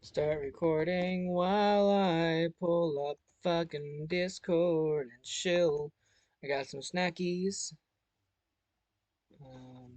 Start recording while I pull up fucking Discord and chill. I got some snackies. Um,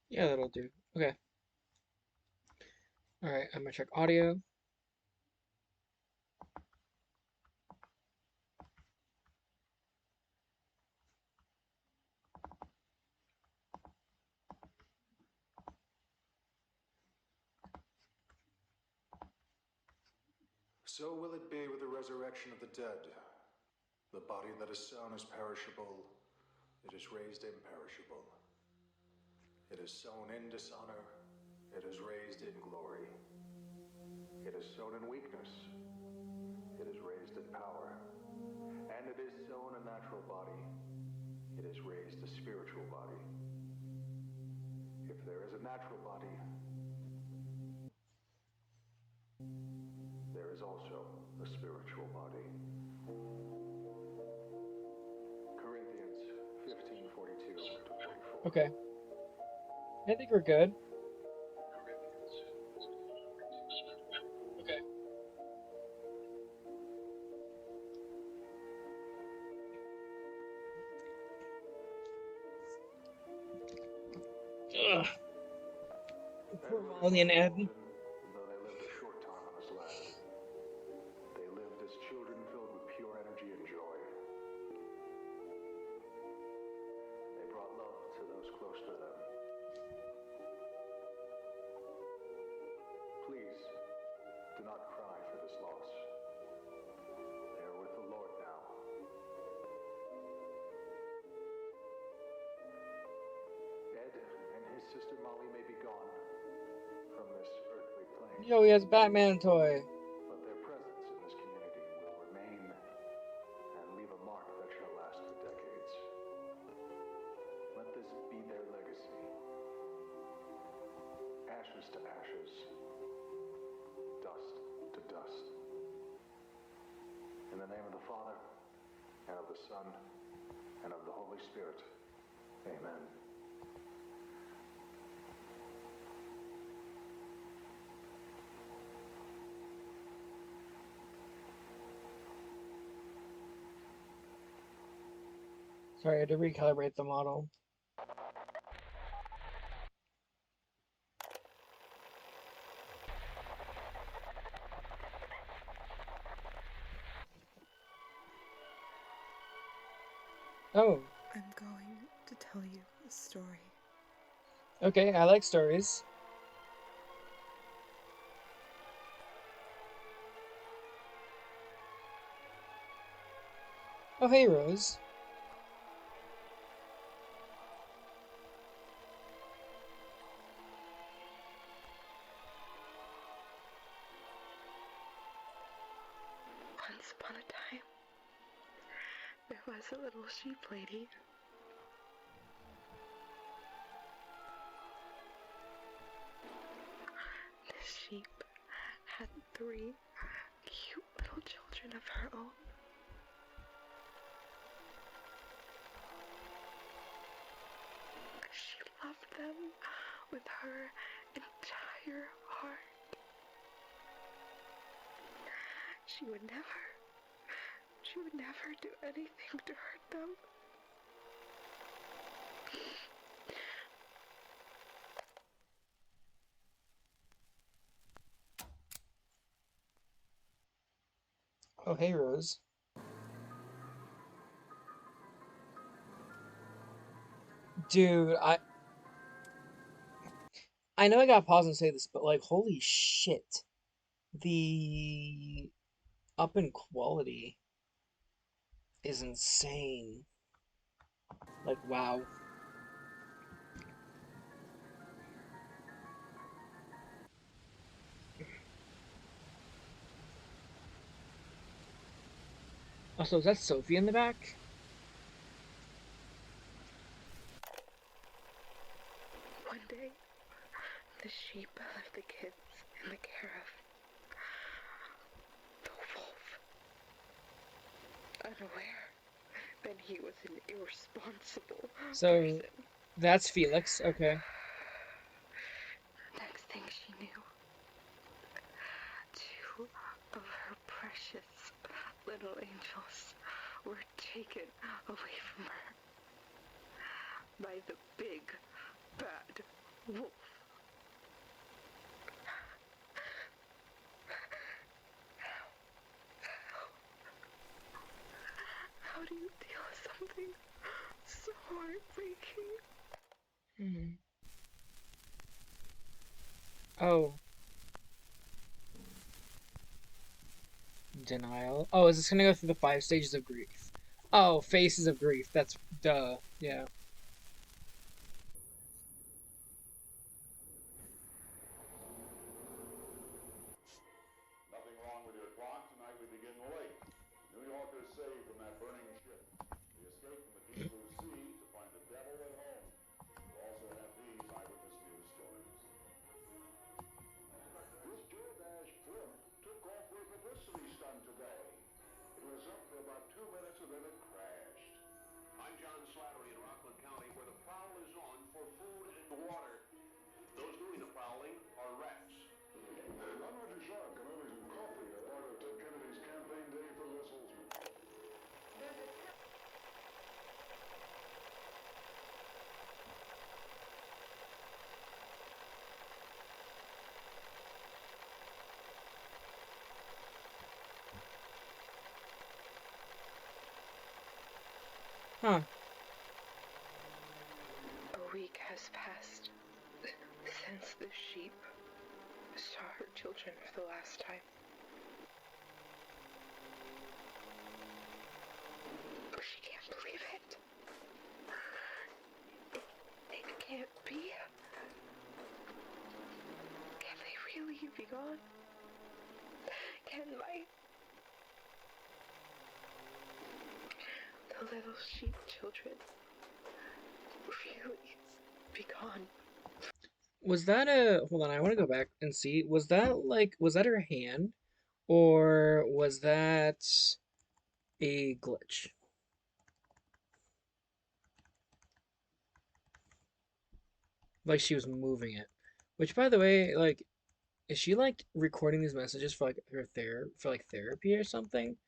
yeah, that'll do. Okay. Alright, I'm gonna check audio. So will it be with the resurrection of the dead. The body that is sown is perishable, it is raised imperishable. It is sown in dishonor, it is raised in glory. It is sown in weakness, it is raised in power. And it is sown a natural body, it is raised a spiritual body. If there is a natural body, there is also a spiritual body. Corinthians 15:42 to 44. Okay. I think we're good. Okay. Ugh. Poor Edward Molly and and Ed. Hamilton, though they lived a short time on this land, they lived as children filled with pure energy and joy. They brought love to those close to them. Please, do not cry for this loss. They are with the Lord now. Ed and his sister Molly may be gone from this earthly plane, Yo, he has Batman toy. but their presence in this community will remain and leave a mark that shall last for decades. Let this be their legacy. Ashes to ashes, dust to dust. In the name of the Father, and of the Son, and of the Holy Spirit. Amen. Sorry, I had to recalibrate the model. Oh, I'm going to tell you a story. okay, I like stories. Oh, hey, Rose. Once upon a time, there was a little sheep lady. This sheep had 3 cute little children of her own. She loved them with her entire heart. She would never do anything to hurt them. Oh, hey, Rose. Dude, I know I gotta pause and say this, but like, holy shit. The up in quality is insane. Like, wow. Also, is that Sophie in the back? One day, the sheep left the kids in the care of the wolf. Unaware that he was an irresponsible So, person. that's Felix. Okay. Next thing she knew, two of her precious little angels were taken away from her by the big, bad wolf. How do you deal with something so heartbreaking? Hmm. Oh, denial. Oh, is this gonna go through the 5 stages of grief? Oh, faces of grief. That's duh. Yeah. Nothing wrong with your clock. Tonight we begin late. New Yorkers saved from that burning ship. The escape from the deep blue sea to find the devil at home. We'll also have these eyewitness news stories. This DoorDash blimp took off with a publicity stunt today. It was up for about 2 minutes and then it crashed. I'm John Slattery in Rockland County, where the prowl is on for food and water. Those doing the prowling are rats. I'm Roger Sharp, and over some coffee, a part of Ted Kennedy's campaign day for Les Holzman. Huh. A week has passed since the sheep saw her children for the last time. She can't believe it. It can't be. Can they really be gone? Can the little sheep children really be gone? Was that a... Hold on, I want to go back and see. Was that like... Was that her hand? Or was that a glitch? Like she was moving it. Which, by the way, like, is she like recording these messages for like her for like therapy or something?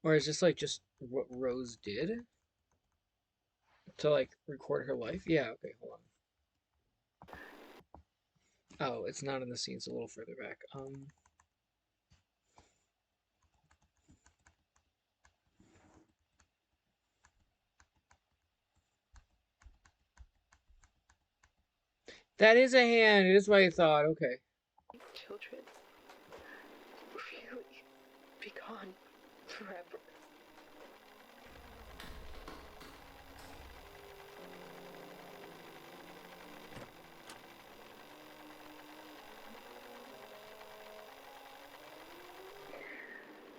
Or is this like just what Rose did to like record her life? Yeah, okay, hold on. Oh, it's not in the scenes a little further back. That is a hand. It is what I thought. Okay. Children really be gone forever.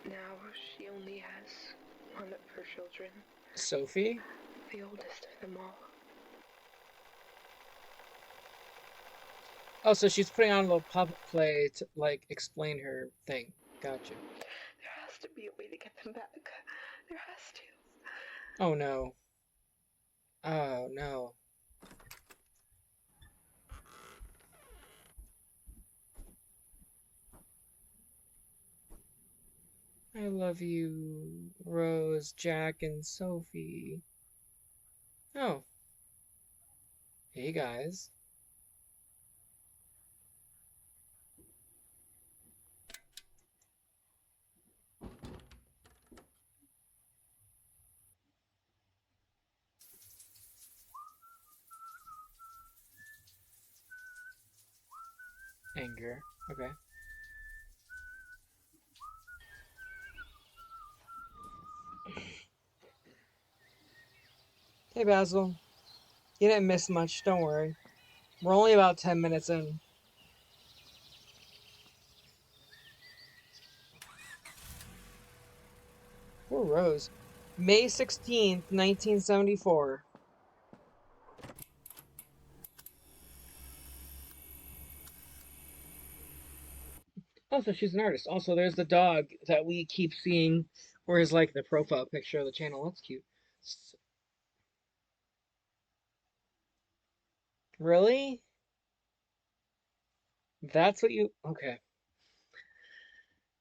Now she only has one of her children, Sophie? the oldest of them all. Oh, so she's putting on a little puppet play to like explain her thing. Gotcha. There has to be a way to get them back. There has to. Oh no. Oh no. I love you, Rose, Jack, and Sophie. Oh. Hey guys. Anger. Okay. Hey, Basil. You didn't miss much, don't worry. We're only about 10 minutes in. Poor Rose. May 16th, 1974. Also, she's an artist. Also, there's the dog that we keep seeing, or is like the profile picture of the channel. That's cute. Really? That's what you. Okay.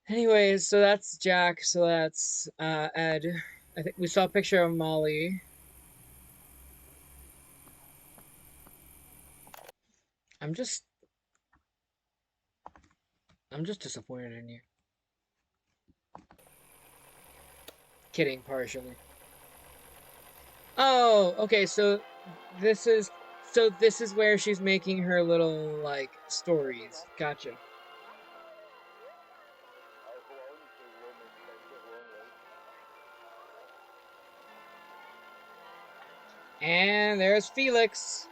Anyways, so that's Jack. So that's Ed. I think we saw a picture of Molly. I'm just. I'm just disappointed in you. Kidding, partially. Oh, okay. This is this is where she's making her little like stories. Gotcha. And there's Felix.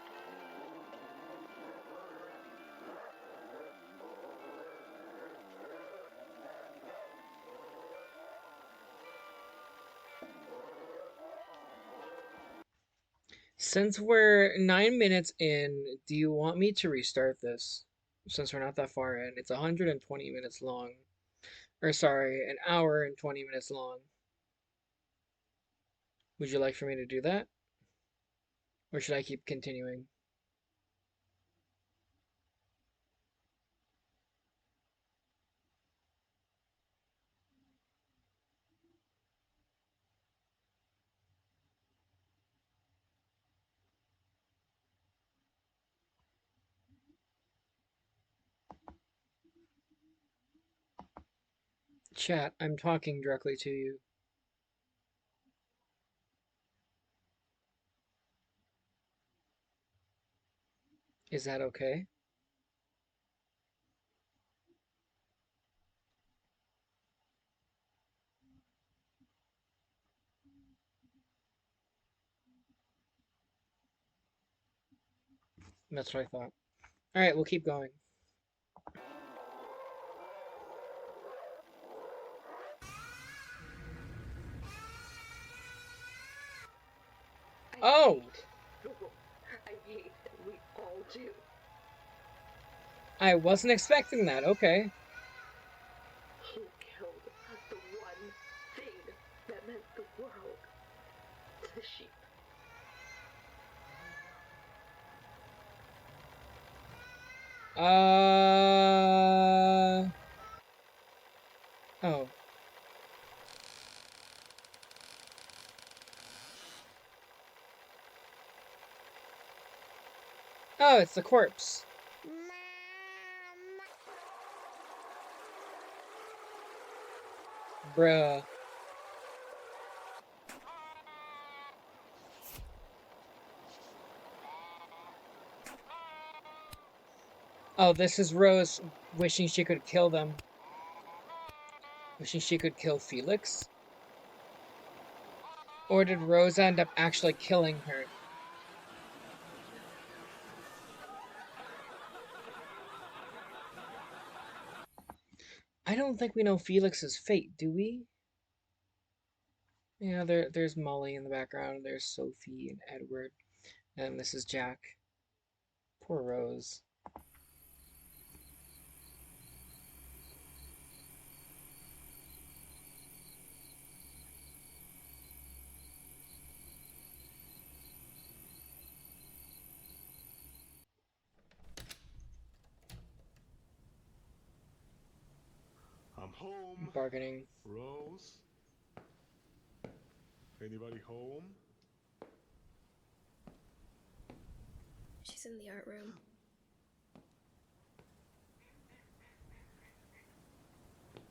Since we're 9 minutes in, do you want me to restart this? Since we're not that far in, it's 120 minutes long. Or sorry, an hour and 20 minutes long. Would you like for me to do that? Or should I keep continuing? Chat, I'm talking directly to you. Is that okay? That's what I thought. Alright, we'll keep going. Oh! I hate that we all do. I wasn't expecting that, okay. He killed the one thing that meant the world to the sheep. Oh. Oh, it's the corpse. Bruh. Oh, this is Rose wishing she could kill them. Wishing she could kill Felix? Or did Rose end up actually killing her? I don't think we know Felix's fate, do we? Yeah, there's Molly in the background, there's Sophie and Edward, and this is Jack. Poor Rose. I'm home. Bargaining. Rose? Anybody home? She's in the art room.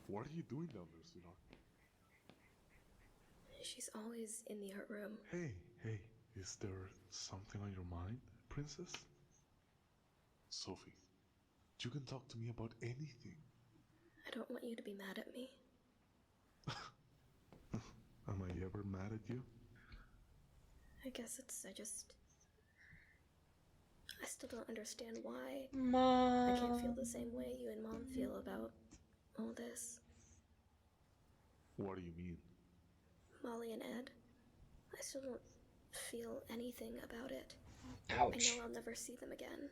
What are you doing down there, sweetheart? She's always in the art room. Hey, is there something on your mind, princess? Sophie, You can talk to me about anything. I don't want you to be mad at me. Am I ever mad at you? I guess I still don't understand why I can't feel Mom. the same way you and Mom feel about all this. What do you mean? Molly and Ed, I still don't feel anything about it. I Ouch. know I'll never see them again,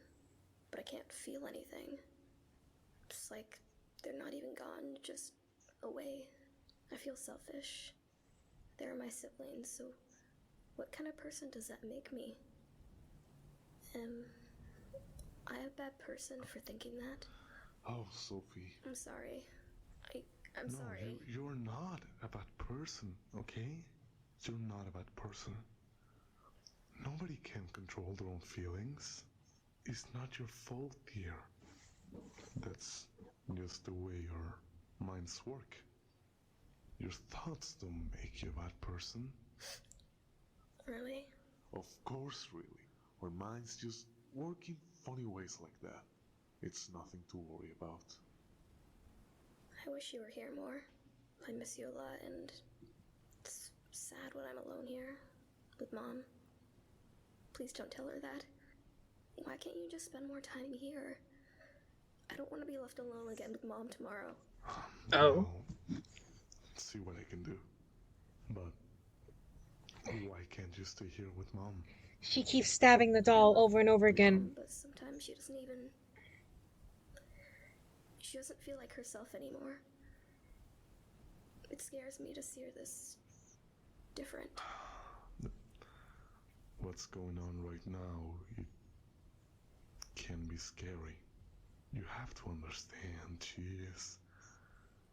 but I can't feel anything. It's like they're not even gone, just away. I feel selfish. They're my siblings, so what kind of person does that make me? Am I a bad person for thinking that? Oh, Sophie. I'm sorry. I'm No, sorry. you're not a bad person, okay? You're not a bad person. Nobody can control their own feelings. It's not your fault, dear. That's just the way your minds work. Your thoughts don't make you a bad person. Really? Of course, really. Our minds just work in funny ways like that. It's nothing to worry about. I wish you were here more. I miss you a lot, and it's sad when I'm alone here with Mom. Please don't tell her that. Why can't you just spend more time here? I don't want to be left alone again with Mom tomorrow. Oh. I'll see what I can do. But why can't you stay here with Mom? She keeps stabbing the doll over and over again. But sometimes she doesn't even... She doesn't feel like herself anymore. It scares me to see her this different. What's going on right now, it can be scary. You have to understand,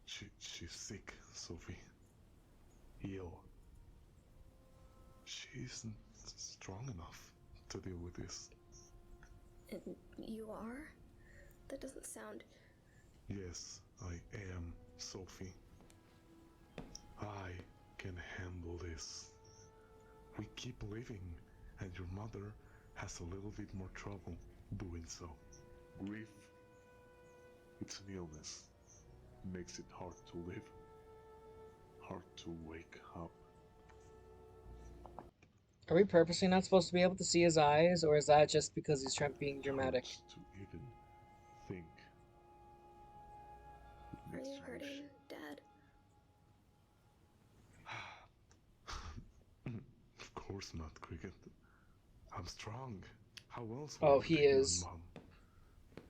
she's sick, Sophie. Ill. She isn't strong enough to deal with this. And you are? That doesn't sound... Yes, I am, Sophie. I can handle this. We keep living, and your mother has a little bit more trouble doing so. Grief, it's an illness. Makes it hard to live. Hard to wake up. Are we purposely not supposed to be able to see his eyes, or is that just because he's trying being dramatic? Hard to even think. It Are makes you wish- hurting, Dad? Of course not, Cricket. I'm strong. How else Oh, would I he protect you is. and Mom?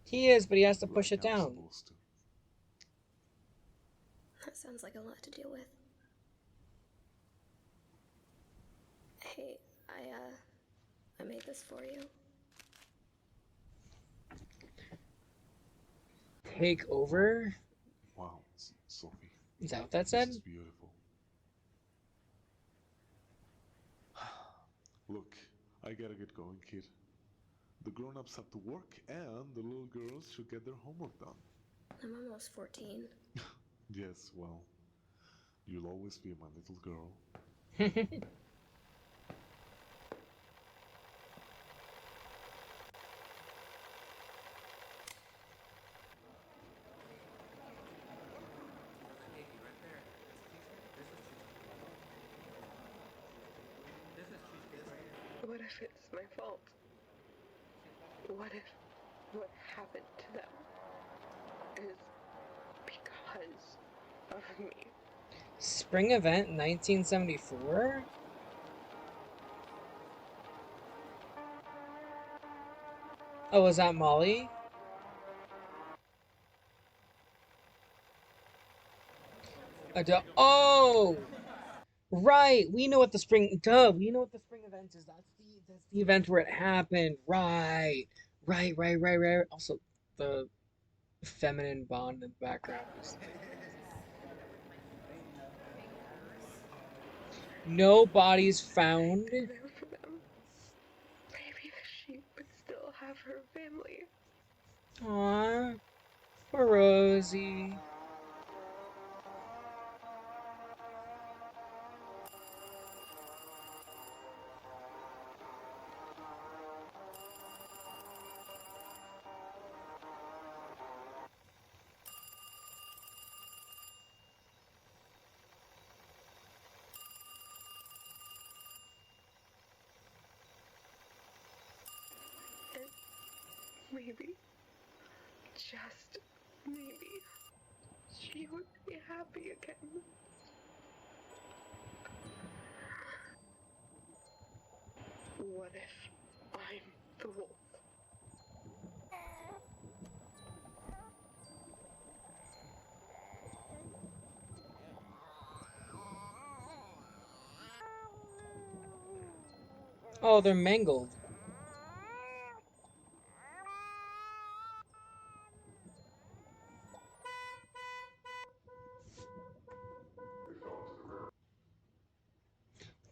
He is, but he has to push Like it I'm down. supposed to. That sounds like a lot to deal with. Hey, I made this for you. Take over? Wow, Sophie. Is that what that This said? is beautiful. Look, I gotta get going, kid. The grown-ups have to work, and the little girls should get their homework done. I'm almost 14. Yes, well, you'll always be my little girl. What if it's my fault? What if what happened to them is because of me? Spring event 1974? Oh, was that Molly? Oh! Right, we know what the spring we know what the spring event is. That's the event where it happened. Right. Right. Also, the feminine bond in the background is no bodies found. Be there for them. Maybe the sheep would still have her family. Aww. Poor Rosie. maybe, just maybe, she would be happy again. What if I'm the wolf? Oh, they're mangled.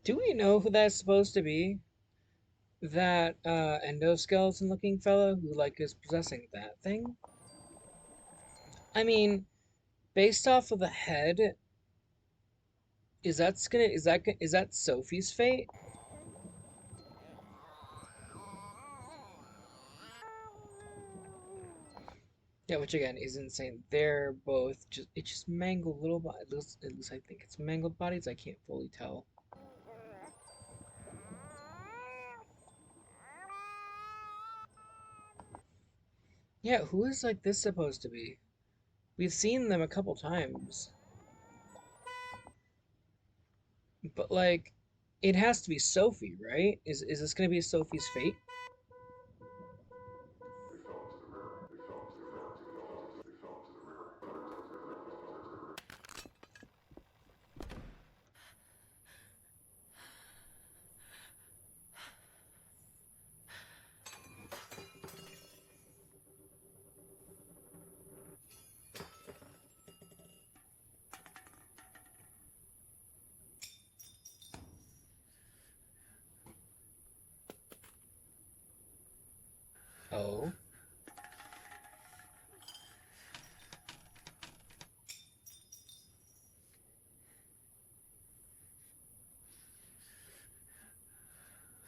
Do we know who that's supposed to be? That endoskeleton looking fellow who like is possessing that thing? I mean, based off of the head, is that Sophie's fate? Yeah, which again is insane. They're both just mangled little bodies. At least I think it's mangled bodies. I can't fully tell. Yeah, who is like this supposed to be? We've seen them a couple times, but like, it has to be Sophie, right? Is this gonna be Sophie's fate? Oh.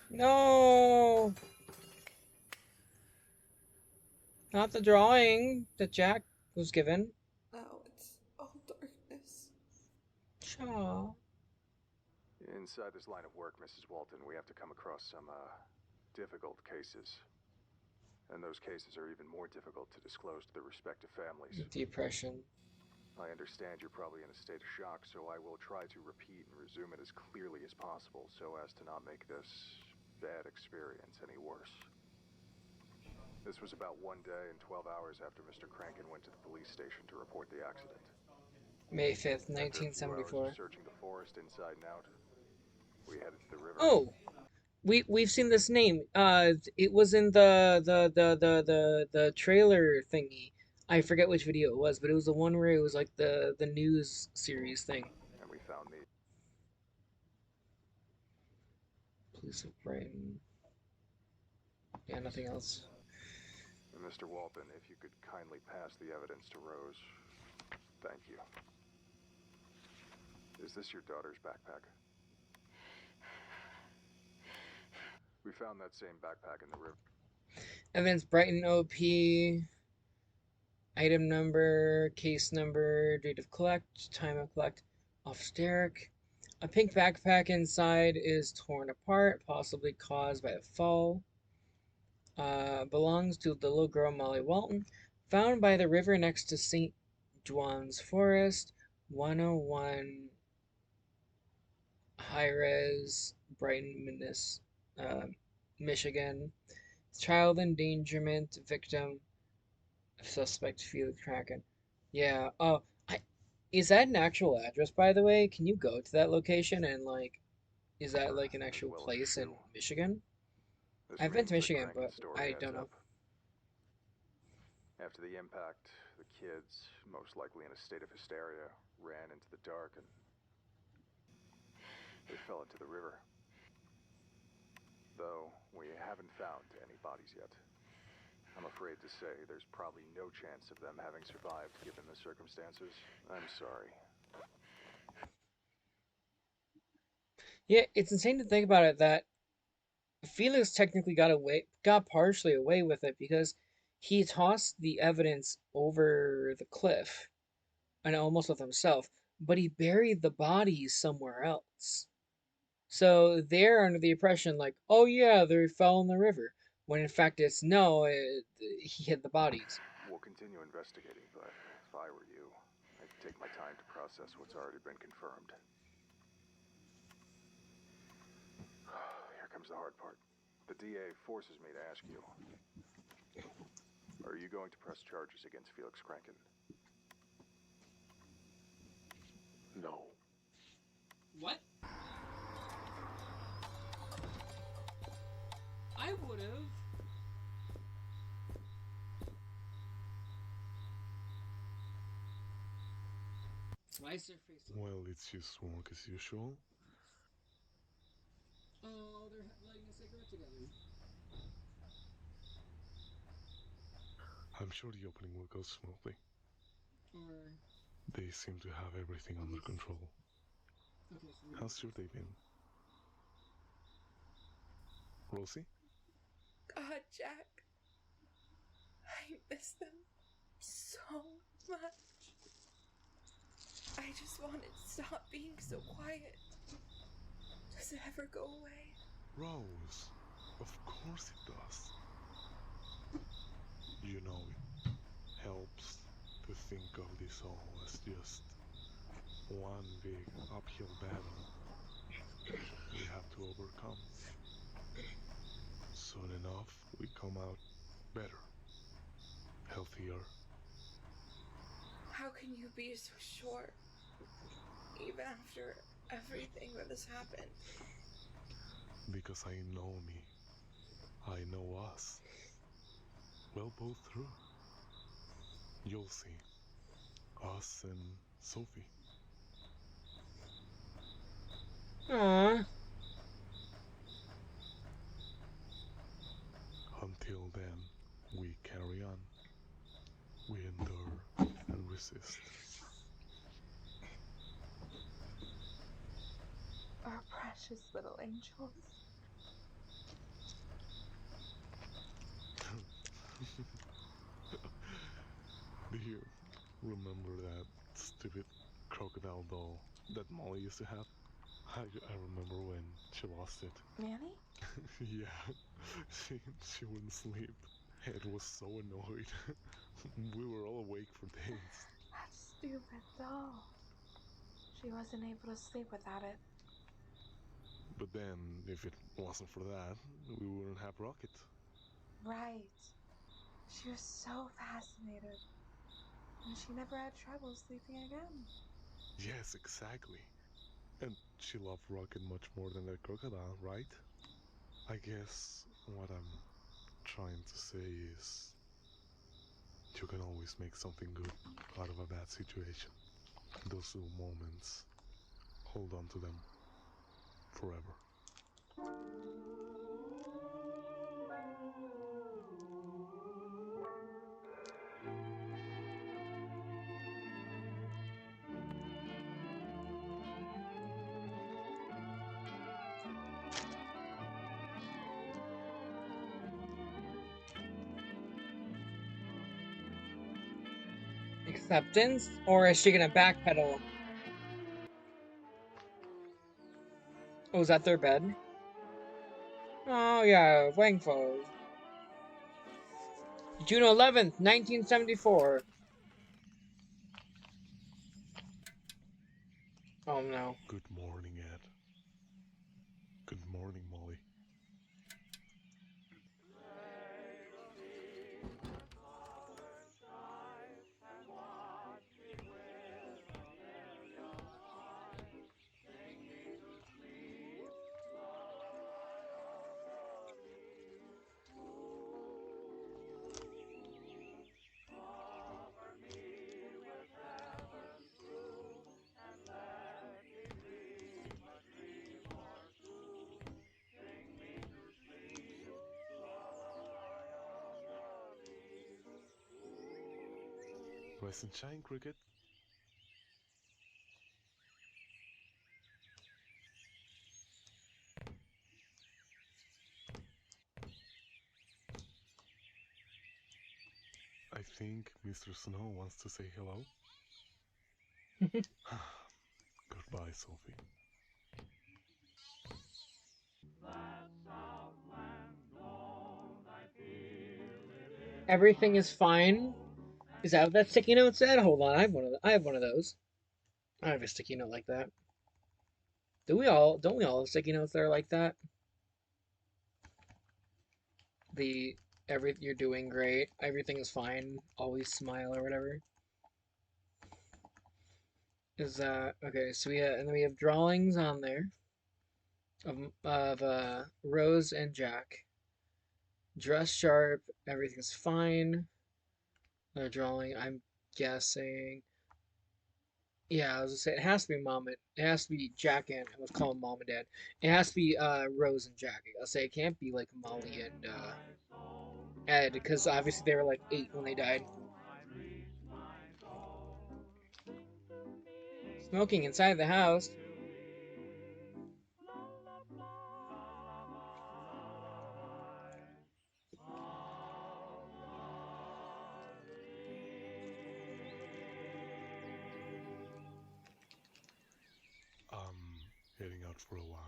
No, not the drawing that Jack was given. Now it's all darkness. Shaw. Inside this line of work, Mrs. Walton, we have to come across some, difficult cases. And those cases are even more difficult to disclose to their respective families. Depression. I understand you're probably in a state of shock, so I will try to repeat and resume it as clearly as possible so as to not make this bad experience any worse. This was about 1 day and 12 hours after Mr. Crankin went to the police station to report the accident. May 5th, After a few hours 1974. of searching the forest inside and out, we headed to the river. Oh, we've seen this name. It was in the trailer thingy. I forget which video it was, but it was the one where it was like the news series thing. And we found me. Police of Brighton. Yeah, nothing else. And Mr. Walton, if you could kindly pass the evidence to Rose. Thank you. Is this your daughter's backpack? We found that same backpack in the river. Evidence Brighton OP. Item number, case number, date of collect, time of collect. Officer Derek. A pink backpack inside is torn apart, possibly caused by a fall. Belongs to the little girl Molly Walton. Found by the river next to St. Juan's Forest, 101 High-Res, Brighton, Michigan. Child endangerment victim. Suspect Felix Kraken. Yeah. Oh, is that an actual address, by the way? Can you go to that location and like, is that like an actual well as place in true. Michigan? This I've been means to the Michigan, Crankin but story I adds don't know. up. After the impact, the kids, most likely in a state of hysteria, ran into the dark and they fell into the river. Though we haven't found any bodies yet. I'm afraid to say there's probably no chance of them having survived given the circumstances. I'm sorry. Yeah, it's insane to think about it that Felix technically got partially away with it because he tossed the evidence over the cliff and almost with himself, but he buried the bodies somewhere else. So they're under the impression like, oh yeah, they fell in the river. when in fact it's no, he hid the bodies. We'll continue investigating, but if I were you, I'd take my time to process what's already been confirmed. Here comes the hard part. The DA forces me to ask you. Are you going to press charges against Felix Kranken? No. What? I would have. Why is their face? Well, it's just work as usual. Oh, they're lighting a cigarette together. I'm sure the opening will go smoothly. Or They seem to have everything under control. okay, so How's your day been? Rosie? God, Jack. I miss them so much. I just want it to stop being so quiet. Does it ever go away? Rose, of course it does. You know, it helps to think of this all as just one big uphill battle we have to overcome. Soon enough, we come out better, healthier. How can you be so sure? Even after everything that has happened. Because I know me. I know us. We'll pull through. You'll see. Us and Sophie. Aww. Until then, we carry on. We endure and resist. Our precious little angels. Do you remember that stupid crocodile doll that Molly used to have? I remember when she lost it. Manny? Yeah, she wouldn't sleep. Ed was so annoyed. We were all awake for days. That stupid doll. She wasn't able to sleep without it. But then, if it wasn't for that, we wouldn't have Rocket. Right. She was so fascinated. And she never had trouble sleeping again. Yes, exactly. And she loved Rocket much more than that crocodile, right? I guess what I'm trying to say is you can always make something good out of a bad situation. Those little moments, hold on to them forever. Acceptance? Or is she gonna backpedal? Oh, is that their bed? Oh, yeah, Wang Fo. June 11th, 1974. Oh no. Good morning, Ed. Good morning, Molly. Rise and shine, Cricket. I think Mr. Snow wants to say hello. Goodbye, Sophie. That Southland gold I Everything is fine. Is that what that sticky note said? Hold on, I have one of those. I have a sticky note like that. Don't we all have sticky notes that are like that? The you're doing great, everything is fine, always smile or whatever. Is that okay? So and then we have drawings on there of Rose and Jack. Dress sharp, everything's fine. The drawing, I'm guessing. Yeah, I was gonna say it has to be it has to be Jack and let's call them mom and dad. It has to be Rose and Jack. I'll say it can't be like Molly and Ed because obviously they were like 8 when they died. Smoking inside the house. I'm heading out for a while.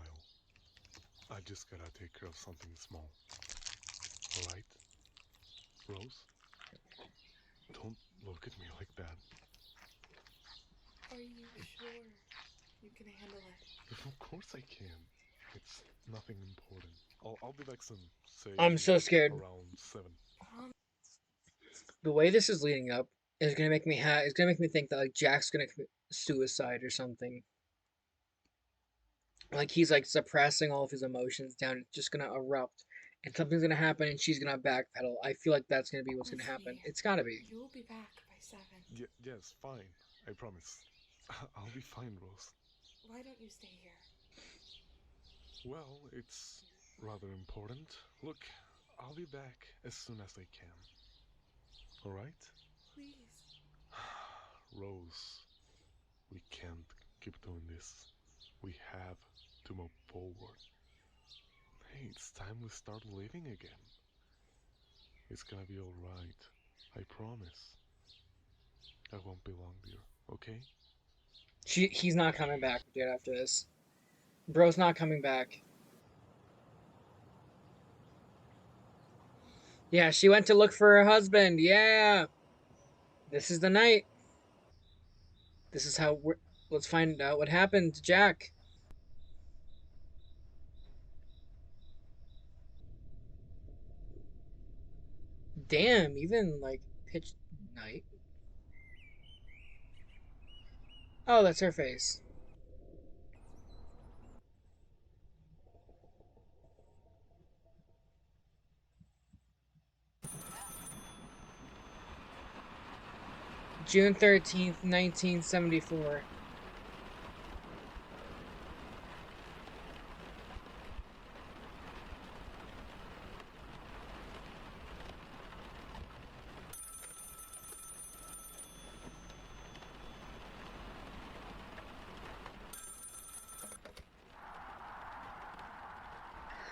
I just gotta take care of something small. Alright? Rose? Don't look at me like that. Are you sure you can handle it? Of course I can. It's nothing important. I'll be back soon. Say I'm so scared. around 7. The way this is leading up is gonna make me it's gonna make me think that like Jack's gonna commit suicide or something. Like he's like suppressing all of his emotions down, it's just gonna erupt, and something's gonna happen, and she's gonna backpedal. I feel like that's gonna be what's gonna happen. It's gotta be. You'll be back by 7. Yes, fine. I promise. I'll be fine, Rose. Why don't you stay here? Well, it's rather important. Look, I'll be back as soon as I can. Alright? Please. Rose, we can't keep doing this. We have to move forward. Hey, it's time we start living again. It's gonna be alright. I promise. I won't be long, dear. Okay? He's not coming back, dude. After this, bro's not coming back. Yeah, she went to look for her husband. Yeah, this is the night. This is how we're. Let's find out what happened to Jack. Damn, even like pitch night. Oh, that's her face. June 13th, 1974.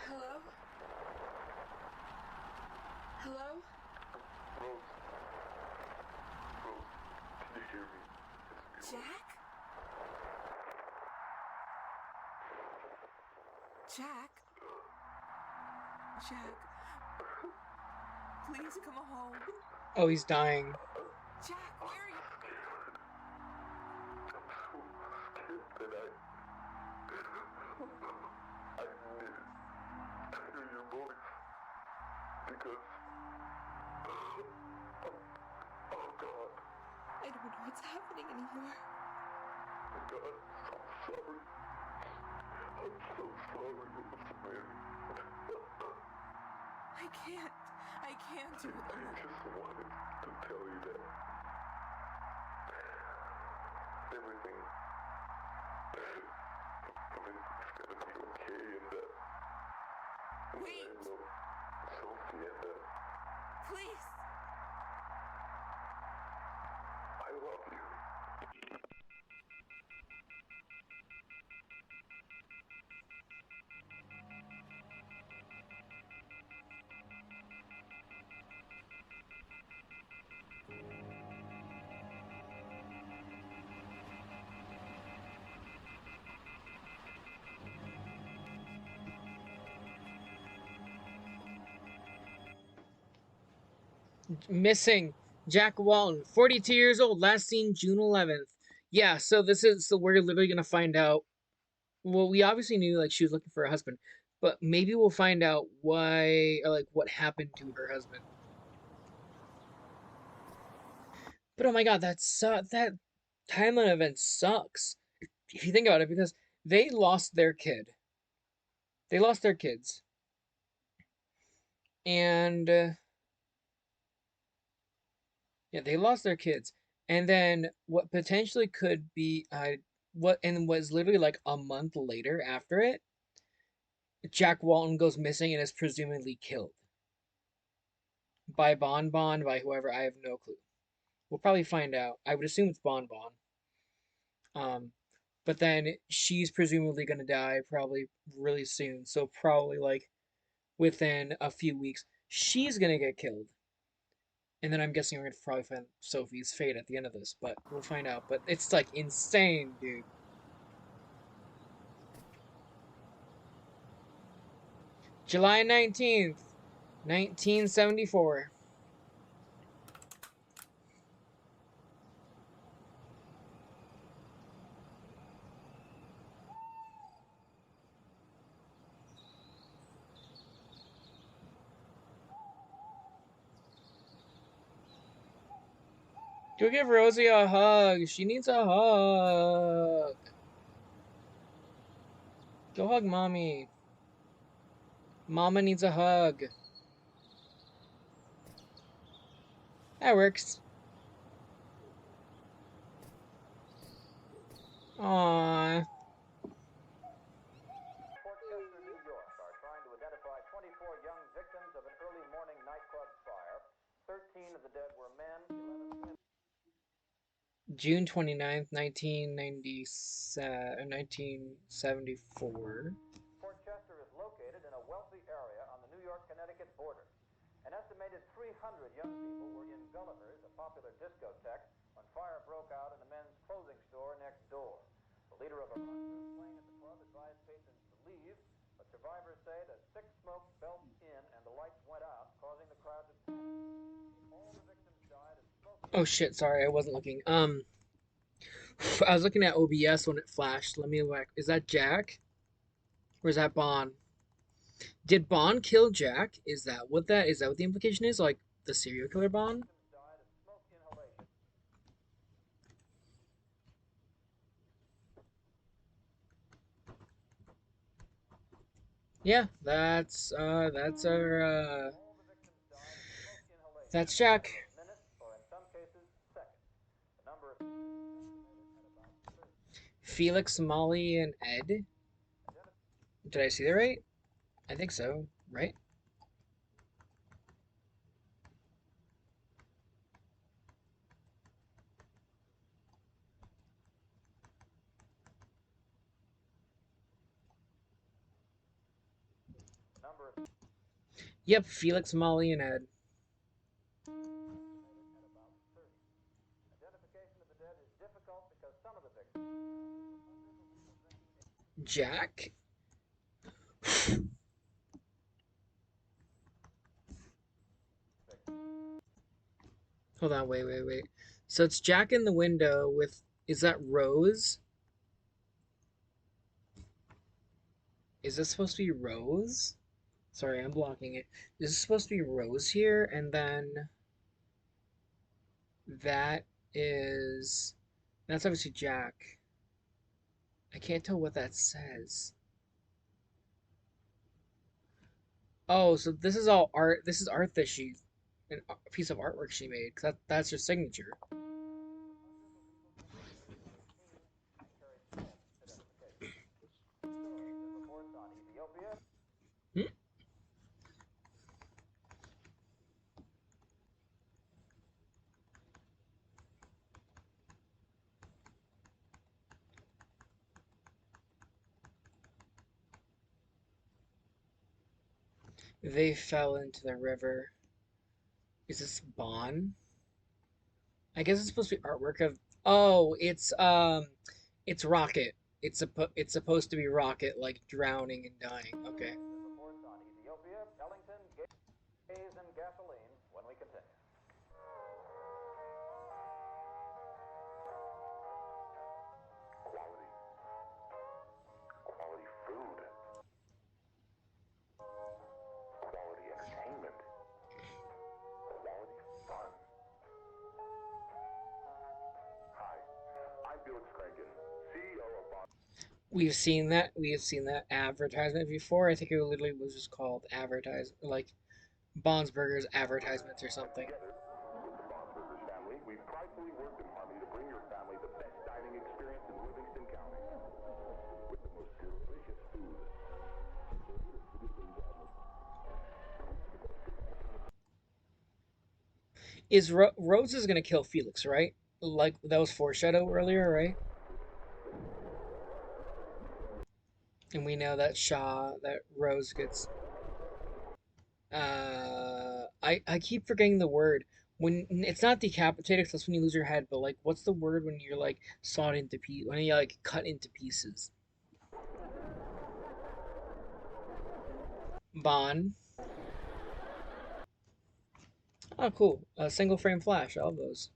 Hello? Hello? Rose. Rose, can you hear me? Jack? Jack? Jack. Please come home. Oh, he's dying. Jack, where are you? I'm so scared that I need to hear your voice. Because... Oh God. I don't know what's happening anymore. Oh God, I'm so sorry. I'm so sorry, Rosemary. I can't do it I alone. just wanted to tell you that everything is gonna be okay and that Wait. I love Sophie and that Please. I love you. Missing Jack Walton, 42 years old, last seen June 11th. Yeah, so we're literally gonna find out. Well, we obviously knew like she was looking for a husband, but maybe we'll find out why or like what happened to her husband. But oh my god, that timeline event sucks. If you think about it, because they lost their kid. They lost their kids. And yeah, they lost their kids. And then what potentially could be what and was literally like a month later after it, Jack Walton goes missing and is presumably killed by Bon Bon, by whoever. I have no clue. We'll probably find out. I would assume it's Bon Bon. Um, but then she's presumably gonna die probably really soon. So probably like within a few weeks, she's gonna get killed. And then I'm guessing we're gonna probably find Sophie's fate at the end of this, but we'll find out. But it's like insane, dude. July 19th, 1974. Go give Rosie a hug. She needs a hug. Go hug mommy. Mama needs a hug. That works. Aww. Port Chester, New York, are trying to identify 24 young victims of an early morning nightclub fire. 13 of the dead were men, 11 women. June 29th, 1974. Port Chester is located in a wealthy area on the New York-Connecticut border. An estimated 300 young people were in Gulliver's, a popular discotheque, when fire broke out in the men's clothing store next door. The leader of a rock group playing at the club advised patrons to leave, but survivors say that thick smoke belched in and the lights went out, causing the crowd to panic. All the victims died of smoke. Oh shit, sorry, I wasn't looking. I was looking at OBS when it flashed. Let me look. Is that Jack? Or is that Bon? Did Bon kill Jack? Is that what the implication is? Like the serial killer Bon? Died of smoke inhalation. Yeah, that's our All the victims died of smoke inhalation. that's Jack. Minutes, or in some cases, seconds. The number of estimated at about 30. Felix, Molly, and Ed. Did I see that right? I think so, right? Number of Yep, Felix, Molly, and Ed. at about 30. Identification of the dead is difficult because some of the victims. Jack? Hold on, wait. So it's Jack in the window with. Is that Rose? Is this supposed to be Rose? Sorry, I'm blocking it. Is this supposed to be Rose here? And then. That is. That's obviously Jack. I can't tell what that says. Oh, so this is all art. This is art that a piece of artwork she made. That's her signature. Reports on Ethiopia. Hmm? They fell into the river. Is this Bon? I guess it's supposed to be artwork of. Oh, it's Rocket. It's supposed to be Rocket, like drowning and dying. Okay. Reports on Ethiopia, Ellington, gaze, and gasoline when we continue. We've seen that. We have seen that advertisement before. I think it literally was just called advertise, like Bond's Burgers advertisements or something. Burgers family, we pridefully worked in harmony to bring your family the best dining experience in Livingston County. With the most delicious food. Is Rose is gonna kill Felix, right? Like that was foreshadowed earlier, right? And we know that Rose gets. I keep forgetting the word when it's not decapitated. 'Cause that's when you lose your head. But like, what's the word when you're like sawed into pieces? When you like cut into pieces? Bond. Oh, cool. A single frame flash. I love those.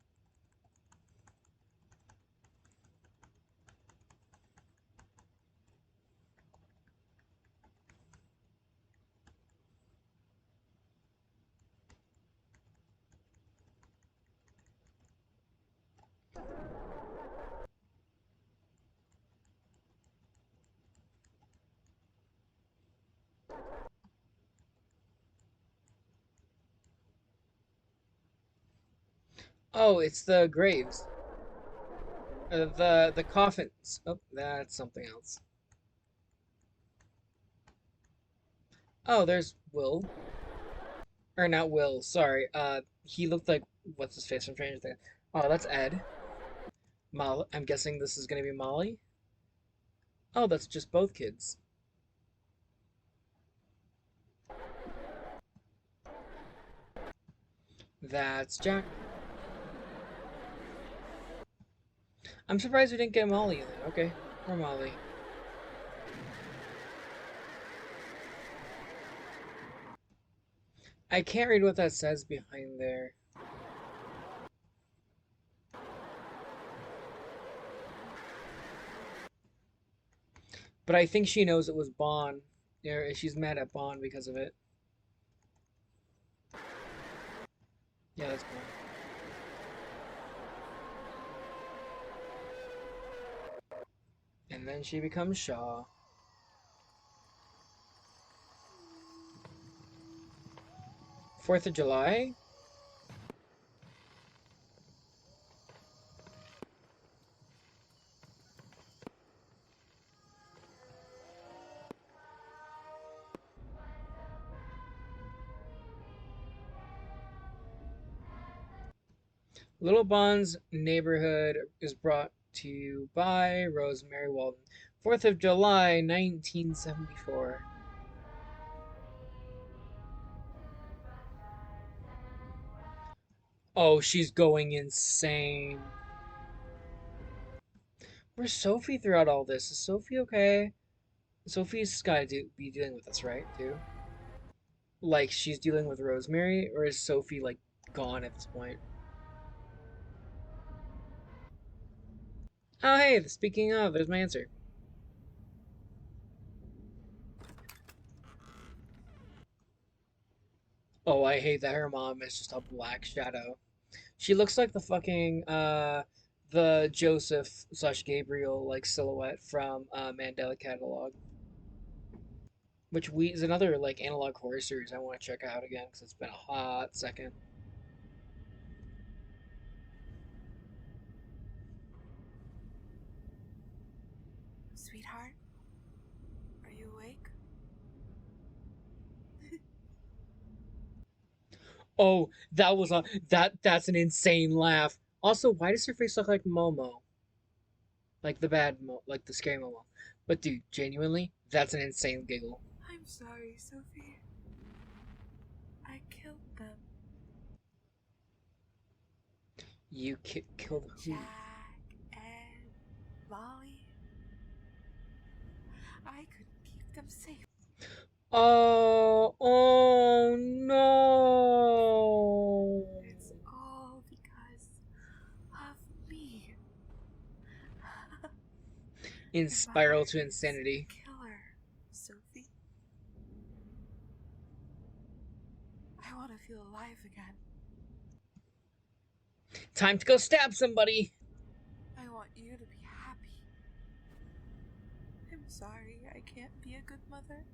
Oh, it's the graves. The coffins. Oh, that's something else. Oh, there's Will. Or not Will, sorry. He looked like what's his face from Stranger Things. Oh, that's Ed. Molly. I'm guessing this is gonna be Molly. Oh, that's just both kids. That's Jack. I'm surprised we didn't get Molly in there. Okay, or Molly. I can't read what that says behind there. But I think she knows it was Bond. She's mad at Bond because of it. Yeah, that's cool. And then she becomes Shaw. 4th of July? Little Bond's Neighborhood is brought to you by Rosemary Walden. 4th of July, 1974. Oh, she's going insane. Where's Sophie throughout all this? Is Sophie okay? Sophie's gotta be dealing with this, right, too? Like, she's dealing with Rosemary, or is Sophie, like, gone at this point? Oh, hey, speaking of, there's my answer. Oh, I hate that her mom is just a black shadow. She looks like the fucking, the Joseph slash Gabriel, like, silhouette from, Mandela Catalog. Which is another, like, analog horror series I want to check out again, because it's been a hot second. Sweetheart, are you awake? Oh, that's an insane laugh. Also, why does her face look like Momo? Like the like the scary Momo. But dude, genuinely, that's an insane giggle. I'm sorry, Sophie. I killed them. You killed who? Jack, Ed, Molly. I couldn't keep them safe. Oh no! It's all because of me. In spiral to insanity. Killer, Sophie. I want to feel alive again. Time to go stab somebody! I want you to be happy. sorry I can't be a good mother.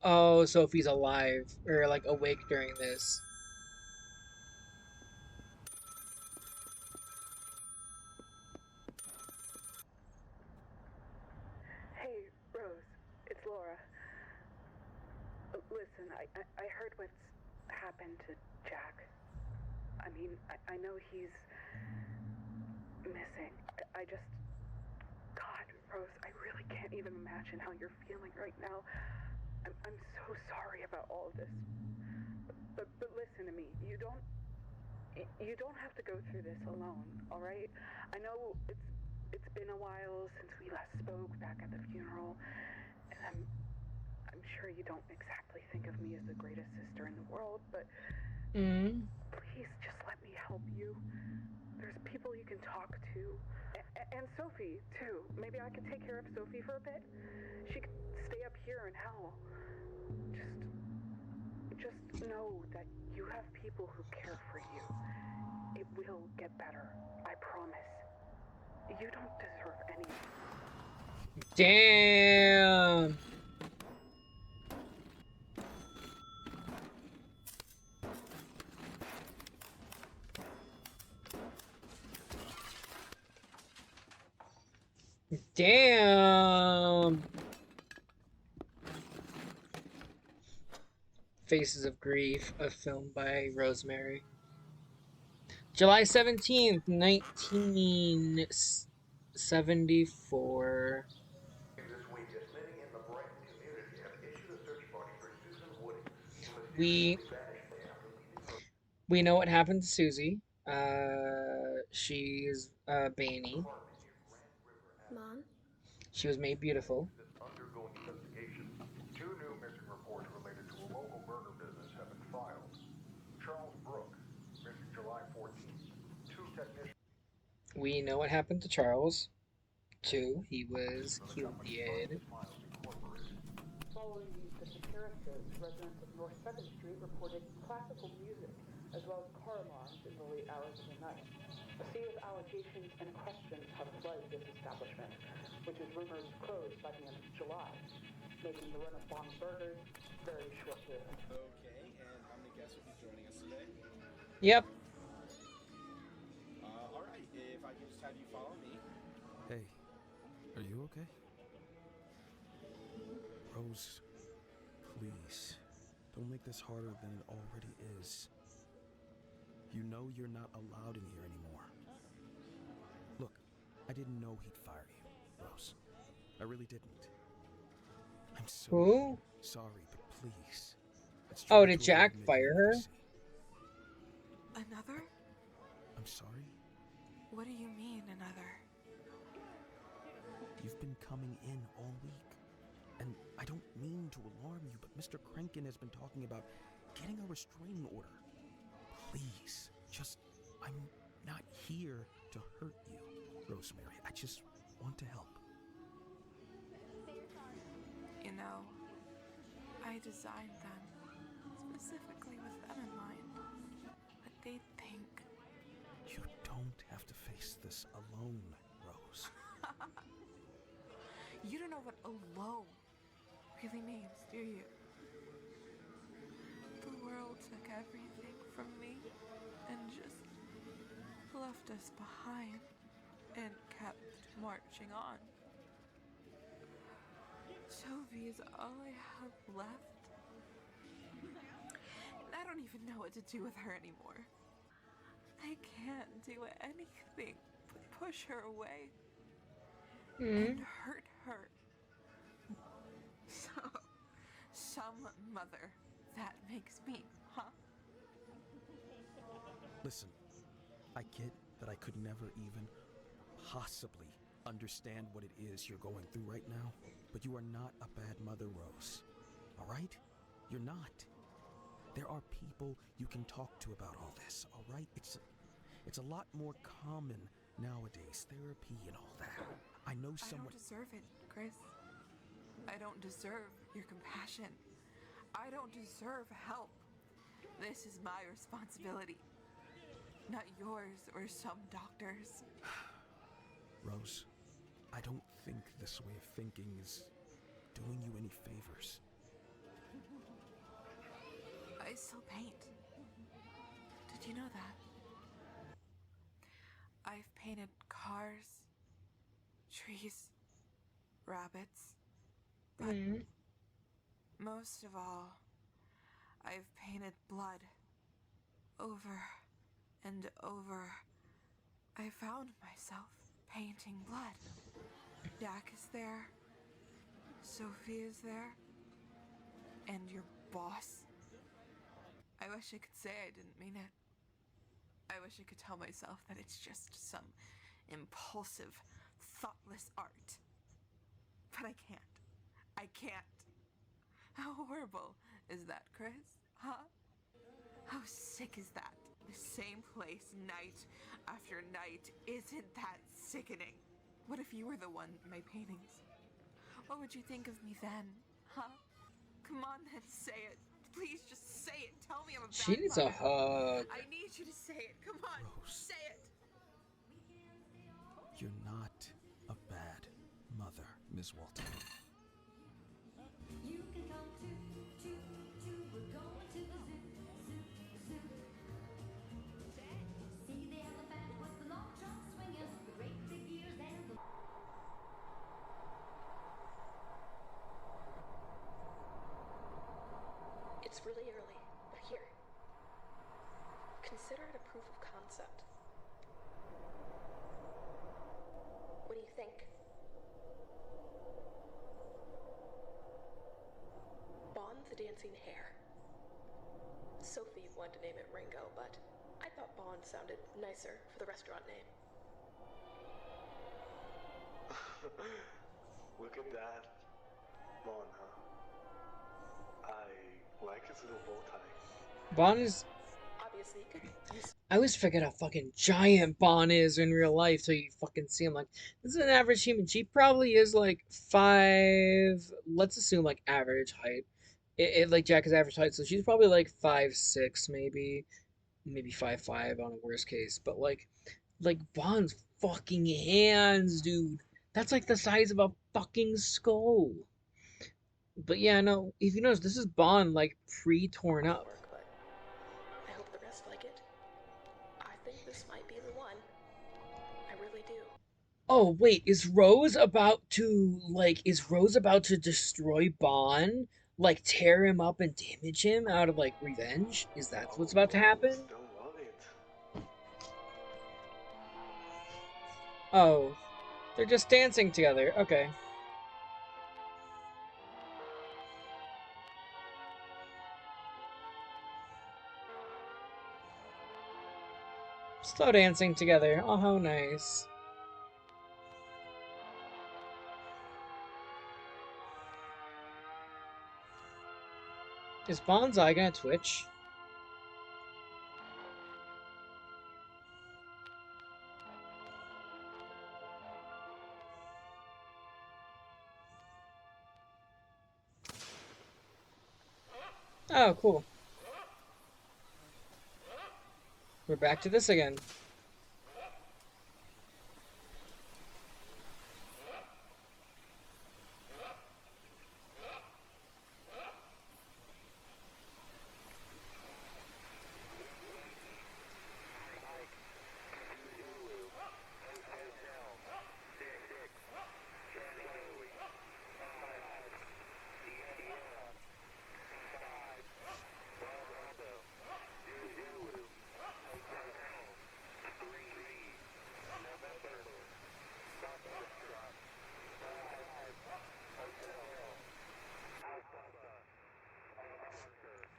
Oh, Sophie's alive, or like awake during this. Hey, Rose, it's Laura. Listen, I heard what's happened to Jack. I mean, I know he's missing. I just... God, Rose, I really can't even imagine how you're feeling right now. I'm so sorry about all of this. But listen to me. You don't have to go through this alone, all right? I know it's been a while since we last spoke back at the funeral, and I'm sure you don't exactly think of me as the greatest sister in the world, but please just let me help you. There's people you can talk to. And Sophie, too. Maybe I could take care of Sophie for a bit. She could stay up here and help. Just know that you have people who care for you. It will get better. I promise. You don't deserve anything. Damn. Damn. Faces of Grief, a film by Rosemary. July 17th, 1974. This week, many in the Brighton community have issued a search party for Susan Woody, who We mysteriously vanished after leaving her. we know what happened to Susie. She's Baney. Mom? She was made beautiful. Undergoing investigation. 2 new missing reports related to a local burger business have been filed. Charles Brooke, missing July 14th. 2 technicians. We know what happened to Charles. Too. He was humiliated. Following these disappearances, residents of North 2nd Street reported classical music as well as car alarms in the late hours of the night. A sea of allegations and questions have flooded this establishment, which is rumored to close by the end of July, making the run of Bond Burgers very short-lived. Okay, and how many guests will be joining us today? Yep. Alright, if I can just have you follow me. Hey, are you okay? Rose, please, don't make this harder than it already is. You know you're not allowed in here anymore. Look, I didn't know he'd fire you, Rose. I really didn't. I'm so Who? sorry, but please. let's Oh, try did to Jack avoid making fire her? messy. Another? I'm sorry? What do you mean, another? You've been coming in all week. And I don't mean to alarm you, but Mr. Krenkin has been talking about getting a restraining order. Please, I'm not here to hurt you, Rosemary. I just want to help. You know, I designed them specifically with them in mind. But they think. You don't have to face this alone, Rose. You don't know what alone really means, do you? The world took everything from me and just left us behind and kept marching on. Sophie is all I have left. And I don't even know what to do with her anymore. I can't do anything but push her away and hurt her. So, some mother that makes me, huh? Listen, I get that I could never even possibly understand what it is you're going through right now, but you are not a bad mother, Rose. All right? You're not. There are people you can talk to about all this, all right? It's a lot more common nowadays, therapy and all that. I know someone... I don't deserve it, Chris. I don't deserve your compassion. I don't deserve help. This is my responsibility. not yours or some doctors. Rose, I don't think this way of thinking is doing you any favors. I still paint. Did you know that? I've painted cars, trees, rabbits, but most of all, I've painted blood over and over. I found myself painting blood. Dak is there, Sophie is there, and your boss. I wish I could say I didn't mean it. I wish I could tell myself that it's just some impulsive, thoughtless art. But I can't. I can't. How horrible is that, Chris? Huh? How sick is that? The same place night after night. Isn't that sickening? What if you were the one in my paintings? What would you think of me then? Huh? Come on then, say it. Please just say it. Tell me I'm a bad She needs a mother. hug. I need you to say it. Come on, Rose. say it. You're not a bad mother, Ms. Walton. You can come too. We're going to the zoo. See the elephant with the long trunk swinging, the great big ears and the... It's really early, but here. Consider it a proof of concept. What do you think? Bond the Dancing Hare. Sophie wanted to name it Ringo, but I thought Bond sounded nicer for the restaurant name. Look at that. Bond, huh? I like his little bow tie. Bon is... Obviously, you could use... I always forget how fucking giant Bon is in real life till you fucking see him. Like, this is an average human. She probably is like 5... Let's assume like average height. Like Jack is average height, so she's probably like 5'6", maybe 5'5" on a worst case. But like Bond's fucking hands, dude. That's like the size of a fucking skull. But yeah, no, if you notice, this is Bond like pre-torn up. work, but I hope the rest like it. I think this might be the one. I really do. Oh wait, is Rose about to destroy Bond? Like tear him up and damage him out of like revenge? Is that what's about to happen? Still love it. Oh, they're just dancing together. Okay. Slow dancing together. Oh, how nice. Is Bond's eye gonna twitch? Oh, cool. We're back to this again.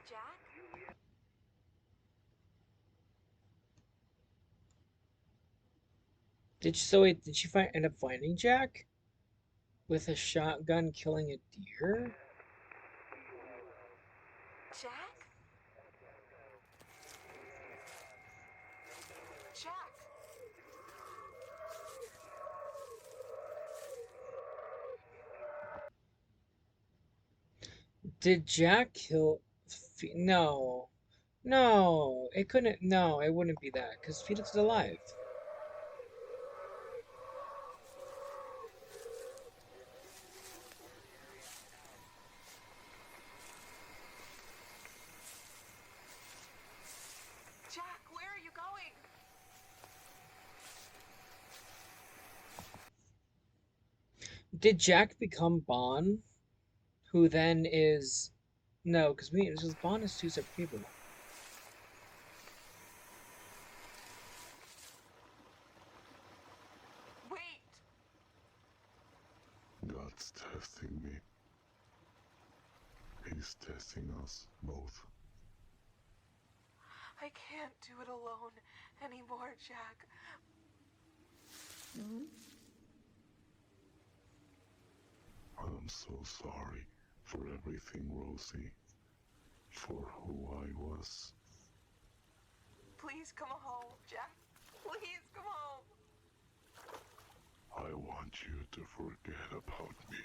Jack? Did she end up finding Jack? With a shotgun killing a deer? Jack? Jack? Did Jack kill... No. No, it couldn't. No, it wouldn't be that because Felix is alive. Jack, where are you going? Did Jack become Bond, who then is no? Because Bond is two separate people. Wait! God's testing me. He's testing us both. I can't do it alone anymore, Jack. I'm so sorry for everything, Rosie. For who I was. Please come home, Jack. Please come home. I want you to forget about me.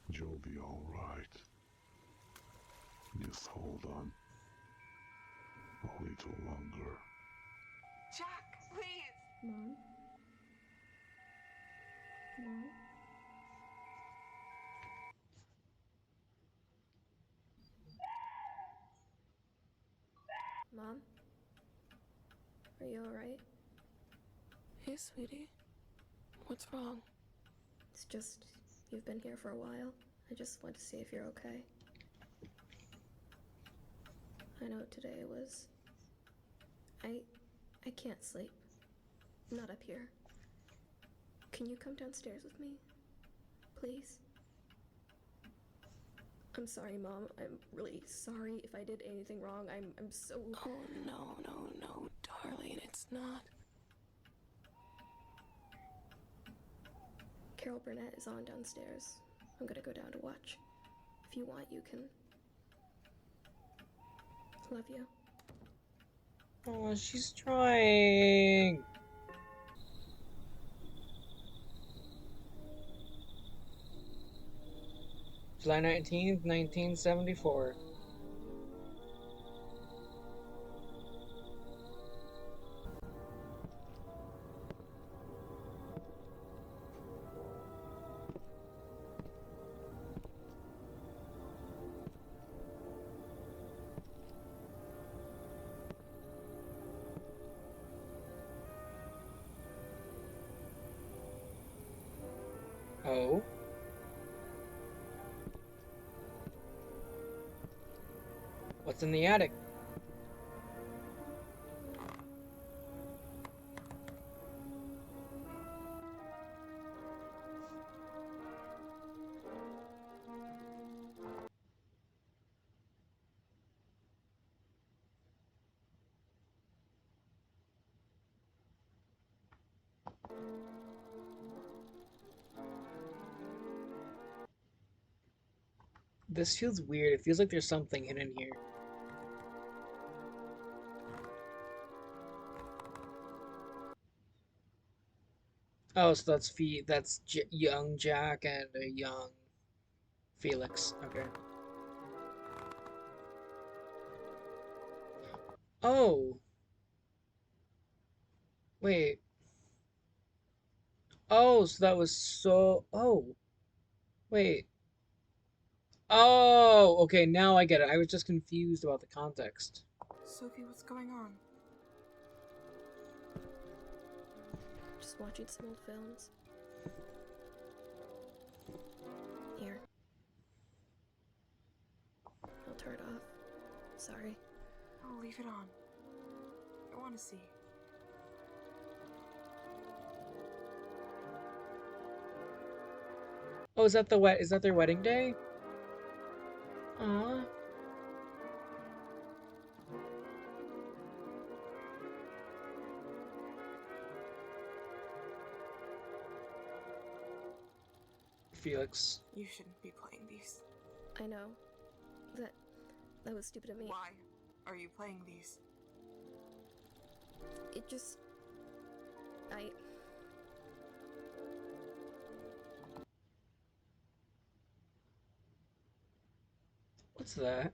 You'll be alright. Just hold on. A little longer. Jack, please. Mom? Mom? Mom? Are you alright? Hey, sweetie. What's wrong? It's just, you've been here for a while. I just want to see if you're okay. I know today was... I can't sleep. Not up here. Can you come downstairs with me? Please? I'm sorry, Mom. I'm really sorry if I did anything wrong. I'm so... Oh, no, darling, it's not. Carol Burnett is on downstairs. I'm gonna go down to watch. If you want, you can... Love you. Oh, she's trying. July 19th, 1974. Oh. What's in the attic? This feels weird. It feels like there's something hidden here. Oh, so that's young Jack and a young Felix. Okay. Oh. Wait. Oh, so that was so... Oh. Wait. Oh, okay, now I get it. I was just confused about the context. Sophie, what's going on? Just watching some old films. Here. I'll turn it off. Sorry. Oh, leave it on. I want to see. Oh, is that their wedding day? Aww. Felix. You shouldn't be playing these. I know. That was stupid of me. Why are you playing these? It just... What's that?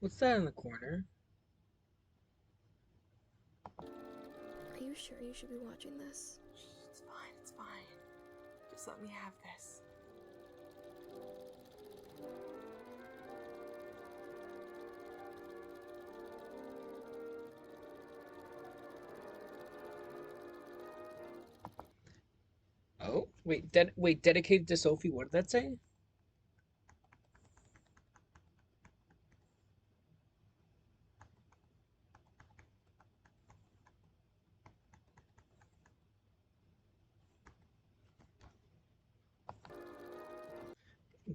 What's that in the corner? Are you sure you should be watching this? It's fine, it's fine. Just let me have this. Oh, wait, dedicated to Sophie. What did that say?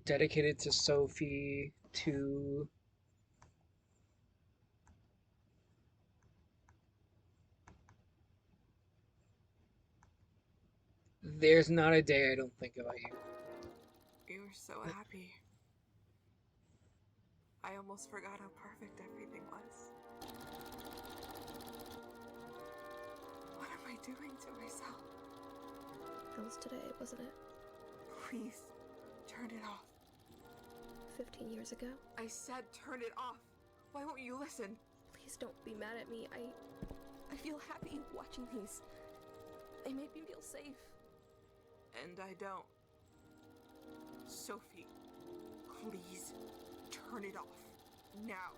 Dedicated to Sophie to There's not a day I don't think about you. You were so happy. I almost forgot how perfect everything was. What am I doing to myself? That was today, wasn't it? Please, turn it off. 15 years ago? I said turn it off. Why won't you listen? Please don't be mad at me. I feel happy watching these. They make me feel safe. And I don't. Sophie, please turn it off. Now.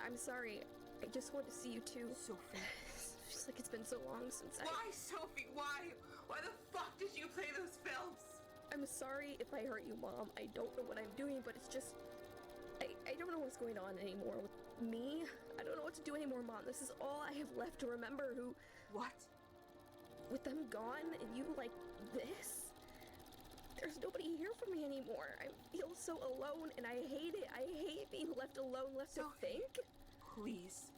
I'm sorry. I just want to see you too. Sophie. It feels like it's been so long since Why, Sophie? Why? Why the fuck did you play those films? I'm sorry if I hurt you, Mom. I don't know what I'm doing, but it's just... I don't know what's going on anymore with me. I don't know what to do anymore, Mom. This is all I have left to remember. What? With them gone and you like this? There's nobody here for me anymore. I feel so alone and I hate it. I hate being left alone, left to think. Please.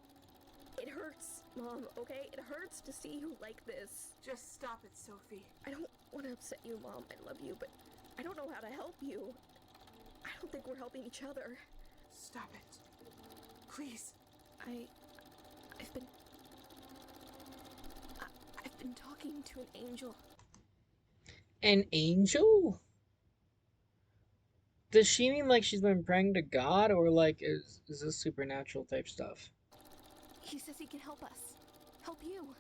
It hurts, Mom, okay? It hurts to see you like this. Just stop it, Sophie. I don't want to upset you, Mom. I love you, but I don't know how to help you. I don't think we're helping each other. Stop it. Please. I've been talking to an angel. An angel? Does she mean like she's been praying to God, or like is this supernatural type stuff? He says he can help us. Help you.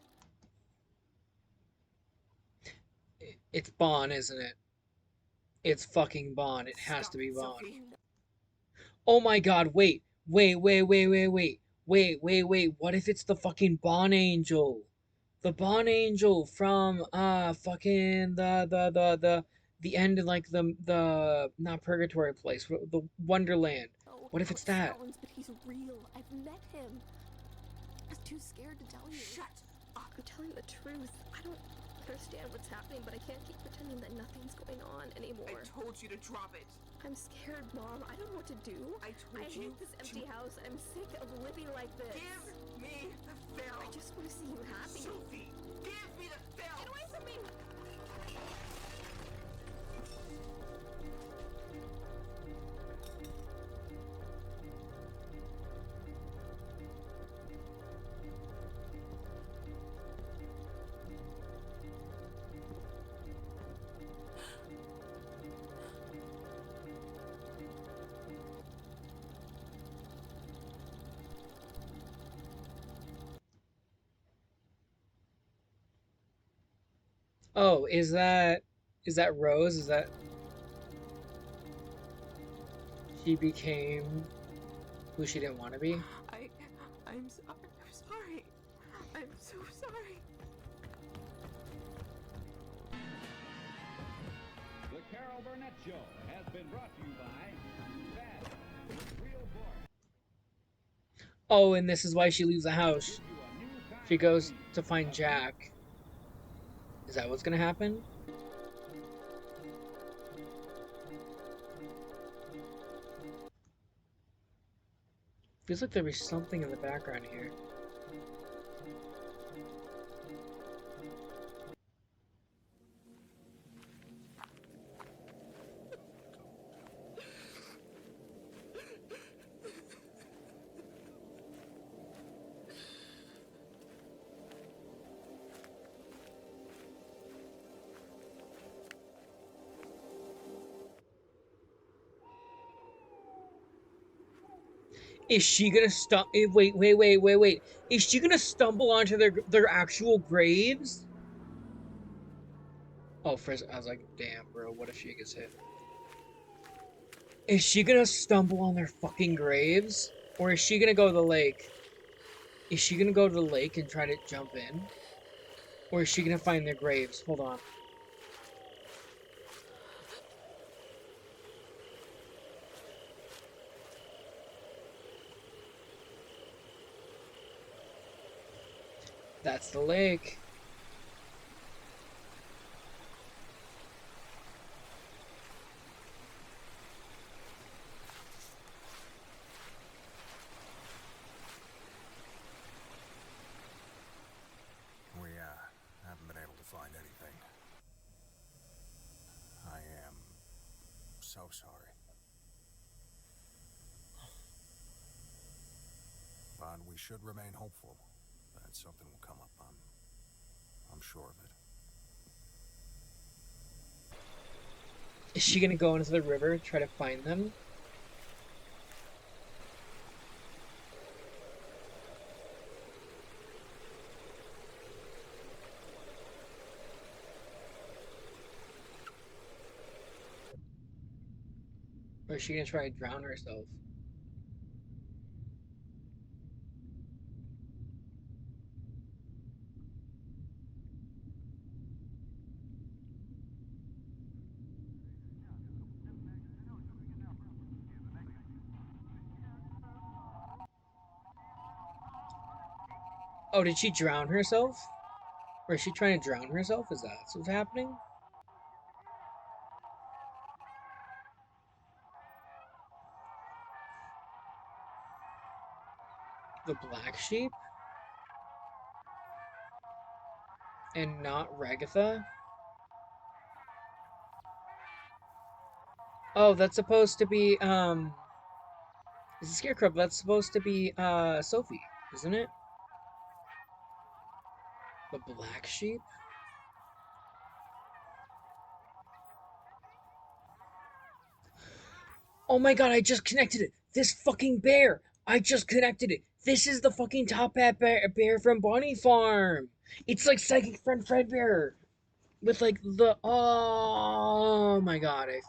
It's Bond, isn't it? It's fucking Bond. It has to be Bond. Sophie. Oh my god, wait. Wait. What if it's the fucking Bond Angel? The Bond Angel from fucking the end of like the not purgatory place, the Wonderland. Oh, What if it's that? Sounds, but he's real. I've met him. I was too scared to tell you. Shut up. I'm telling the truth. I don't understand what's happening, but I can't keep pretending that nothing's going on anymore. I told you to drop it. I'm scared, Mom. I don't know what to do. I told you hate this empty house. I'm sick of living like this. Give me the film. I just want to see you happy. Sophie, give me the film. Get away from me! Oh, is that Rose? Is that she became who she didn't want to be? I'm sorry. I'm so sorry. The Carol Burnett Show has been brought to you by Bad Real Boy. Oh, and this is why she leaves the house. She goes to find Jack. Is that what's gonna happen? Feels like there was something in the background here. Is she gonna wait. Is she gonna stumble onto their actual graves? Oh, first I was like, damn, bro, what if she gets hit? Is she gonna stumble on their fucking graves? Or is she gonna go to the lake? Is she gonna go to the lake and try to jump in? Or is she gonna find their graves? Hold on. That's the lake. We, haven't been able to find anything. I am so sorry. But we should remain hopeful that something will come up. I'm sure of it. Is she gonna go into the river and try to find them? Or is she gonna try and drown herself? Oh, did she drown herself? Or is she trying to drown herself? Is that what's happening? The black sheep? And not Ragatha? Oh, that's supposed to be, it's a scarecrow, but that's supposed to be, Sophie, isn't it? The black sheep? Oh my god, I just connected it! This fucking bear! I just connected it! This is the fucking top hat bear from Bonnie Farm! It's like Psychic Friend Fredbear! With like the, oh my god, I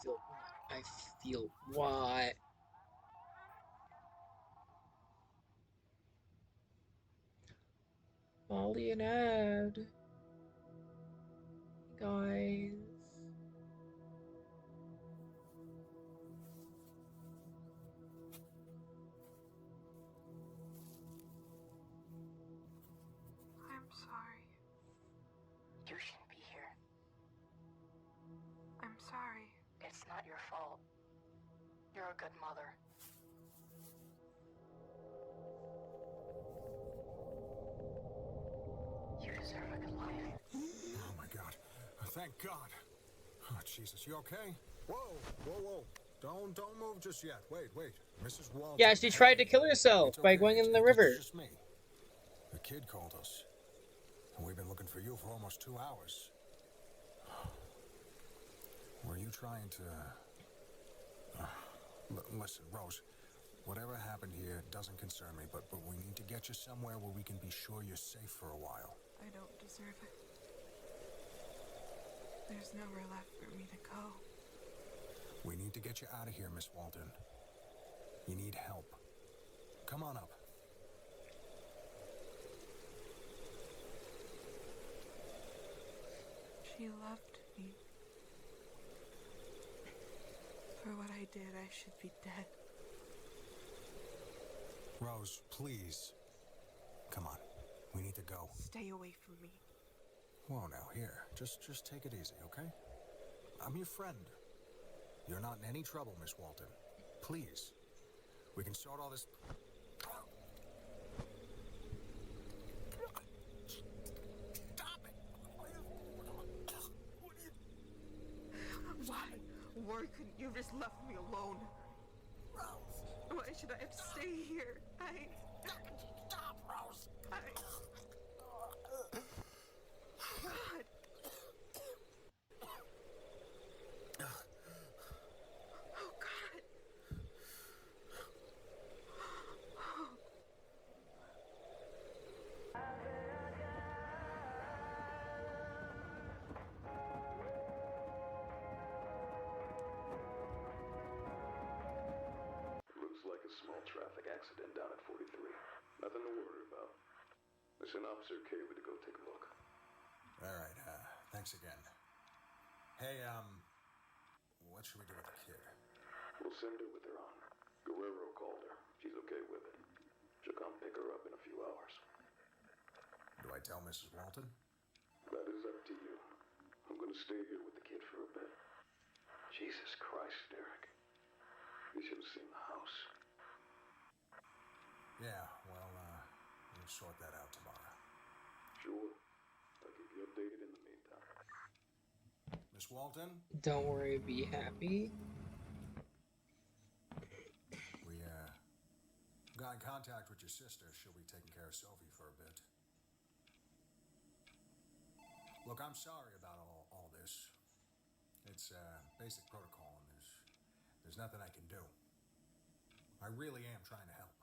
feel what? Molly and Ed. Guys. I'm sorry. You shouldn't be here. I'm sorry. It's not your fault. You're a good mother. You deserve a good life. Oh my god. Thank God. Oh, Jesus, you okay? Whoa. Don't move just yet. Wait. Mrs. Walton. Yeah, she tried to kill herself by going in the river. It's just me. The kid called us. And we've been looking for you for almost 2 hours. Were you trying to... listen, Rose. Whatever happened here doesn't concern me, but we need to get you somewhere where we can be sure you're safe for a while. I don't deserve it. There's nowhere left for me to go. We need to get you out of here, Miss Walton. You need help. Come on up. She loved me. For what I did, I should be dead. Rose, please. Come on. We need to go. Stay away from me. Whoa, now, here. Just take it easy, okay? I'm your friend. You're not in any trouble, Miss Walton. Please. We can sort all this... Stop it! Why? Why couldn't you just left me alone? Rose! Why should I have to stay here? Stop, Rose! God. Oh, God. accident down at 43. Nothing to worry about. I sent Officer Cayley to go take a look. All right, thanks again. Hey, what should we do with the kid? We'll send her with her on. Guerrero called her. She's okay with it. She'll come pick her up in a few hours. Do I tell Mrs. Walton? That is up to you. I'm gonna stay here with the kid for a bit. Jesus Christ, Derek. You should have seen the house. Yeah, well, we'll sort that out tomorrow. Sure. I'll keep you updated in the meantime. Miss Walton? Don't worry, be happy. We, got in contact with your sister. She'll be taking care of Sophie for a bit. Look, I'm sorry about all this. It's, basic protocol, and there's nothing I can do. I really am trying to help.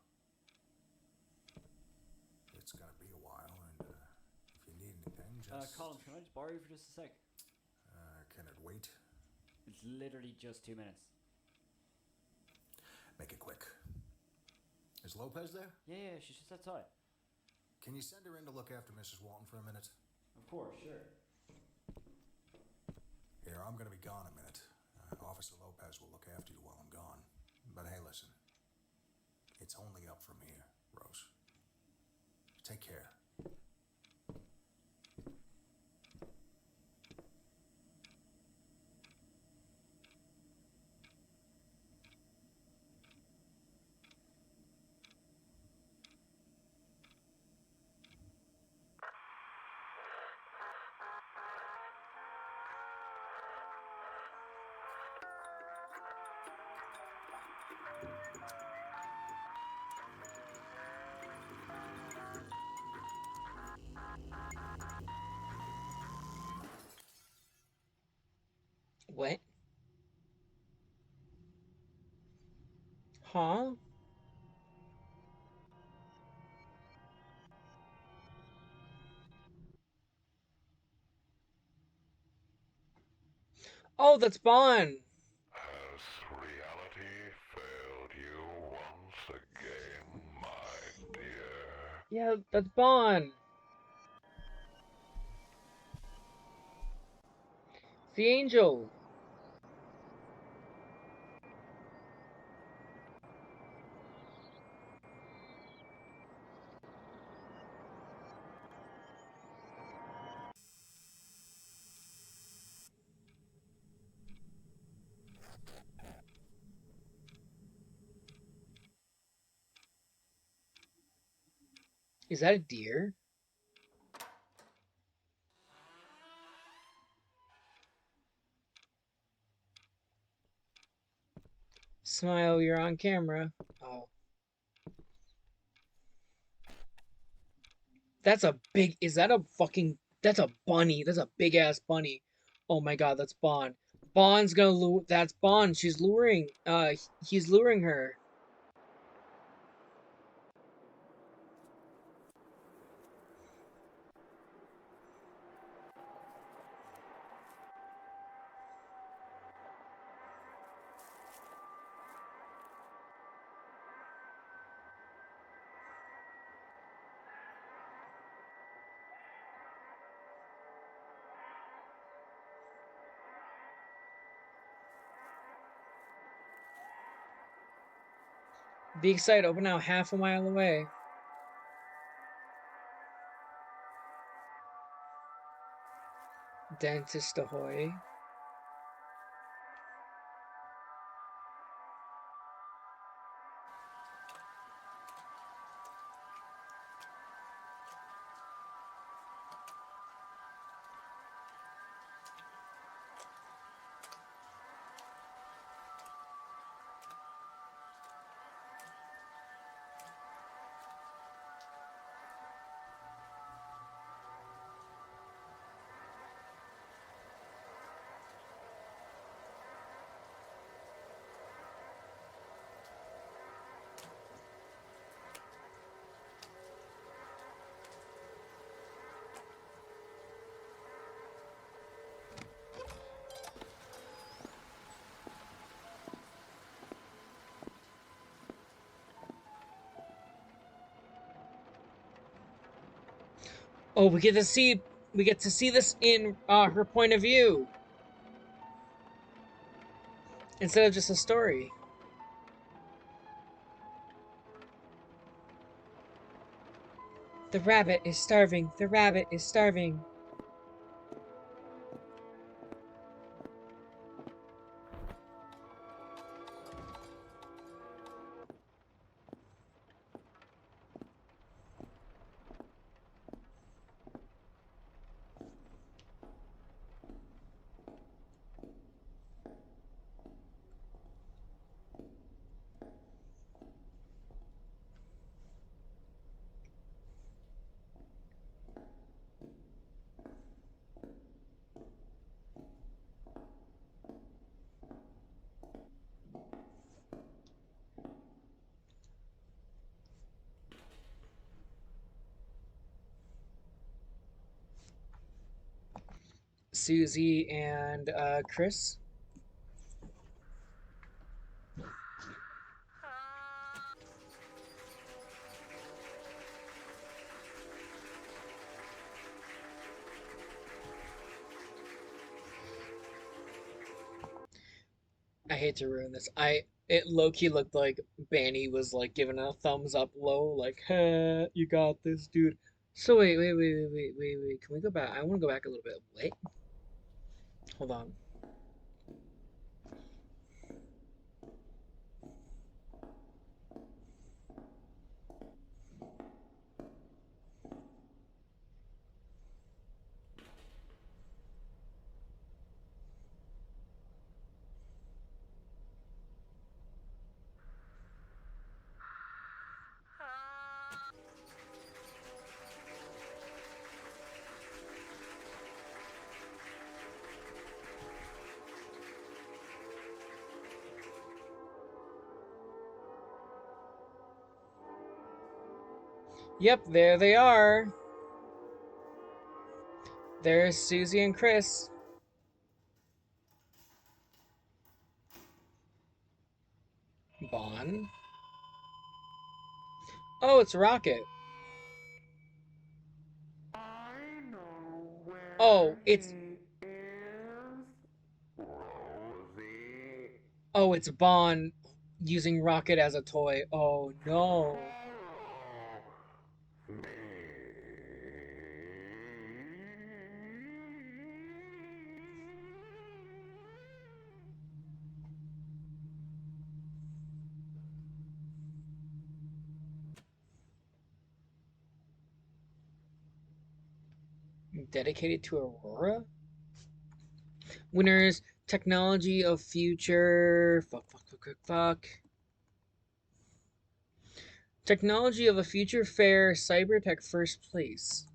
It's gonna be a while, and, if you need anything, just... Colin, can I just borrow you for just a sec? Can it wait? It's literally just 2 minutes. Make it quick. Is Lopez there? Yeah, she's just outside. Can you send her in to look after Mrs. Walton for a minute? Of course, sure. Here, I'm gonna be gone a minute. Officer Lopez will look after you while I'm gone. But hey, listen. It's only up from here, Rose. Take care. What? Huh? Oh, that's Bond. Has reality failed you once again, my dear? Yeah, that's Bond. The angel. Is that a deer? Smile, you're on camera. Oh. That's a big, is that a fucking, that's a bunny. That's a big ass bunny. Oh my god, that's Bond. Bond's gonna lure, that's Bond. She's luring, he's luring her. Big site open now half a mile away. Dentist ahoy. Oh, we get to see this in her point of view instead of just a story. The rabbit is starving. The rabbit is starving. Susie and Chris. I hate to ruin this. It low-key looked like Banny was like giving a thumbs up low, like, "Huh, you got this, dude." So wait. Can we go back? I want to go back a little bit. Wait. Hold on. Yep, there they are. There's Susie and Chris. Bon. Oh, it's Rocket. Oh, it's... Oh, it's Bon using Rocket as a toy. Oh, no. Dedicated to Aurora? Winners, technology of future... Fuck. Technology of a future fair, Cybertech first place.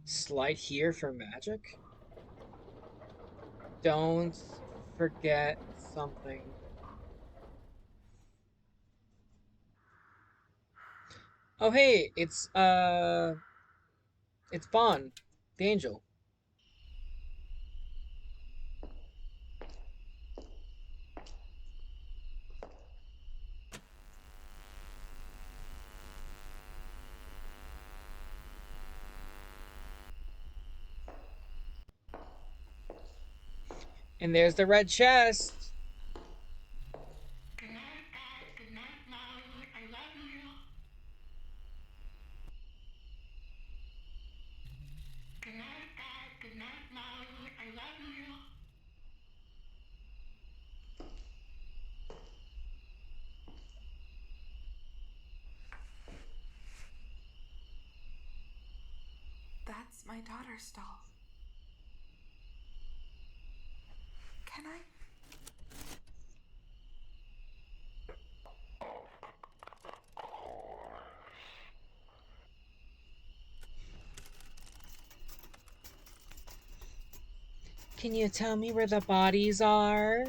Slide here for magic? Don't forget something. Oh hey, it's Bon, the angel. And there's the red chest. That's my daughter's doll. Can I? Can you tell me where the bodies are?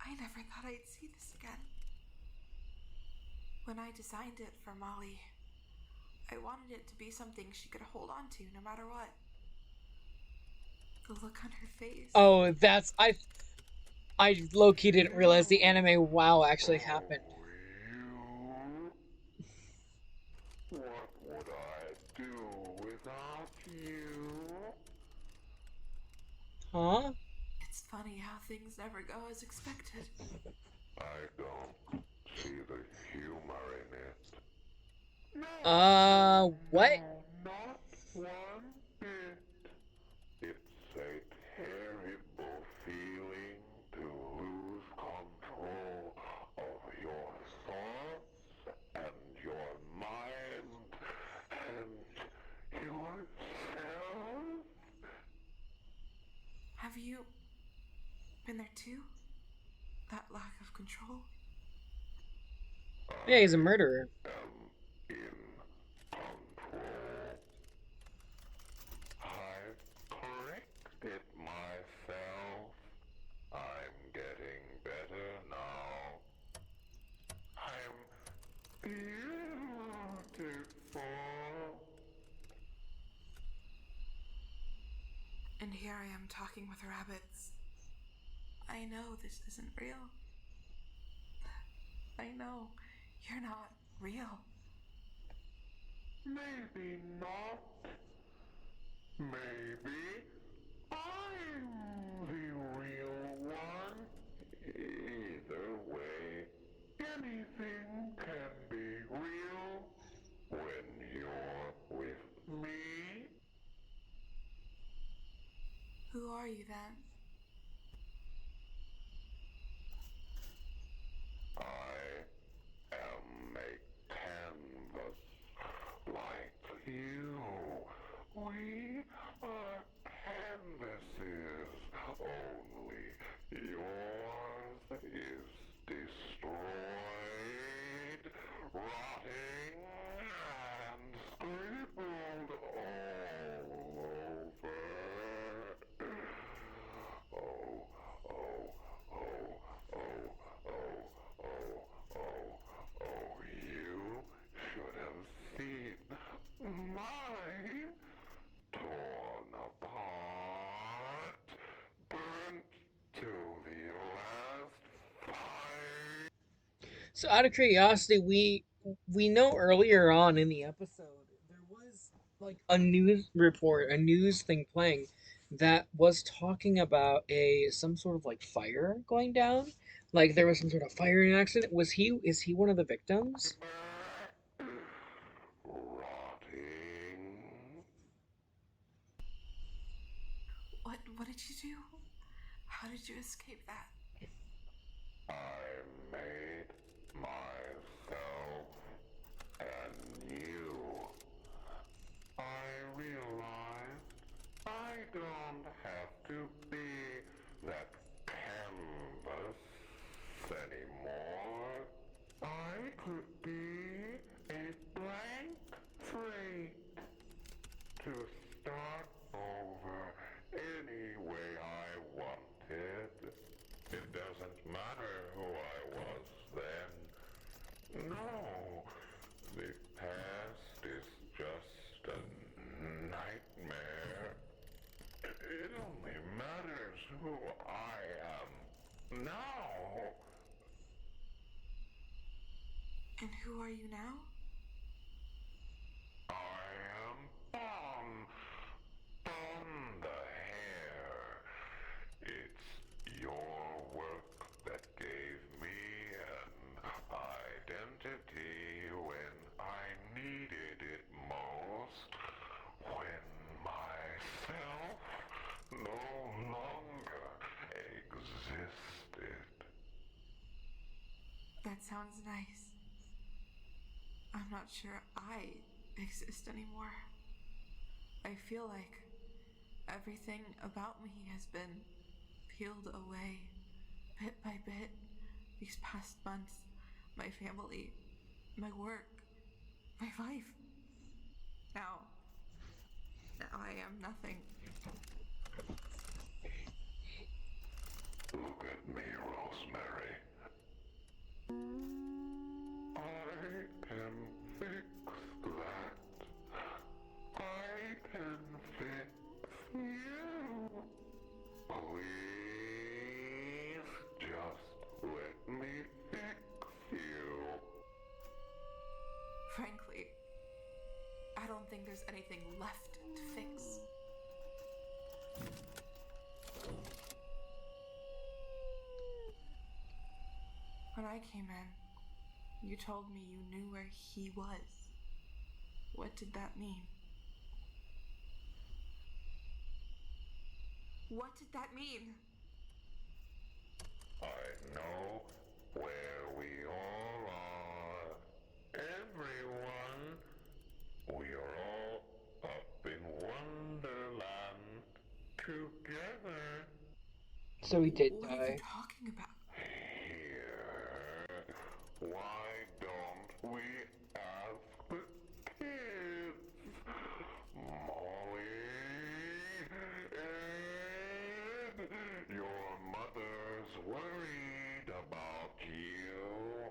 I never thought I'd see this again. When I designed it for Molly, I wanted it to be something she could hold on to no matter what. The look on her face. Oh, that's I low-key didn't realize the anime WoW actually happened. What would I do without you? Huh? It's funny how things never go as expected. I don't see the humor in it. What? Not one bit. It's a terrible feeling to lose control of your thoughts and your mind and yourself. Have you been there too? That lack of control? Yeah, he's a murderer. I've corrected myself. I'm getting better now. I'm beautiful. And here I am talking with rabbits. I know this isn't real. I know you're not real. Maybe not. Maybe I'm the real one. Either way, anything can be real when you're with me. Who are you then? I am a canvas like you. We are canvases, only yours is destroyed, rotting, and scribbled all over. Oh, oh, oh, oh, oh, oh, oh, oh, you should have seen mine torn apart, burnt to the last fire. So out of curiosity, we know earlier on in the episode there was like a news report, a news thing playing that was talking about some sort of like fire going down. Like there was some sort of firing accident. Is he one of the victims? What did you do? How did you escape that? I made myself and you. I realized I don't have to be that canvas anymore. I could be a blank slate to start over any way I wanted. It doesn't matter who I was then. No, the past is just a nightmare. It only matters who I am now. And who are you now? I am Bon the Hare. It's your work that gave me an identity when I needed it most, when myself no longer existed. That sounds nice. I'm not sure I exist anymore. I feel like everything about me has been peeled away, bit by bit, these past months. My family, my work, my life. Now I am nothing. Look at me, Rosemary. I can fix that. think there's anything left to fix. When I came in, you told me you knew where he was. What did that mean? What did that mean? I know where we all are. Everyone. We are all up in Wonderland together. So he did What are you die. talking about? Here. Why don't we ask the kids? Molly, Ed, your mother's worried about you.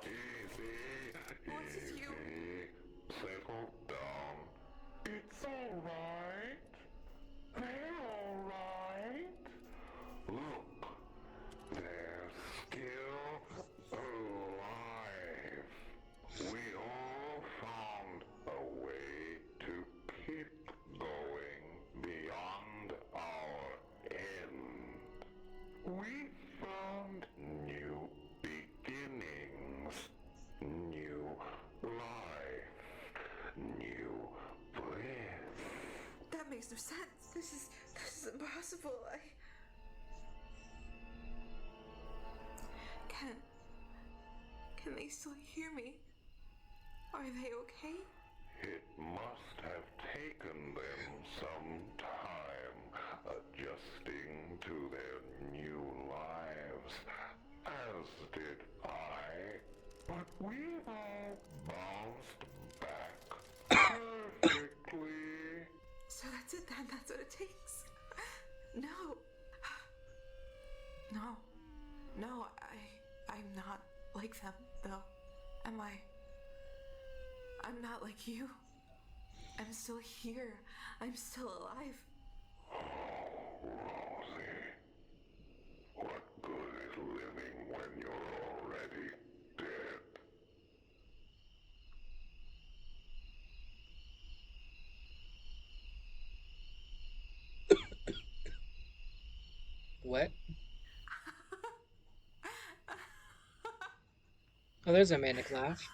Easy, easy. Settle down. It's alright. They're alright. Look, they're still alive. We all found a way to keep going beyond our end. We found new beginnings, new life, new bliss. That makes no sense. This is impossible. Can they still hear me? Are they okay? It must have taken them some time adjusting to their new lives, as did I. But we've all bounced back perfectly. So that's it then? That's what it takes? No. No, I'm not like them, though. Am I? I'm not like you. I'm still here. I'm still alive. Rosie, what good is living when you're already dead? What? Oh, there's a manic laugh.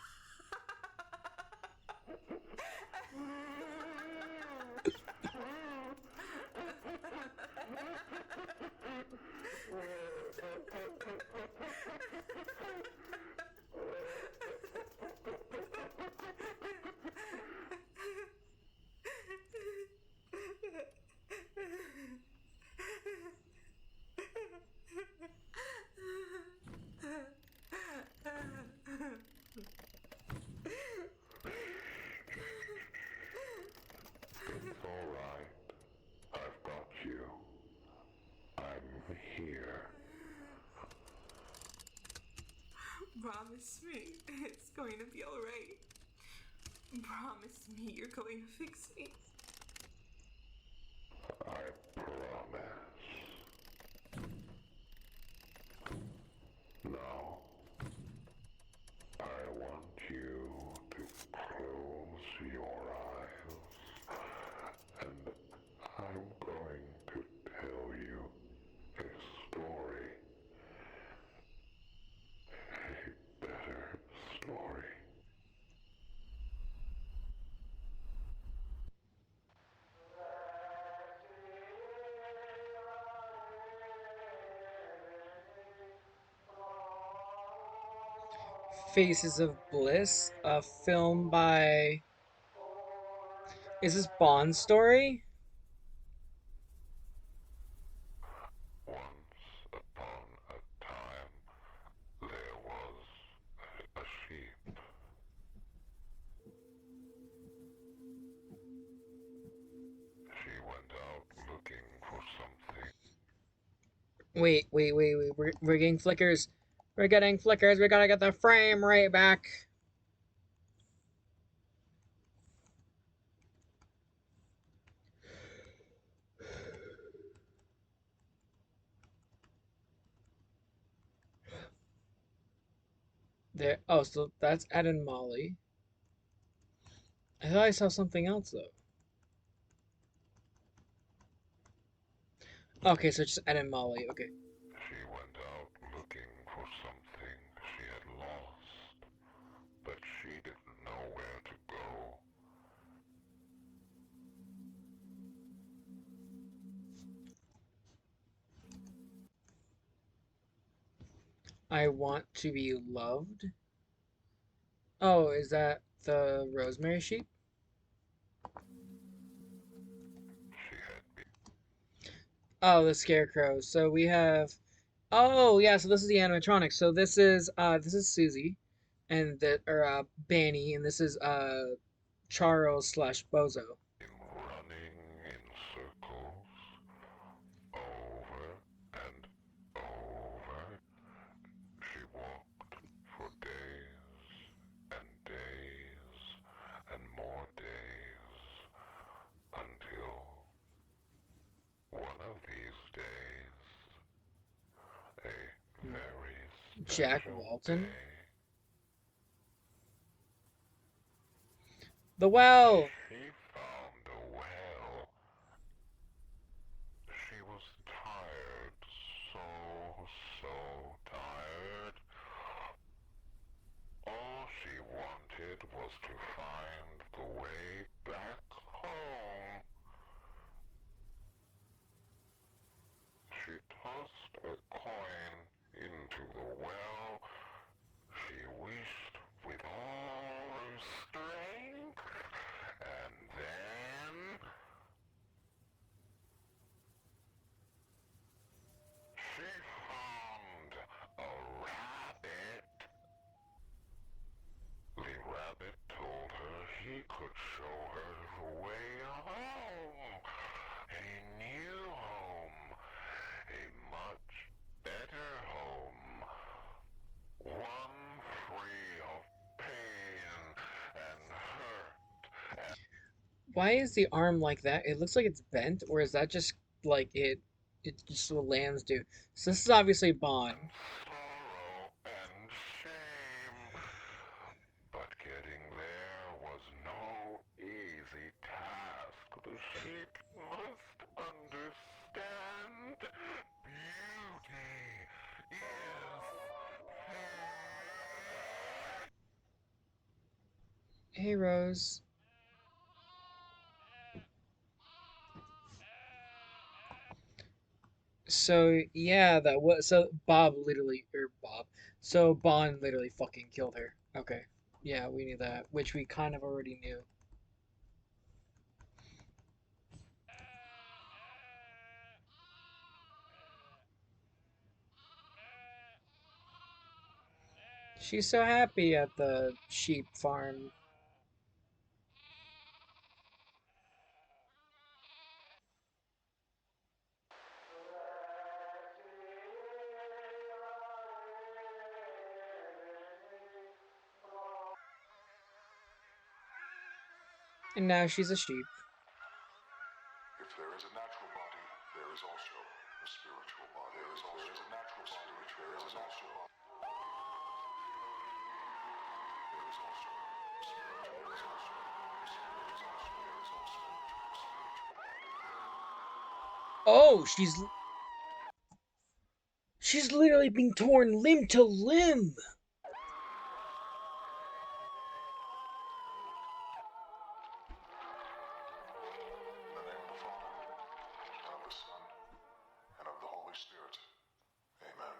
It's all right. I've got you. I'm here. Promise me it's going to be alright. Promise me you're going to fix me. I promise. Now, I want you to close your eyes, and I'm going to tell you a story. A better story. Faces of Bliss, a film by... Is this Bond's story? Once upon a time, there was a sheep. She went out looking for something. Wait. We're getting flickers. We're getting flickers. We gotta get the frame rate back. There. Oh, so that's Ed and Molly. I thought I saw something else though. Okay, so just Ed and Molly. Okay. She went out looking for something she had lost, but she didn't know where to go. I want to be loved. Oh, is that the Rosemary sheep? Oh, the scarecrow. So we have. Oh yeah, so this is the animatronic. So this is Susie, and the or Banny, and this is Charles slash Bozo. Running in circles, over and over. She walked for days and days and more days until one of these days, a very Jack special Walton. day, The well. she found a well. She was tired, so tired. All she wanted was to find the way back home. She tossed a coin into the well. She wished with all her strength, and then she found a rabbit. The rabbit told her he could show her the way home. A new home. A much better home. One free of pain and hurt. Why is the arm like that? It looks like it's bent, or is that just like it just what lands do? So this is obviously Bond. Sorrow and shame. But getting there was no easy task. The sheep must understand. Beauty is Hey Rose. So yeah, that was so Bob literally or Bob. So Bond literally fucking killed her. Okay. Yeah, we knew that, which we kind of already knew. She's so happy at the sheep farm. And now she's a sheep. If there is a natural body, there is also a spiritual body. There is also a natural body, which there is also. There is also a spiritual. There is also a spiritual. There is also a spiritual body. Oh, she's literally being torn limb to limb. In the name of the Father, and of the Son, and of the Holy Spirit. Amen.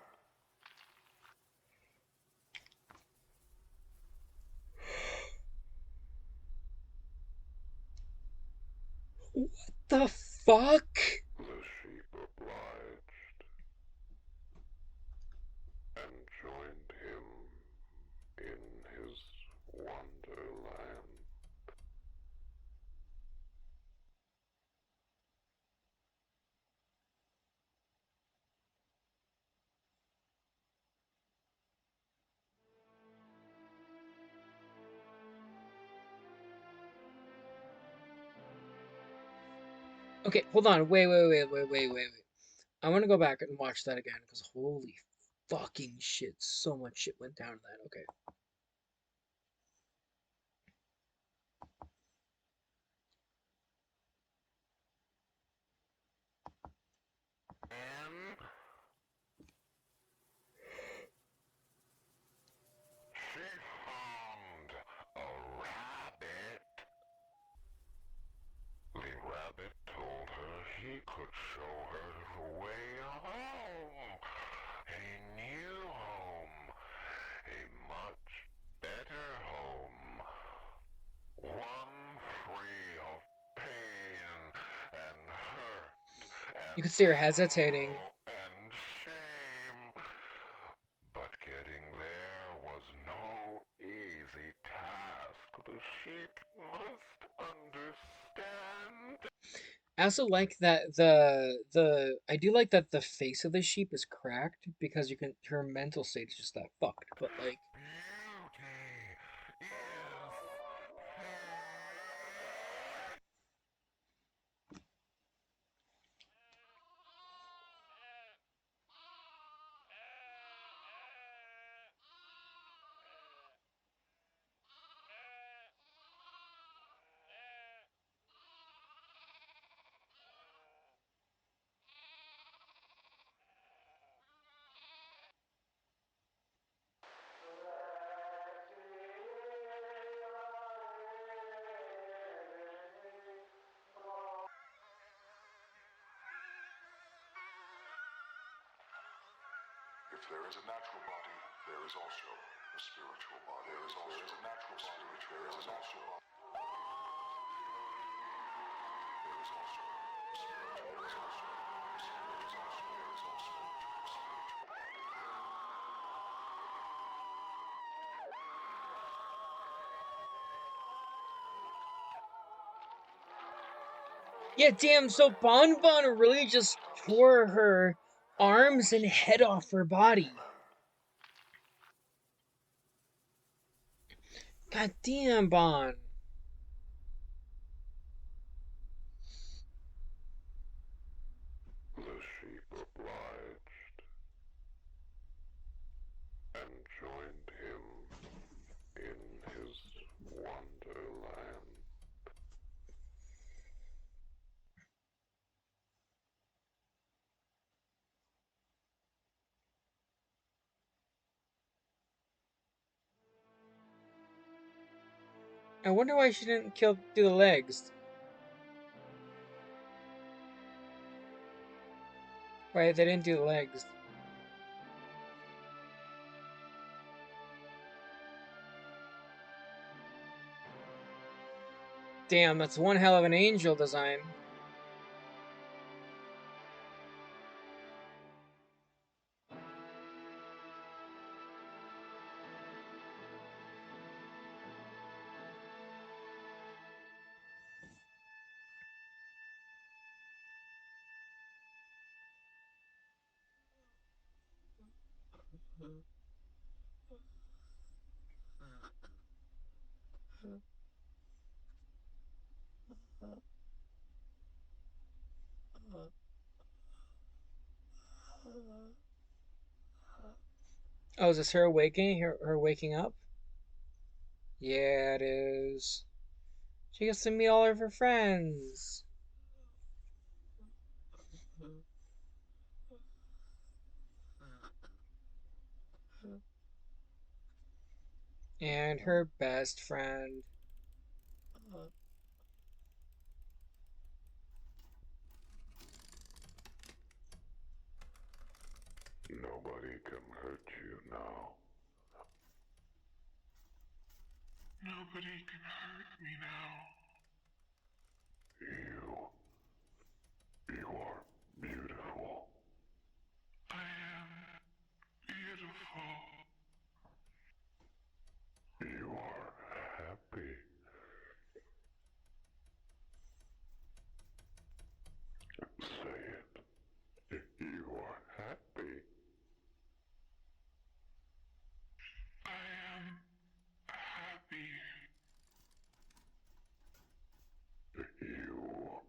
What the fuck? the sheep obliged and joined him in his wonderland. Okay, hold on. Wait. I want to go back and watch that again because holy fucking shit, so much shit went down in that. Okay. could show her the way home. A new home. A much better home. One free of pain and hurt You can see her hesitating. and shame. But getting there was no easy task. The sheep must understand. I also like that I do like that the face of the sheep is cracked because you can her mental state is just that fucked. But like If there is a natural body, there is also a spiritual body. There is also a natural body. There is a natural body. There is also a spiritual. There is also a spiritual. There is also a spiritual body. yeah, damn. So Bon Bon really just tore her arms and head off her body. God damn, Bon. The sheep obliged and joined him in his wonderland. I wonder why she didn't do the legs. Why they didn't do the legs. Damn, that's one hell of an angel design. Oh, is this her waking? Her waking up? Yeah, it is. She gets to meet all of her friends. And her best friend. Nobody can hurt you now. Nobody can hurt me now. You are beautiful. I am beautiful. You are happy. Say it. You are happy. I am happy. You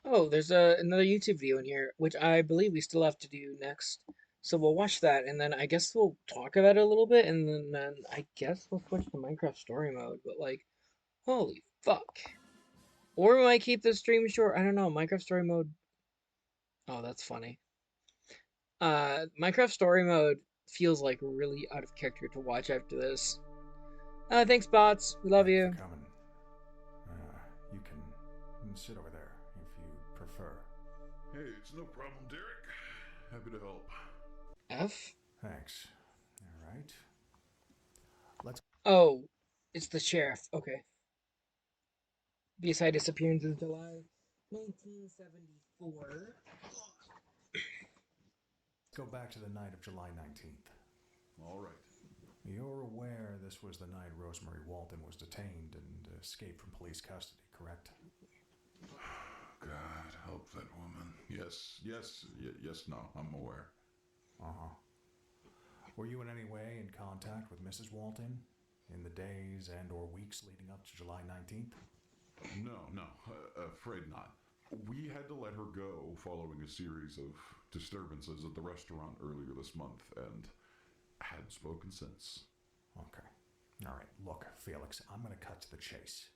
Oh, there's another YouTube video in here, which I believe we still have to do next. So we'll watch that, and then I guess we'll talk about it a little bit, and then I guess we'll switch to Minecraft Story Mode. But like, holy fuck! Or we might keep the stream short. I don't know. Minecraft Story Mode. Oh, that's funny. Minecraft Story Mode feels like really out of character to watch after this. Thanks, bots. We love you. Coming. You can sit over there if you prefer. Hey, it's no problem, Derek. Happy to help. F? Thanks. All right. Let's. Oh, it's the sheriff. Okay. BSI disappearance is July 1974. Go back to the night of July 19th. All right. You're aware this was the night Rosemary Walton was detained and escaped from police custody, correct? God, help that woman. Yes, no, I'm aware. Uh-huh. Were you in any way in contact with Mrs. Walton in the days and or weeks leading up to July 19th? No, afraid not. We had to let her go following a series of disturbances at the restaurant earlier this month, and hadn't spoken since. Okay. All right. Look, Felix, I'm going to cut to the chase.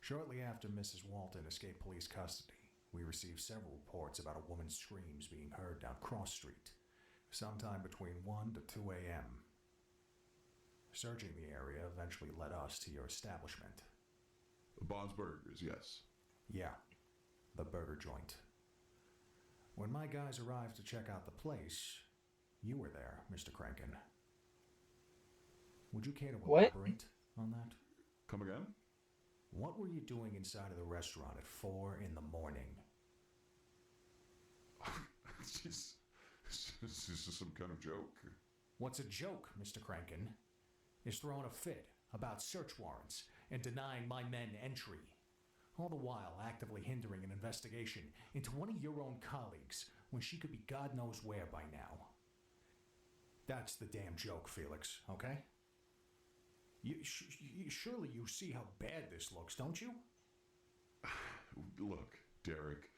Shortly after Mrs. Walton escaped police custody, we received several reports about a woman's screams being heard down Cross Street, sometime between 1 to 2 a.m. Searching the area eventually led us to your establishment. Bob's Burgers, yes. Yeah, the burger joint. When my guys arrived to check out the place, you were there, Mr. Kranken. Would you care to elaborate on that? Come again? What were you doing inside of the restaurant at 4 in the morning? This is some kind of joke. What's a joke, Mr. Kranken? Is throwing a fit about search warrants and denying my men entry, all the while actively hindering an investigation into one of your own colleagues when she could be God knows where by now. That's the damn joke, Felix, okay? Surely you see how bad this looks, don't you? Look, Derek,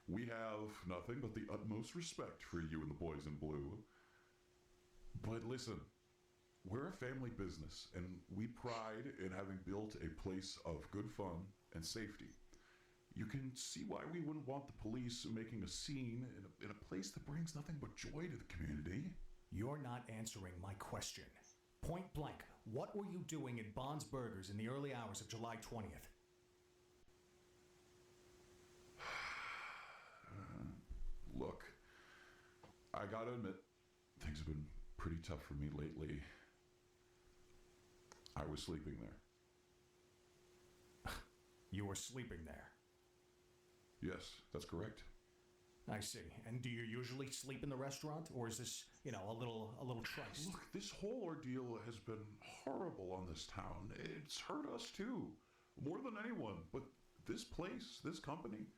we have nothing but the utmost respect for you and the boys in blue. But listen, we're a family business, and we pride in having built a place of good fun and safety. You can see why we wouldn't want the police making a scene in a place that brings nothing but joy to the community. You're not answering my question. Point blank, what were you doing in Bond's Burgers in the early hours of July 20th? Look, I gotta admit, things have been pretty tough for me lately. I was sleeping there. You were sleeping there? Yes, that's correct. I see. And do you usually sleep in the restaurant, or is this, a little triced? Look, this whole ordeal has been horrible on this town. It's hurt us too, more than anyone. But this place, this company,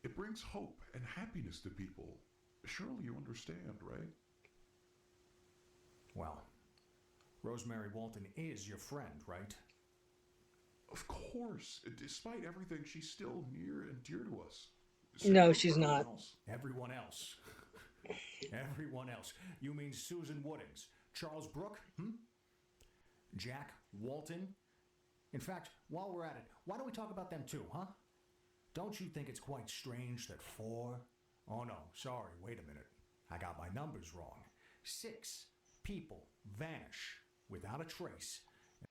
it brings hope and happiness to people. Surely you understand, right? Well, Rosemary Walton is your friend, right? Of course. Despite everything, she's still near and dear to us. No, she's not. Everyone else. Everyone else. You mean Susan Woodings, Charles Brooke, Jack Walton? In fact, while we're at it, why don't we talk about them too, huh? Don't you think it's quite strange that 4? Oh no, sorry, wait a minute. I got my numbers wrong. 6 people vanish without a trace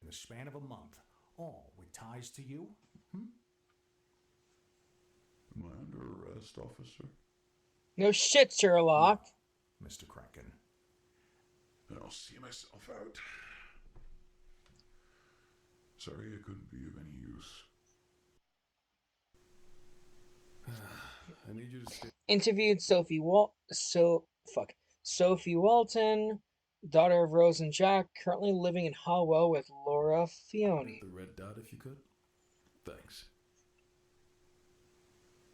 in the span of a month, all with ties to you? Am I under arrest, officer? No shit, Sherlock. No, Mr. Kranken. I'll see myself out. Sorry I couldn't be of any use. I need you to stay. Interviewed Sophie Walton, daughter of Rose and Jack, currently living in Hallwell with Laura Fione. The red dot, if you could. Thanks.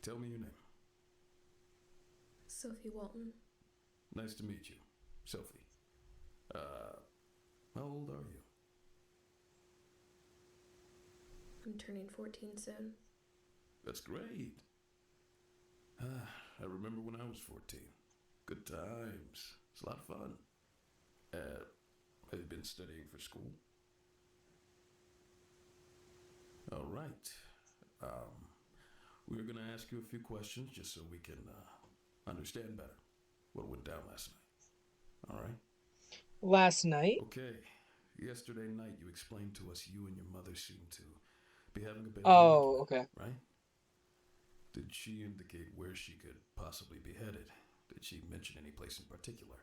Tell me your name. Sophie Walton. Nice to meet you, Sophie. How old are you? I'm turning 14 soon. That's great. I remember when I was 14. Good times. It's a lot of fun. Have you been studying for school? All right. We're going to ask you a few questions just so we can understand better what went down last night. All right? Last night? Okay. Yesterday night, you explained to us you and your mother seemed to be having a bit of Oh, an okay. argument, right? Did she indicate where she could possibly be headed? Did she mention any place in particular?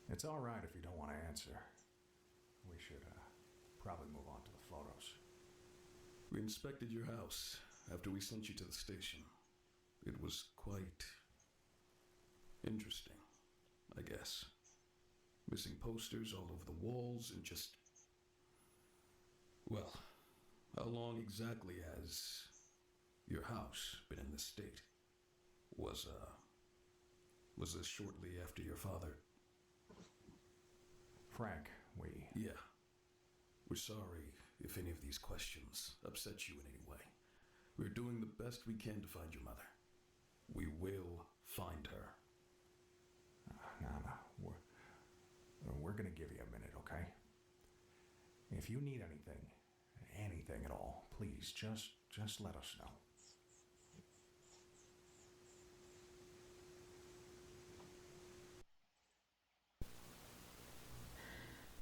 It's all right if you don't want to answer. We should probably move on to the photos. We inspected your house after we sent you to the station. It was quite interesting, I guess. Missing posters all over the walls and just... Well, how long exactly has your house been in this state? Was this shortly after your father? Frank, we... Yeah. We're sorry if any of these questions upset you in any way. We're doing the best we can to find your mother. We will find her. No. We're going to give you a minute, okay? If you need anything at all, please just let us know.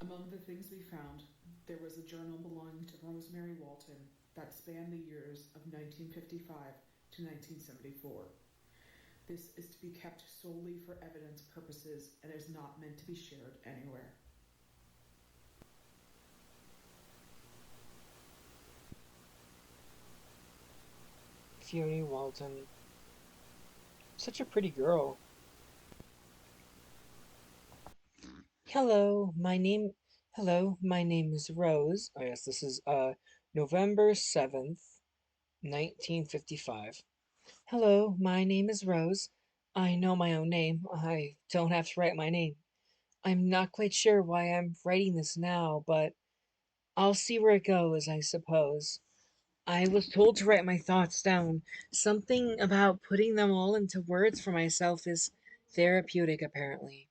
Among the things we found, there was a journal belonging to Rosemary Walton that spanned the years of 1955 to 1974. This is to be kept solely for evidence purposes and is not meant to be shared anywhere. Fiona Walton. Such a pretty girl. Hello, my name is Rose. Oh yes, this is November 7th, 1955. Hello, my name is Rose. I know my own name. I don't have to write my name. I'm not quite sure why I'm writing this now, but I'll see where it goes, I suppose. I was told to write my thoughts down. Something about putting them all into words for myself is therapeutic, apparently.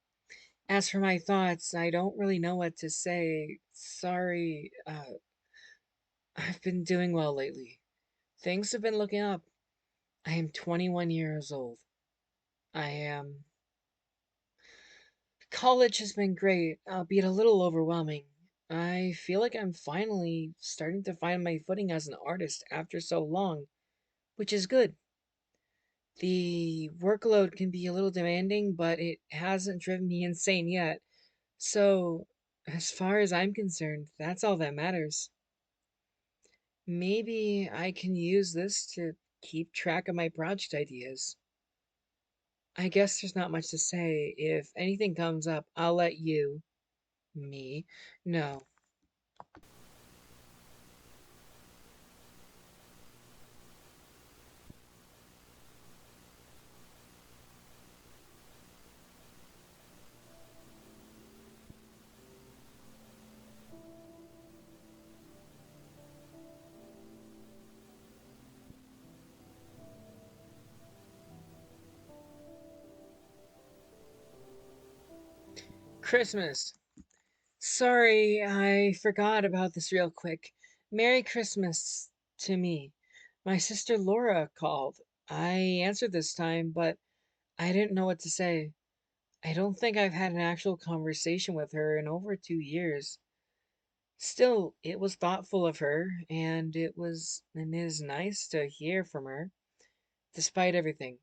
As for my thoughts, I don't really know what to say. Sorry, I've been doing well lately. Things have been looking up. I am 21 years old. I am. College has been great, albeit a little overwhelming. I feel like I'm finally starting to find my footing as an artist after so long, which is good. The workload can be a little demanding, but it hasn't driven me insane yet. So, as far as I'm concerned, that's all that matters. Maybe I can use this to keep track of my project ideas. I guess there's not much to say. If anything comes up, I'll let me, know. Christmas. Sorry, I forgot about this real quick. Merry Christmas to me. My sister Laura called. I answered this time, but I didn't know what to say. I don't think I've had an actual conversation with her in over 2 years. Still, it was thoughtful of her, and it is nice to hear from her, despite everything.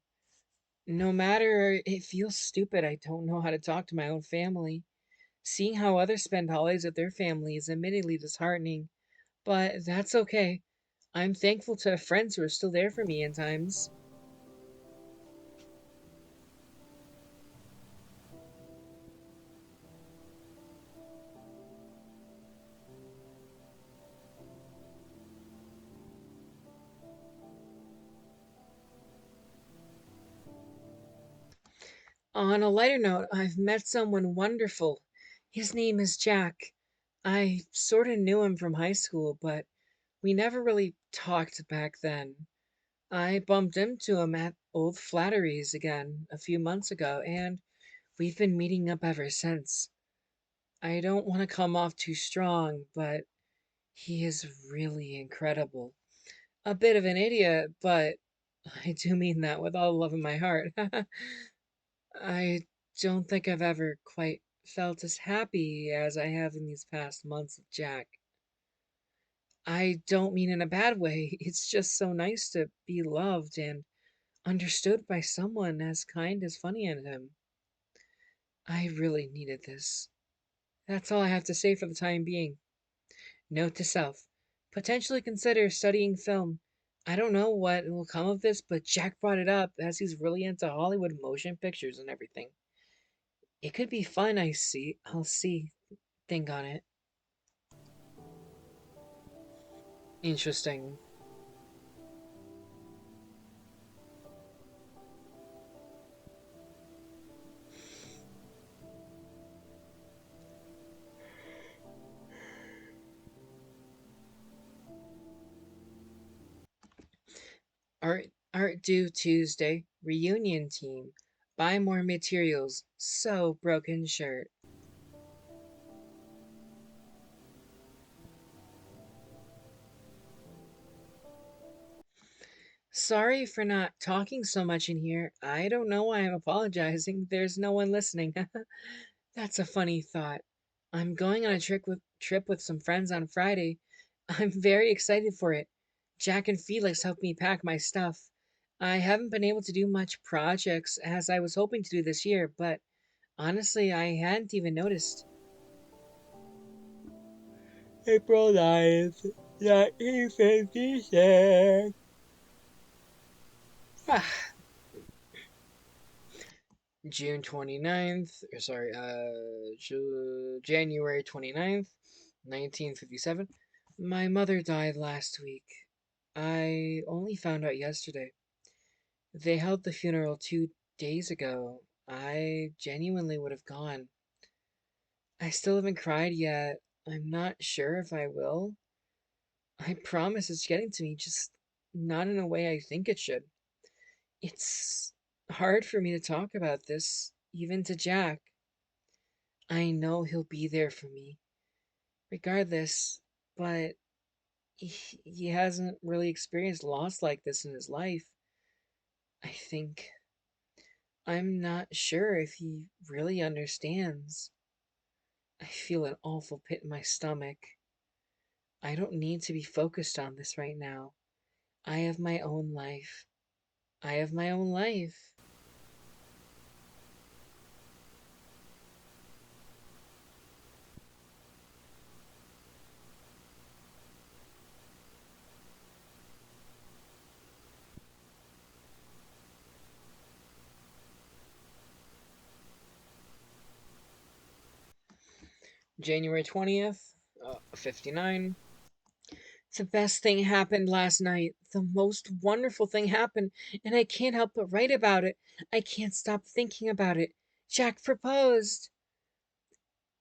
No matter, it feels stupid I don't know how to talk to my own family. Seeing how others spend holidays with their family is admittedly disheartening, but that's okay. I'm thankful to have friends who are still there for me in times. On a lighter note, I've met someone wonderful. His name is Jack. I sort of knew him from high school, but we never really talked back then. I bumped into him at Old Flattery's again a few months ago, and we've been meeting up ever since. I don't want to come off too strong, but he is really incredible. A bit of an idiot, but I do mean that with all the love in my heart. I don't think I've ever quite felt as happy as I have in these past months with Jack. I don't mean in a bad way, it's just so nice to be loved and understood by someone as kind as Funny and him. I really needed this. That's all I have to say for the time being. Note to self: potentially consider studying film. I don't know what will come of this, but Jack brought it up as he's really into Hollywood motion pictures and everything. It could be fun, I see. I'll see. Think on it. Interesting. Art due Tuesday. Reunion team. Buy more materials. So broken shirt. Sorry for not talking so much in here. I don't know why I'm apologizing. There's no one listening. That's a funny thought. I'm going on a trip with some friends on Friday. I'm very excited for it. Jack and Felix helped me pack my stuff. I haven't been able to do much projects as I was hoping to do this year, but honestly, I hadn't even noticed. April 9th, 1956. June 29th, or sorry, January 29th, 1957. My mother died last week. I only found out yesterday. They held the funeral 2 days ago. I genuinely would have gone. I still haven't cried yet. I'm not sure if I will. I promise it's getting to me, just not in a way I think it should. It's hard for me to talk about this, even to Jack. I know he'll be there for me, regardless, but he hasn't really experienced loss like this in his life. I think. I'm not sure if he really understands. I feel an awful pit in my stomach. I don't need to be focused on this right now. I have my own life. I have my own life. January 20th, 59. The best thing happened last night. The most wonderful thing happened, and I can't help but write about it. I can't stop thinking about it. Jack proposed.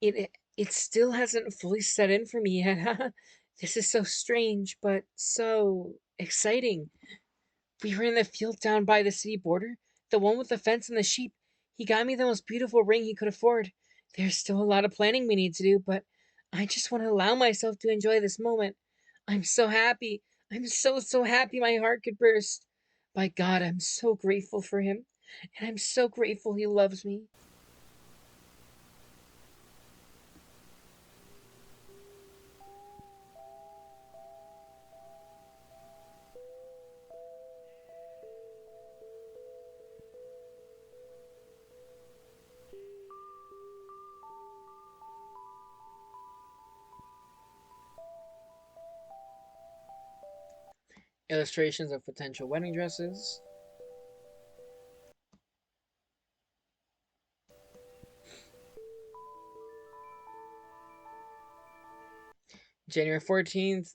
It still hasn't fully set in for me yet. This is so strange, but so exciting. We were in the field down by the city border, the one with the fence and the sheep. He got me the most beautiful ring he could afford. There's still a lot of planning we need to do, but I just want to allow myself to enjoy this moment. I'm so happy. I'm so happy my heart could burst. By God, I'm so grateful for him, and I'm so grateful he loves me. Illustrations of potential wedding dresses. January 14th,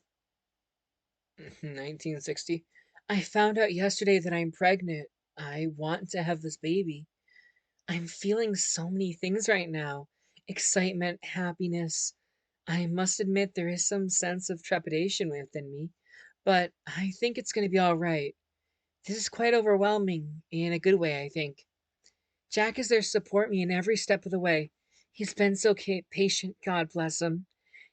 1960. I found out yesterday that I'm pregnant. I want to have this baby. I'm feeling so many things right now: excitement, happiness. I must admit there is some sense of trepidation within me, but I think it's going to be all right. This is quite overwhelming in a good way, I think. Jack is there to support me in every step of the way. He's been so patient, God bless him.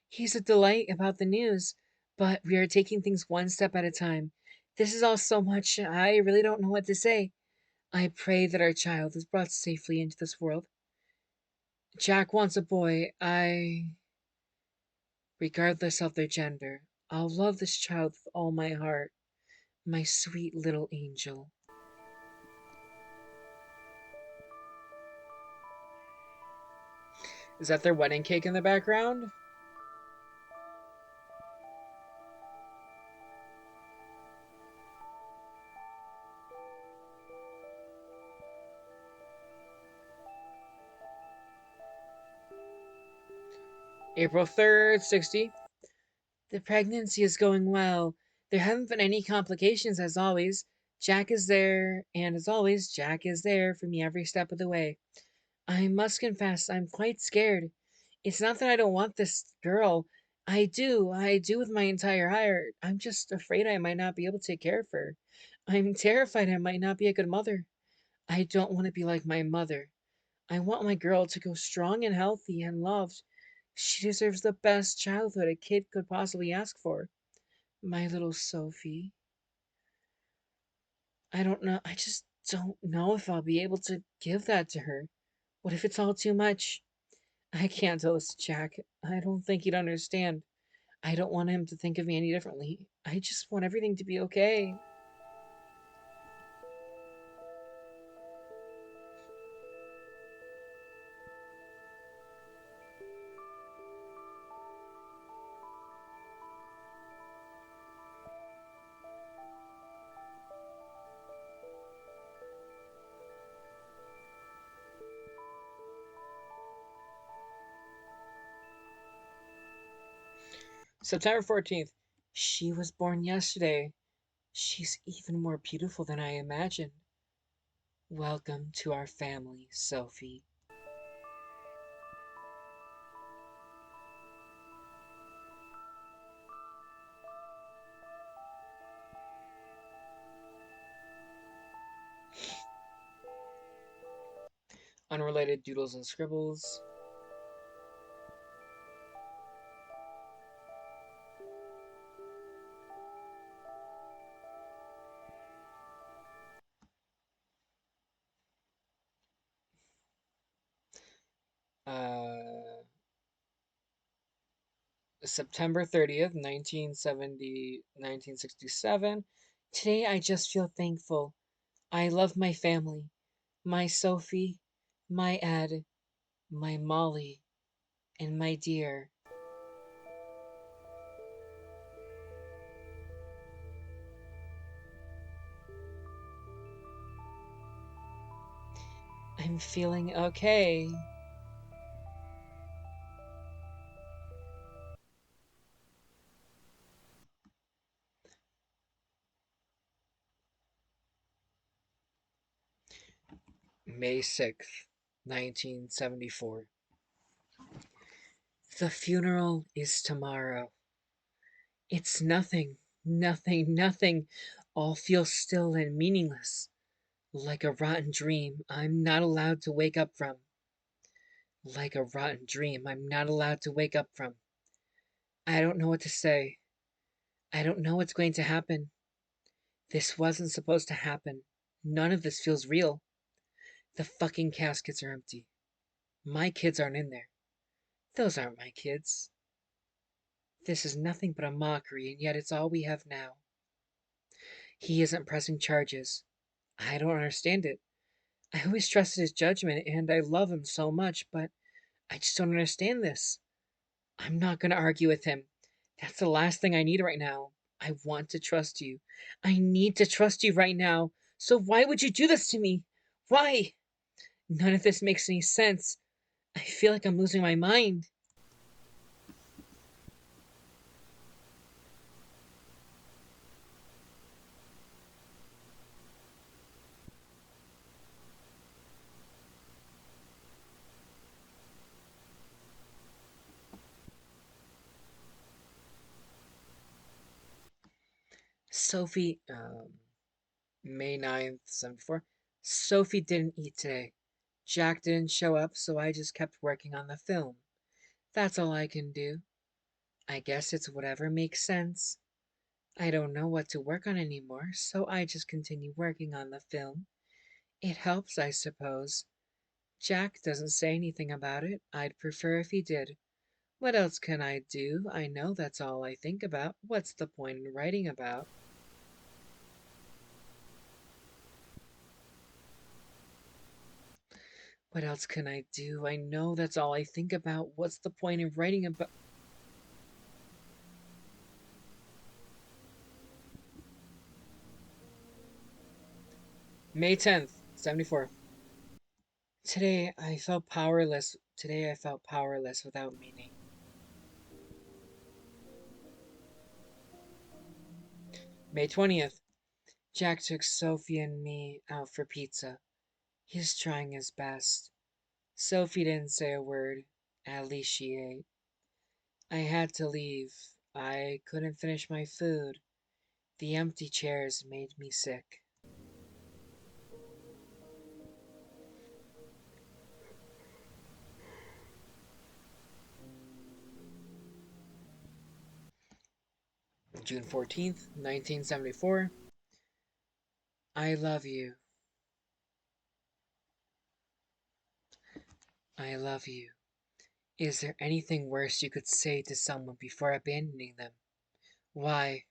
He's a delight about the news, but we are taking things one step at a time. This is all so much, I really don't know what to say. I pray that our child is brought safely into this world. Jack wants a boy. Regardless of their gender, I'll love this child with all my heart. My sweet little angel. Is that their wedding cake in the background? April 3rd, 60. The pregnancy is going well. There haven't been any complications as always. Jack is there, and as always, Jack is there for me every step of the way. I must confess, I'm quite scared. It's not that I don't want this girl. I do with my entire heart. I'm just afraid I might not be able to take care of her. I'm terrified I might not be a good mother. I don't want to be like my mother. I want my girl to go strong and healthy and loved. She deserves the best childhood a kid could possibly ask for. My little Sophie. I don't know. I just don't know if I'll be able to give that to her. What if it's all too much? I can't tell this to Jack. I don't think he'd understand. I don't want him to think of me any differently. I just want everything to be okay. September 14th. She was born yesterday. She's even more beautiful than I imagined. Welcome to our family, Sophie. Unrelated doodles and scribbles. September 30th, 1967. Today I just feel thankful. I love my family. My Sophie, my Ed, my Molly, and my dear. I'm feeling okay. May 6th, 1974. The funeral is tomorrow. It's nothing, nothing, nothing. All feels still and meaningless. Like a rotten dream I'm not allowed to wake up from. Like a rotten dream I'm not allowed to wake up from. I don't know what to say. I don't know what's going to happen. This wasn't supposed to happen. None of this feels real. The fucking caskets are empty. My kids aren't in there. Those aren't my kids. This is nothing but a mockery, and yet it's all we have now. He isn't pressing charges. I don't understand it. I always trusted his judgment, and I love him so much, but I just don't understand this. I'm not going to argue with him. That's the last thing I need right now. I want to trust you. I need to trust you right now. So why would you do this to me? Why? None of this makes any sense. I feel like I'm losing my mind. Sophie, May 9th, 74. Sophie didn't eat today. Jack didn't show up, so I just kept working on the film. That's all I can do. I guess it's whatever makes sense. I don't know what to work on anymore, so I just continue working on the film. It helps, I suppose. Jack doesn't say anything about it. I'd prefer if he did. What else can I do? I know that's all I think about. What's the point in writing about? What else can I do? I know that's all I think about. What's the point in writing about? May 10th, 74. Today I felt powerless. Today I felt powerless without meaning. May 20th. Jack took Sophie and me out for pizza. He's trying his best. Sophie didn't say a word. At least she ate. I had to leave. I couldn't finish my food. The empty chairs made me sick. June 14th, 1974. I love you. I love you. Is there anything worse you could say to someone before abandoning them? Why?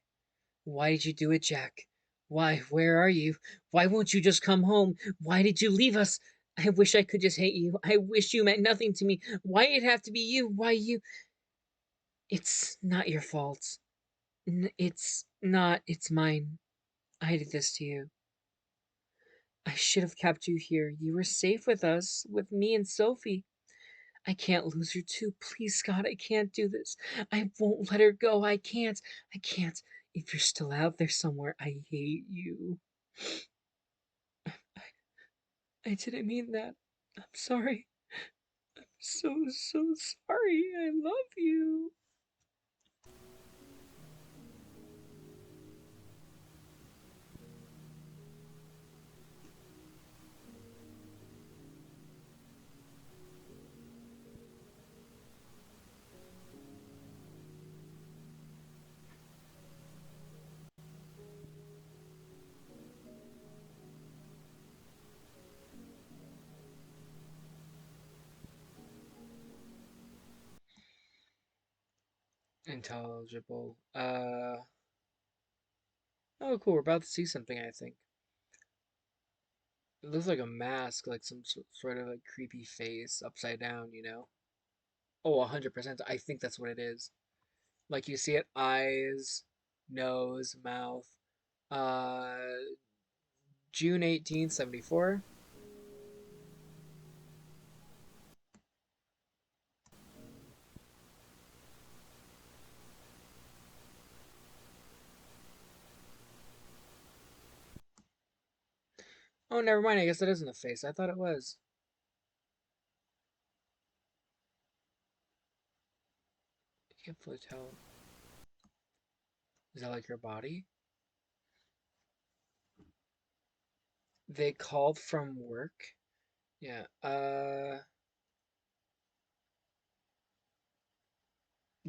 Why did you do it, Jack? Why? Where are you? Why won't you just come home? Why did you leave us? I wish I could just hate you. I wish you meant nothing to me. Why did it have to be you? Why you? It's not your fault. It's not. It's mine. I did this to you. I should have kept you here. You were safe with us, with me and Sophie. I can't lose her too. Please, Scott, I can't do this. I won't let her go. I can't. I can't. If you're still out there somewhere, I hate you. I didn't mean that. I'm sorry. I'm so sorry. I love you. Intelligible. Oh, cool. We're about to see something, I think. It looks like a mask, like some sort of like creepy face upside down, you know? Oh, 100%. I think that's what it is. Like you see it, eyes, nose, mouth. Uh, June 18th, 74. Oh, never mind. I guess that isn't a face. I thought it was. I can't fully tell. Is that like your body? They called from work? Yeah.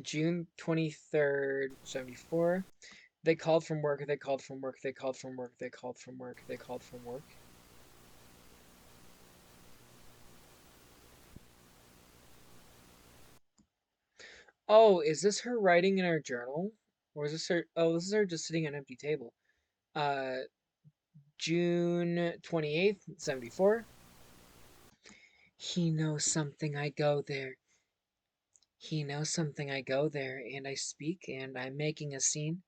June 23rd, 74. They called from work. They called from work. They called from work. They called from work. They called from work. Oh, is this her writing in her journal? Or is this her? Oh, this is her just sitting at an empty table. Uh, June 28th, 74. He knows something, I go there. He knows something, I go there, and I speak, and I'm making a scene.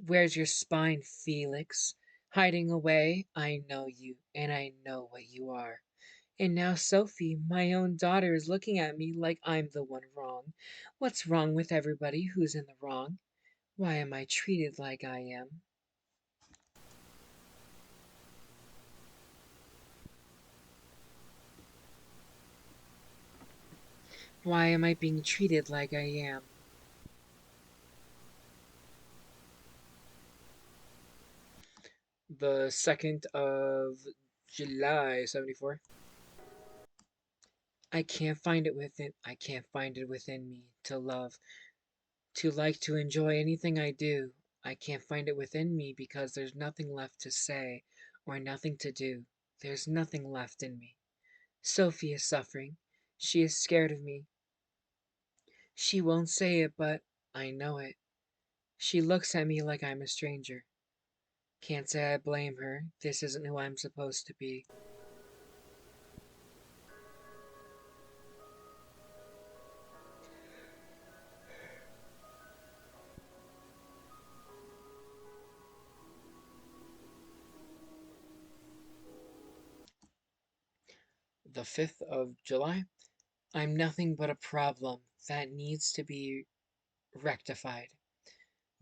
Where's your spine, Felix? Hiding away? I know you, and I know what you are. And now Sophie, my own daughter, is looking at me like I'm the one wrong. What's wrong with everybody who's in the wrong? Why am I treated like I am? Why am I being treated like I am? The 2nd of July, 74. I can't find it within me to love, to like to enjoy anything I do. I can't find it within me because there's nothing left to say or nothing to do. There's nothing left in me. Sophie is suffering. She is scared of me. She won't say it, but I know it. She looks at me like I'm a stranger. Can't say I blame her. This isn't who I'm supposed to be. The 5th of July. I'm nothing but a problem that needs to be rectified.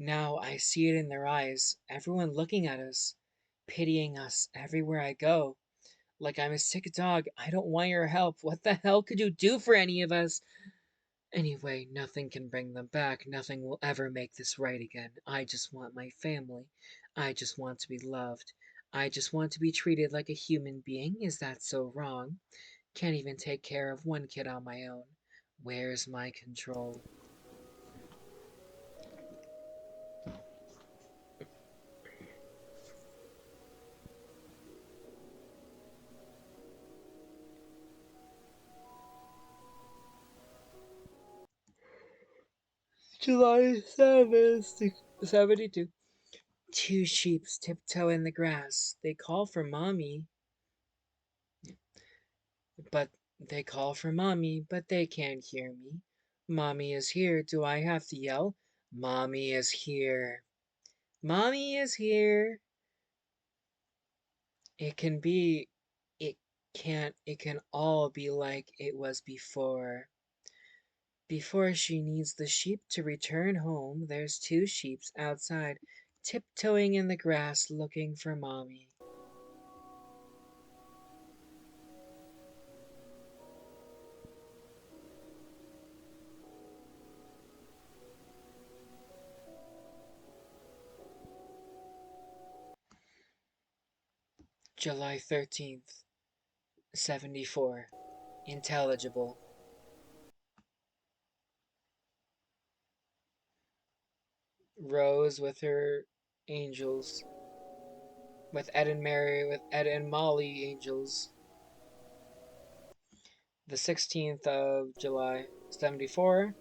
Now I see it in their eyes, everyone looking at us, pitying us everywhere I go. Like I'm a sick dog. I don't want your help. What the hell could you do for any of us? Anyway, nothing can bring them back. Nothing will ever make this right again. I just want my family. I just want to be loved. I just want to be treated like a human being. Is that so wrong? Can't even take care of one kid on my own. Where's my control? July 7th, 72. Two sheeps tiptoe in the grass. They call for mommy, but they can't hear me. Mommy is here. Do I have to yell? Mommy is here. Mommy is here. It can be, it it can all be like it was before. Before she needs the sheep to return home, there's two sheeps outside, tiptoeing in the grass looking for mommy. July 13th, 74. Intelligible. Rose with her angels. With Ed and Molly angels. The 16th of July, 74.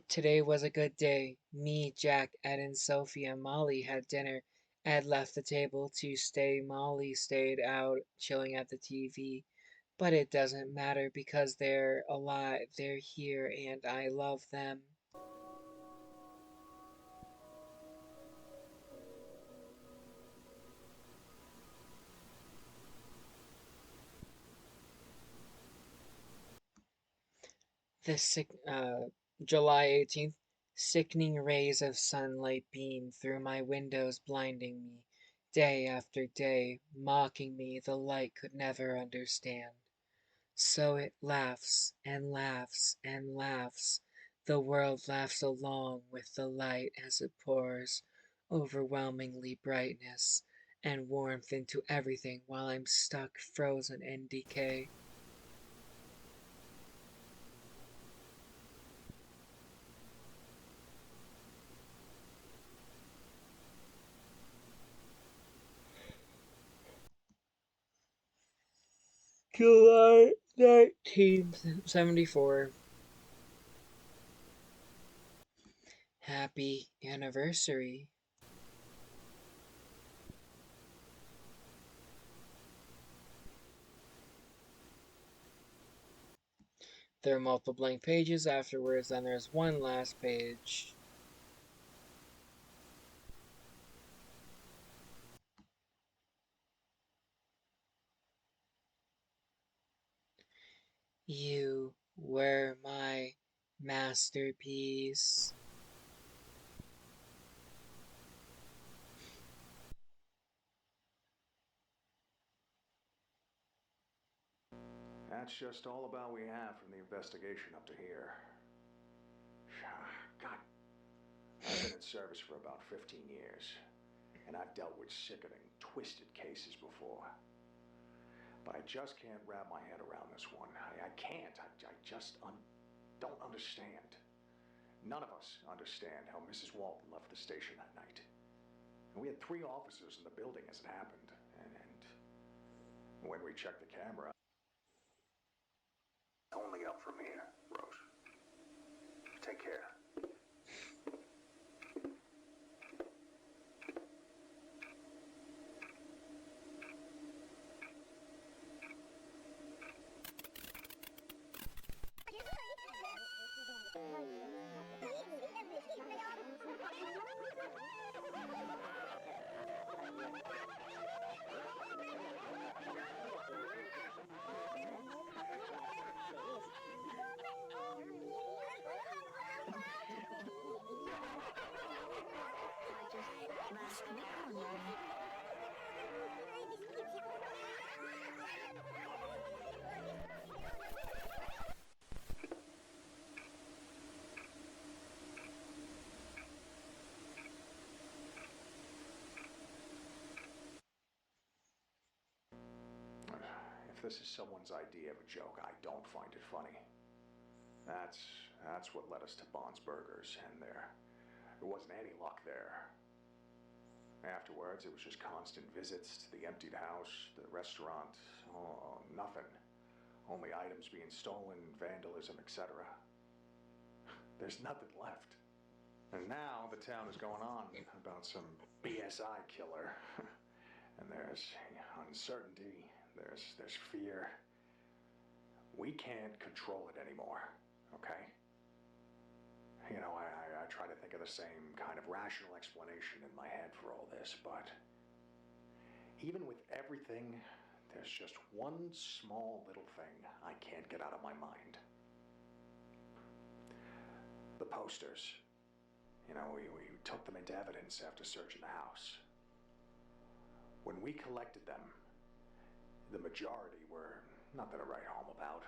Today was a good day. Me, Jack, Ed, and Sophie and Molly had dinner. Ed left the table to stay. Molly stayed out, chilling at the TV. But it doesn't matter because they're alive. They're here, and I love them. July 18th. Sickening rays of sunlight beam through my windows, blinding me. Day after day, mocking me, the light could never understand. So it laughs and laughs and laughs. The world laughs along with the light as it pours overwhelmingly brightness and warmth into everything while I'm stuck, frozen in decay. July 19th, 74. Happy anniversary. There are multiple blank pages afterwards, and there's one last page. You were my masterpiece. That's just all about we have from the investigation up to here. God. I've been in service for about 15 years, and I've dealt with sickening, twisted cases before. But I just can't wrap my head around this one. I can't. I just don't understand. None of us understand how Mrs. Walton left the station that night. And we had 3 officers in the building as it happened. And when we checked the camera, only up from here, Rose. Take care. If this is someone's idea of a joke, I don't find it funny. That's what led us to Bond's Burgers, and there wasn't any luck there. Afterwards, it was just constant visits to the emptied house, the restaurant, nothing. Only items being stolen, vandalism, etc. There's nothing left. And now the town is going on about some BSI killer. And there's uncertainty, there's fear. We can't control it anymore, okay? You know, I try to think of the same kind of rational explanation in my head for all this, but even with everything, there's just one small little thing I can't get out of my mind. The posters. You know, we took them into evidence after searching the house. When we collected them, the majority were nothing to write home about.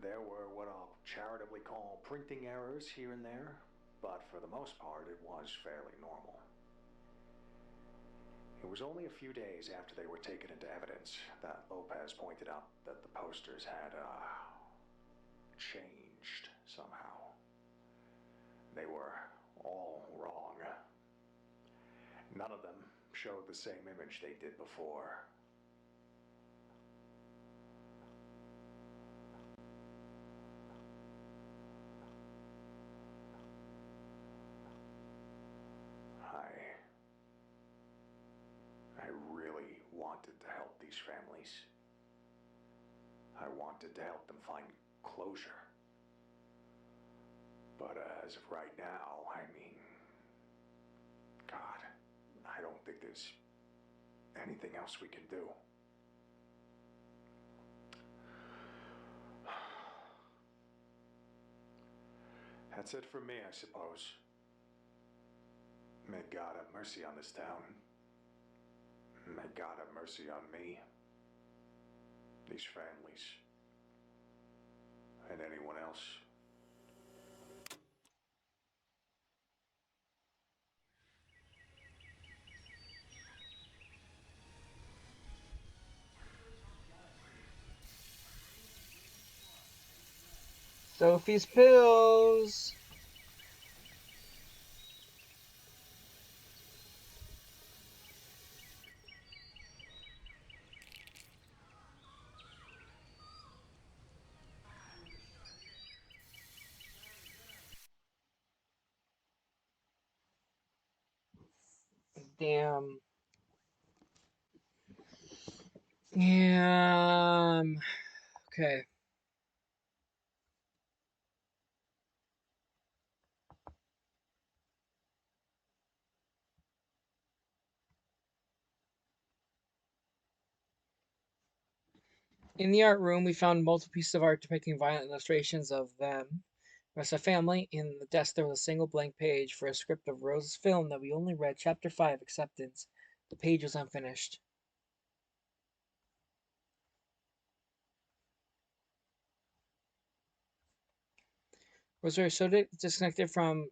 There were what I'll charitably call printing errors here and there, but for the most part, it was fairly normal. It was only a few days after they were taken into evidence that Lopez pointed out that the posters had, changed somehow. They were all wrong. None of them showed the same image they did before. I really wanted to help these families. I wanted to help them find closure. But as of right now, I mean, God, I don't think there's anything else we can do. That's it for me, I suppose. May God have mercy on this town. May God have mercy on me, these families, and anyone else. Sophie's pills. Damn. Yeah. Okay. In the art room, we found multiple pieces of art depicting violent illustrations of them. As a family, in the desk there was a single blank page for a script of Rose's film that we only read Chapter 5, Acceptance. The page was unfinished. Rosemary so disconnected from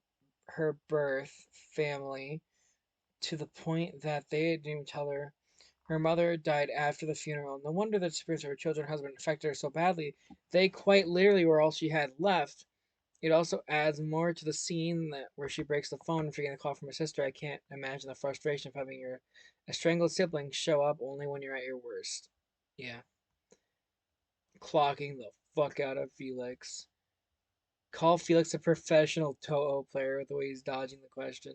her birth family to the point that they didn't even tell her. Her mother died after the funeral. No wonder the spirits of her children husband affected her so badly. They quite literally were all she had left. It also adds more to the scene where she breaks the phone and forgetting a call from her sister. I can't imagine the frustration of having a strangled sibling show up only when you're at your worst. Yeah. Clocking the fuck out of Felix. Call Felix a professional Toho player with the way he's dodging the question.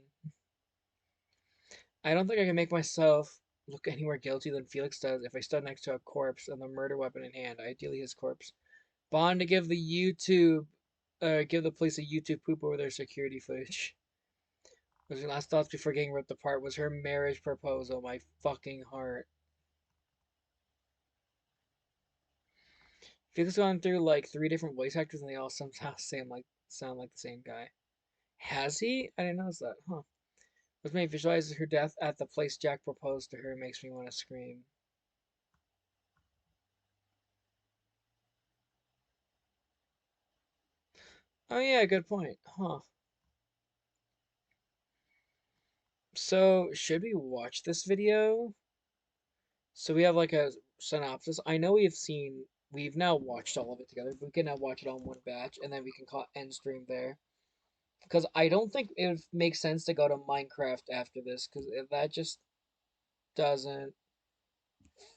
I don't think I can make myself look any more guilty than Felix does if I stood next to a corpse and the murder weapon in hand, ideally his corpse. Bond to give the police a YouTube poop over their security footage. Was her last thoughts before getting ripped apart was her marriage proposal. My fucking heart. Felix gone through like 3 different voice actors and they all somehow sound like the same guy. Has he? I didn't notice that. Huh. What's made visualize her death at the place Jack proposed to her makes me want to scream. Oh yeah, good point. Huh. So, should we watch this video? So we have like a synopsis. I know we've now watched all of it together, but we can now watch it all in one batch, and then we can call end stream there. Because I don't think it would make sense to go to Minecraft after this, because that just doesn't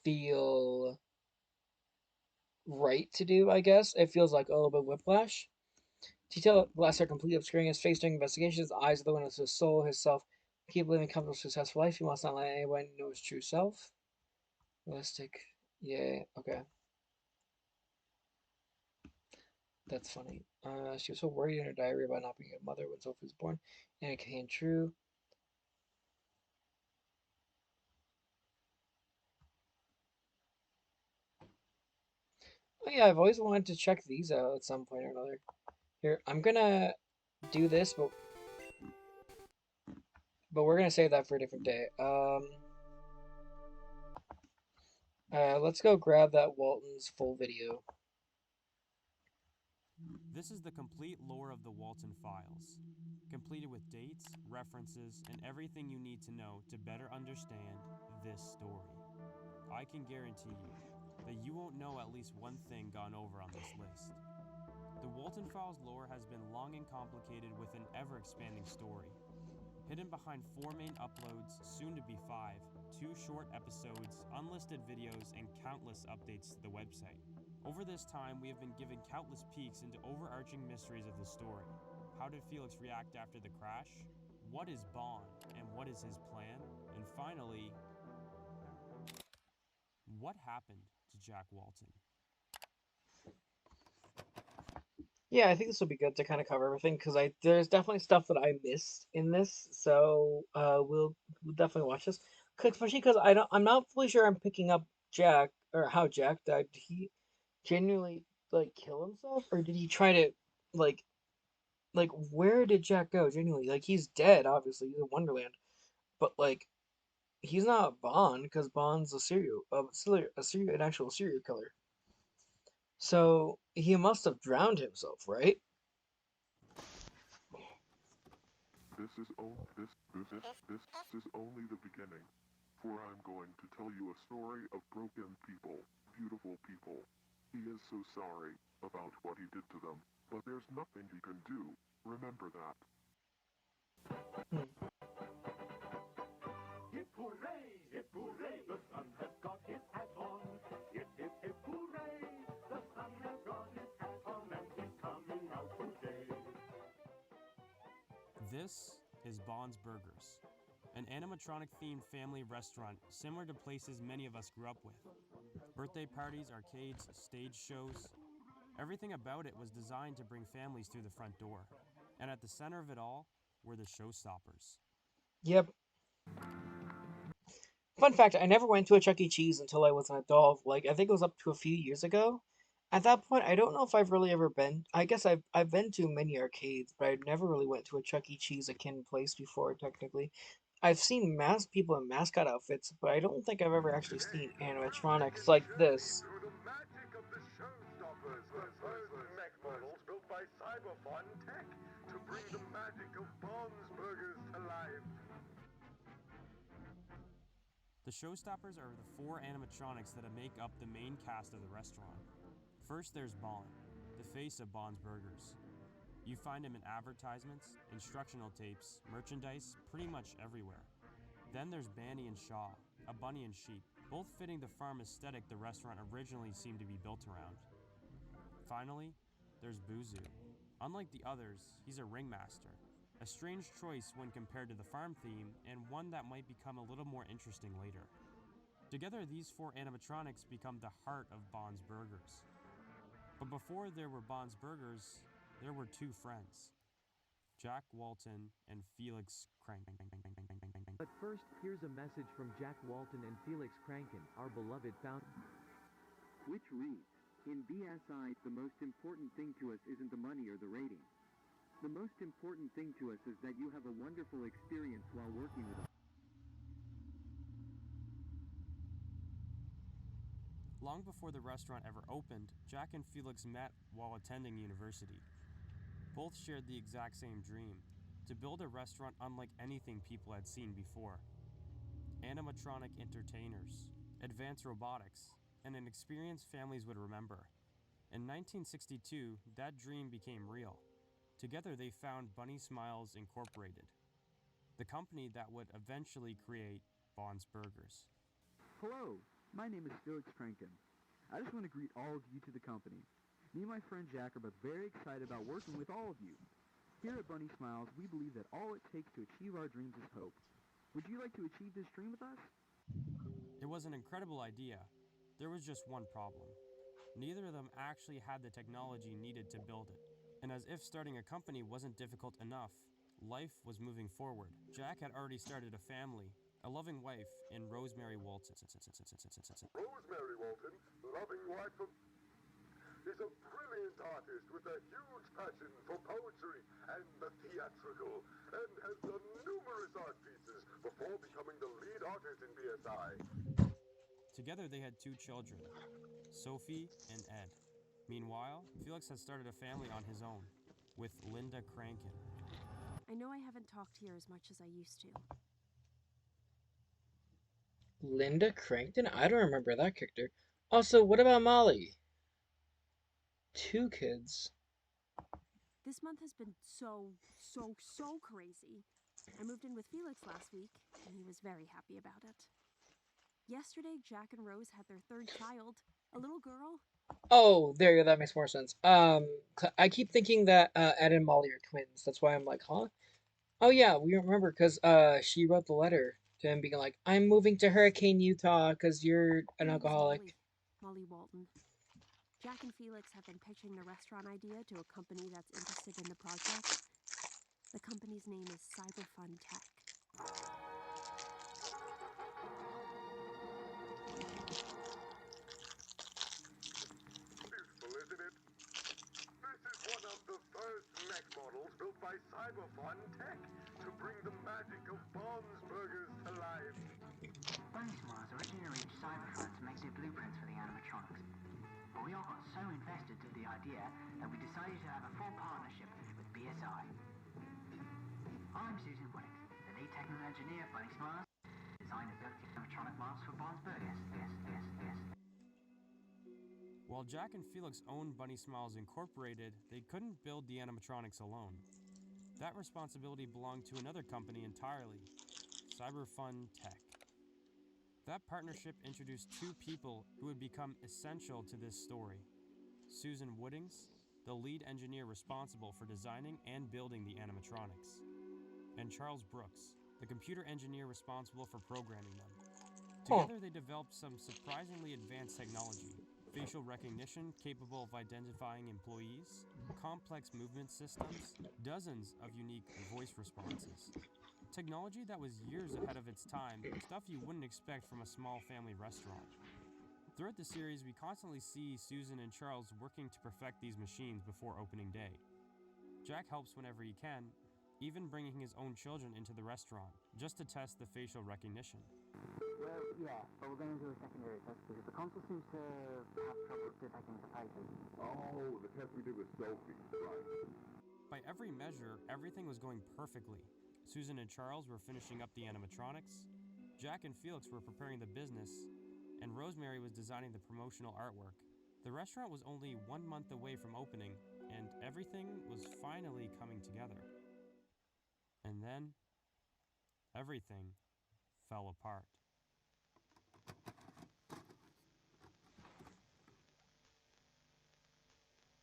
feel right to do, I guess. It feels like a little bit whiplash. Detail blasts are completely obscuring his face during investigations. The eyes are the windows to his soul, his self. Keep living a comfortable, successful life. He must not let anyone know his true self. Realistic. Yeah, okay. That's funny. She was so worried in her diary about not being a mother when Sophie was born, and it came true. Oh yeah, I've always wanted to check these out at some point or another. Here, I'm gonna do this, but we're gonna save that for a different day. Let's go grab that Walton's full video. This is the complete lore of the Walton Files, completed with dates, references, and everything you need to know to better understand this story. I can guarantee you that you won't know at least one thing gone over on this list. The Walton Files lore has been long and complicated with an ever-expanding story. Hidden behind 4 main uploads, soon to be 5, 2 short episodes, unlisted videos, and countless updates to the website. Over this time, we have been given countless peeks into overarching mysteries of the story. How did Felix react after the crash? What is Bond, and what is his plan? And finally, what happened to Jack Walton? Yeah, I think this will be good to kind of cover everything because there's definitely stuff that I missed in this, so we'll definitely watch this. Especially because I'm not fully sure I'm picking up Jack or how Jack died. Did he genuinely like kill himself, or did he try to like where did Jack go? Genuinely, like he's dead. Obviously, he's in Wonderland, but like he's not Bond because Bond's an actual serial killer. So he must have drowned himself, right? This is only the beginning, for I'm going to tell you a story of broken people, beautiful people. He is so sorry about what he did to them, but there's nothing he can do. Remember that. Hip hooray, hip hooray, the sun has got his hat on. Hip hip hip hooray, the sun has got his hat on and he's coming out today. This is Bond's Burgers, an animatronic-themed family restaurant similar to places many of us grew up with. Birthday parties, arcades, stage shows. Everything about it was designed to bring families through the front door. And at the center of it all were the showstoppers. Yep. Fun fact, I never went to a Chuck E. Cheese until I was an adult. Like, I think it was up to a few years ago. At that point, I don't know if I've really ever been. I guess I've been to many arcades, but I never really went to a Chuck E. Cheese akin place before, technically. I've seen people in mascot outfits, but I don't think I've ever actually seen animatronics like this. Mech models built by Cyberbond Tech to bring the magic of Bond Bond's Burgers to life. The showstoppers are the 4 animatronics that make up the main cast of the restaurant. First, there's Bond, the face of Bond's Burgers. You find him in advertisements, instructional tapes, merchandise, pretty much everywhere. Then there's Banny and Shaw, a bunny and sheep, both fitting the farm aesthetic the restaurant originally seemed to be built around. Finally, there's Buzu. Unlike the others, he's a ringmaster. A strange choice when compared to the farm theme, and one that might become a little more interesting later. Together, these 4 animatronics become the heart of Bond's Burgers. But before there were Bond's Burgers, there were 2 friends, Jack Walton and Felix Kranken. But first, here's a message from Jack Walton and Felix Kranken, our beloved founder. Which reads, in BSI, the most important thing to us isn't the money or the rating. The most important thing to us is that you have a wonderful experience while working with us. Long before the restaurant ever opened, Jack and Felix met while attending university. Both shared the exact same dream, to build a restaurant unlike anything people had seen before. Animatronic entertainers, advanced robotics, and an experience families would remember. In 1962, that dream became real. Together they found Bunny Smiles Incorporated, the company that would eventually create Bond's Burgers. Hello, my name is Felix Kranken. I just want to greet all of you to the company. Me and my friend Jack are both very excited about working with all of you. Here at Bunny Smiles, we believe that all it takes to achieve our dreams is hope. Would you like to achieve this dream with us? It was an incredible idea. There was just one problem. Neither of them actually had the technology needed to build it. And as if starting a company wasn't difficult enough, life was moving forward. Jack had already started a family, a loving wife in Rosemary Walton. Rosemary Walton, loving wife of... is a brilliant artist with a huge passion for poetry and the theatrical, and has done numerous art pieces before becoming the lead artist in BSI. Together they had 2 children, Sophie and Ed. Meanwhile, Felix had started a family on his own, with Linda Kranken. I know I haven't talked here as much as I used to. Linda Crankton? I don't remember that character. Also, what about Molly? 2 kids. This month has been so crazy. I moved in with Felix last week, and he was very happy about it. Yesterday, Jack and Rose had their 3rd child, a little girl. Oh, there you go. That makes more sense. I keep thinking that Ed and Molly are twins. That's why I'm like, huh? Oh yeah, we remember because she wrote the letter to him being like, I'm moving to Hurricane, Utah because you're an alcoholic. Molly Walton. Jack and Felix have been pitching the restaurant idea to a company that's interested in the project. The company's name is Cyberfun Tech. Beautiful, isn't it? This is one of the first mech models built by Cyberfun Tech to bring the magic of Bond's Burgers to life. Bunny Smiles originally reached Cyberfun to make their blueprints for the animatronics. But we all got so invested in the idea that we decided to have a full partnership with BSI. I'm Susan Wick, the lead technical engineer of Bunny Smiles, designed and built the animatronic models for Bond's Burgers. Yes. While Jack and Felix owned Bunny Smiles Incorporated, they couldn't build the animatronics alone. That responsibility belonged to another company entirely, Cyberfun Tech. That partnership introduced 2 people who would become essential to this story. Susan Woodings, the lead engineer responsible for designing and building the animatronics, and Charles Brooks, the computer engineer responsible for programming them. Together they developed some surprisingly advanced technology, facial recognition capable of identifying employees, complex movement systems, dozens of unique voice responses. Technology that was years ahead of its time, stuff you wouldn't expect from a small family restaurant. Throughout the series, we constantly see Susan and Charles working to perfect these machines before opening day. Jack helps whenever he can, even bringing his own children into the restaurant, just to test the facial recognition. Well, yeah, but we're going to do a secondary test because the console seems to have trouble detecting the faces. Oh, the test we did with Sophie, right. By every measure, everything was going perfectly. Susan and Charles were finishing up the animatronics, Jack and Felix were preparing the business, and Rosemary was designing the promotional artwork. The restaurant was only 1 month away from opening, and everything was finally coming together. And then, everything fell apart.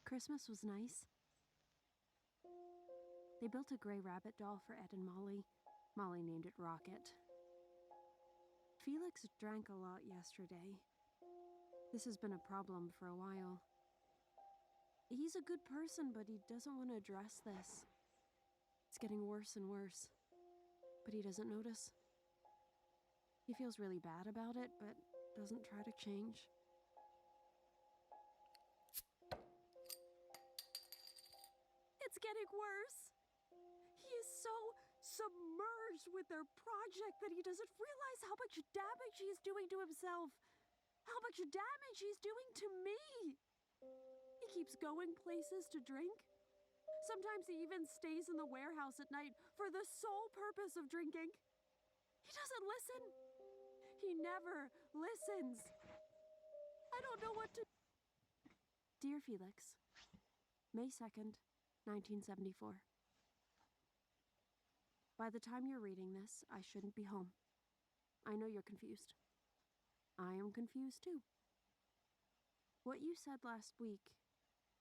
Christmas was nice. They built a gray rabbit doll for Ed and Molly. Molly named it Rocket. Felix drank a lot yesterday. This has been a problem for a while. He's a good person, but he doesn't want to address this. It's getting worse and worse, but he doesn't notice. He feels really bad about it, but doesn't try to change. It's getting worse. He is so submerged with their project that he doesn't realize how much damage he's doing to himself. How much damage he's doing to me. He keeps going places to drink. Sometimes he even stays in the warehouse at night for the sole purpose of drinking. He doesn't listen. He never listens. I don't know what to... Dear Felix, May 2nd, 1974. By the time you're reading this, I shouldn't be home. I know you're confused. I am confused too. What you said last week,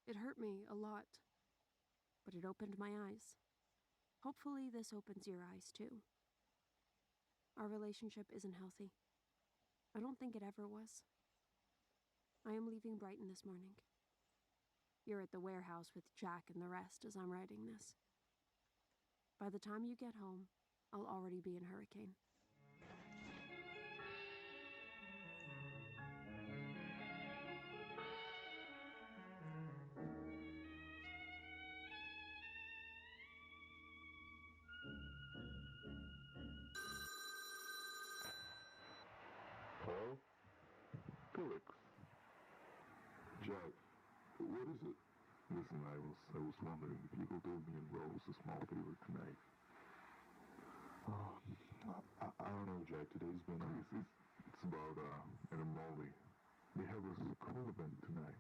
it hurt me a lot, but it opened my eyes. Hopefully this opens your eyes too. Our relationship isn't healthy. I don't think it ever was. I am leaving Brighton this morning. You're at the warehouse with Jack and the rest as I'm writing this. By the time you get home, I'll already be in Hurricane. Hello? Felix. Jack, what is it? Listen, I was wondering if you could do me and Rose a small favor tonight. I don't know, Jack. Today's been... It's about Ed and Molly. They have a school event tonight.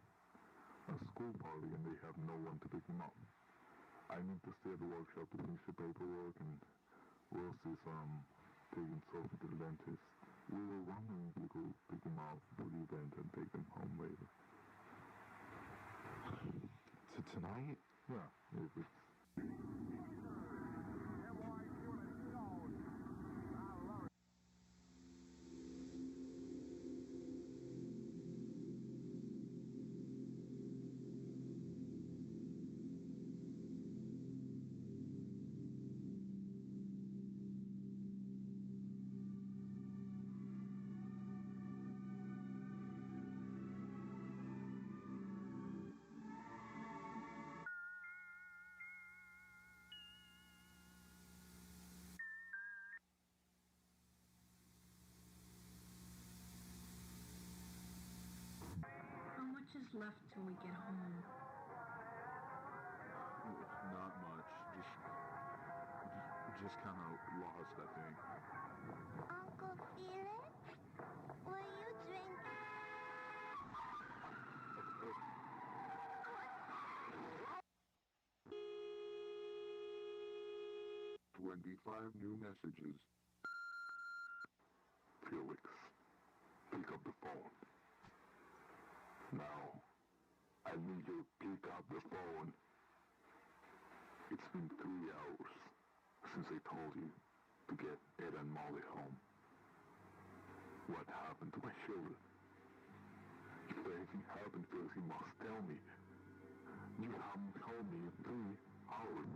A school party, and they have no one to pick them up. I need to stay at the workshop to finish the paperwork, and Rose is taking Sophie to the dentist. We were wondering if you could pick them up for the event and take them home later. Tonight? Yeah, if it's... How much is left till we get home? Not much. Just kind of lost, I think. Uncle Felix, will you drink? 25 new messages. Felix, pick up the phone. Now, I need you to pick up the phone. It's been 3 hours since I told you to get Ed and Molly home. What happened to my children? If anything happened, Felix, you must tell me. You haven't told me in 3 hours.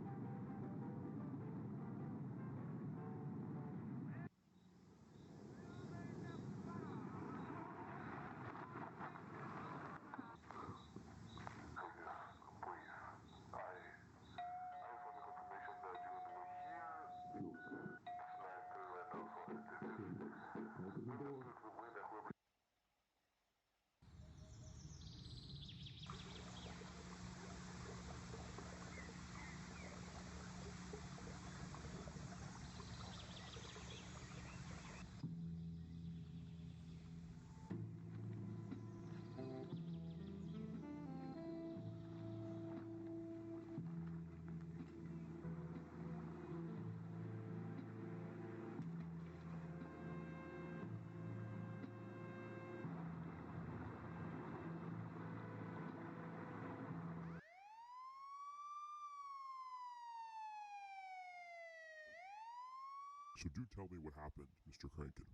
So do tell me what happened, Mr. Crankin.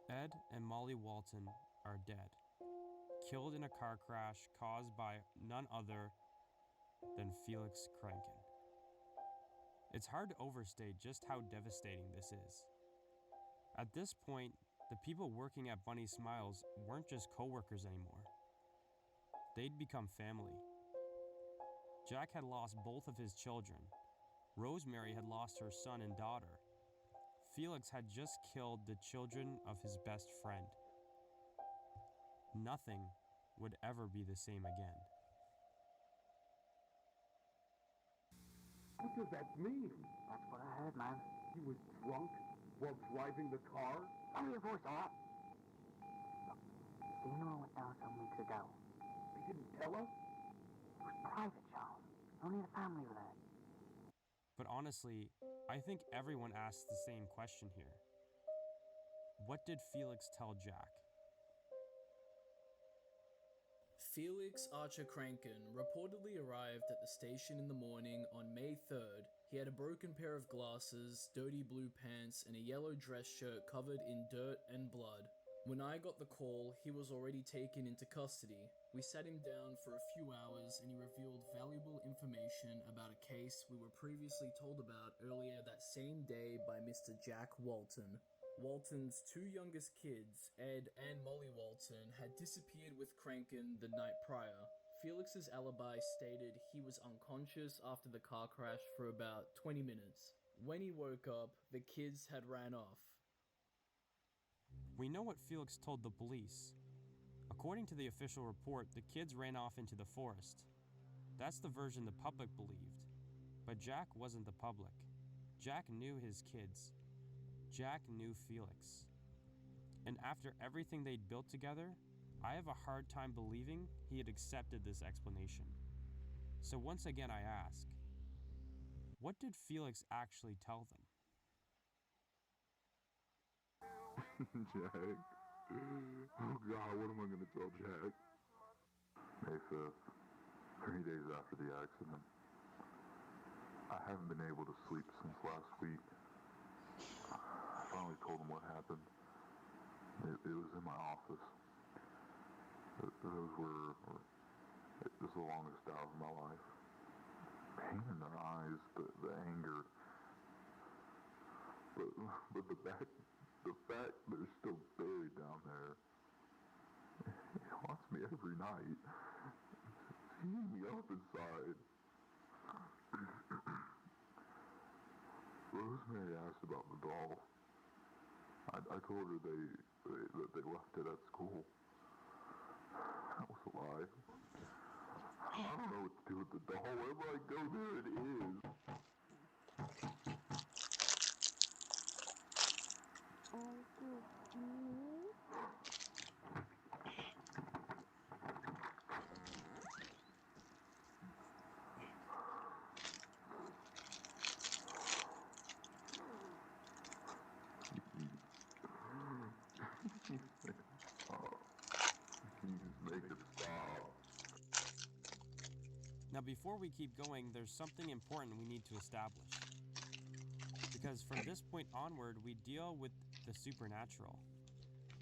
Ed and Molly Walton are dead, killed in a car crash caused by none other than Felix Crankin. It's hard to overstate just how devastating this is. At this point, the people working at Bunny Smiles weren't just coworkers anymore. They'd become family. Jack had lost both of his children. Rosemary had lost her son and daughter. Felix had just killed the children of his best friend. Nothing would ever be the same again. What does that mean? That's what I heard, man. He was drunk while driving the car? Lower your voice, alright? Look, the funeral went down some weeks ago. They didn't tell us? It was private, Charles. Only the family were there. But honestly, I think everyone asks the same question here. What did Felix tell Jack? Felix Archer Crankin reportedly arrived at the station in the morning on May 3rd. He had a broken pair of glasses, dirty blue pants, and a yellow dress shirt covered in dirt and blood. When I got the call, he was already taken into custody. We sat him down for a few hours and he revealed valuable information about a case we were previously told about earlier that same day by Mr. Jack Walton. Walton's two youngest kids, Ed and Molly Walton, had disappeared with Crankin the night prior. Felix's alibi stated he was unconscious after the car crash for about 20 minutes. When he woke up, the kids had ran off. We know what Felix told the police. According to the official report, the kids ran off into the forest. That's the version the public believed. But Jack wasn't the public. Jack knew his kids. Jack knew Felix. And after everything they'd built together, I have a hard time believing he had accepted this explanation. So once again I ask, what did Felix actually tell them? Jack. Oh God, what am I going to tell Jack? May 5th, 3 days after the accident. I haven't been able to sleep since last week. I finally told him what happened. It was in my office. Those were it was the longest hour of my life. Pain in their eyes, the anger. But the fact they're still buried down there. He haunts me every night. It's eating me up inside. Rosemary asked about the doll. I told her that they left it at school. That was a lie. I don't know what to do with the doll. Wherever I go, there it is. Now before we keep going, there's something important we need to establish. Because from this point onward, we deal with the supernatural.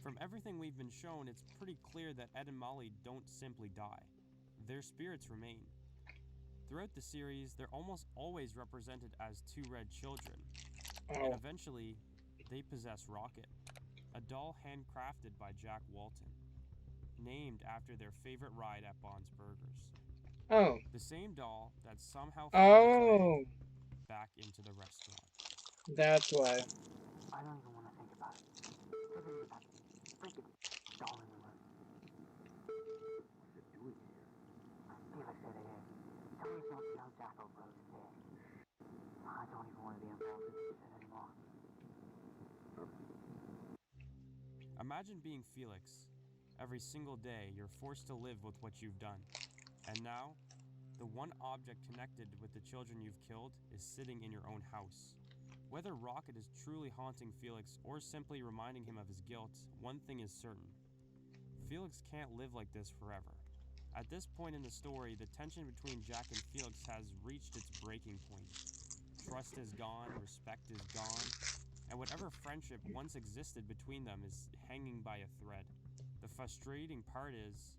From everything we've been shown, it's pretty clear that Ed and Molly don't simply die. Their spirits remain. Throughout the series, they're almost always represented as two red children. And eventually, they possess Rocket, a doll handcrafted by Jack Walton, named after their favorite ride at Bond's Burgers. Oh. The same doll that somehow found its way back into the restaurant. That's why. I don't even want to think about it. Get rid of that freaking doll in the room. What's it doing here? Felix said it is. Tell me it's not Joe Jack or Rose there. I don't even want to be involved in this anymore. Imagine being Felix. Every single day, you're forced to live with what you've done. And now, the one object connected with the children you've killed is sitting in your own house. Whether Rocket is truly haunting Felix or simply reminding him of his guilt, one thing is certain. Felix can't live like this forever. At this point in the story, the tension between Jack and Felix has reached its breaking point. Trust is gone, respect is gone, and whatever friendship once existed between them is hanging by a thread. The frustrating part is,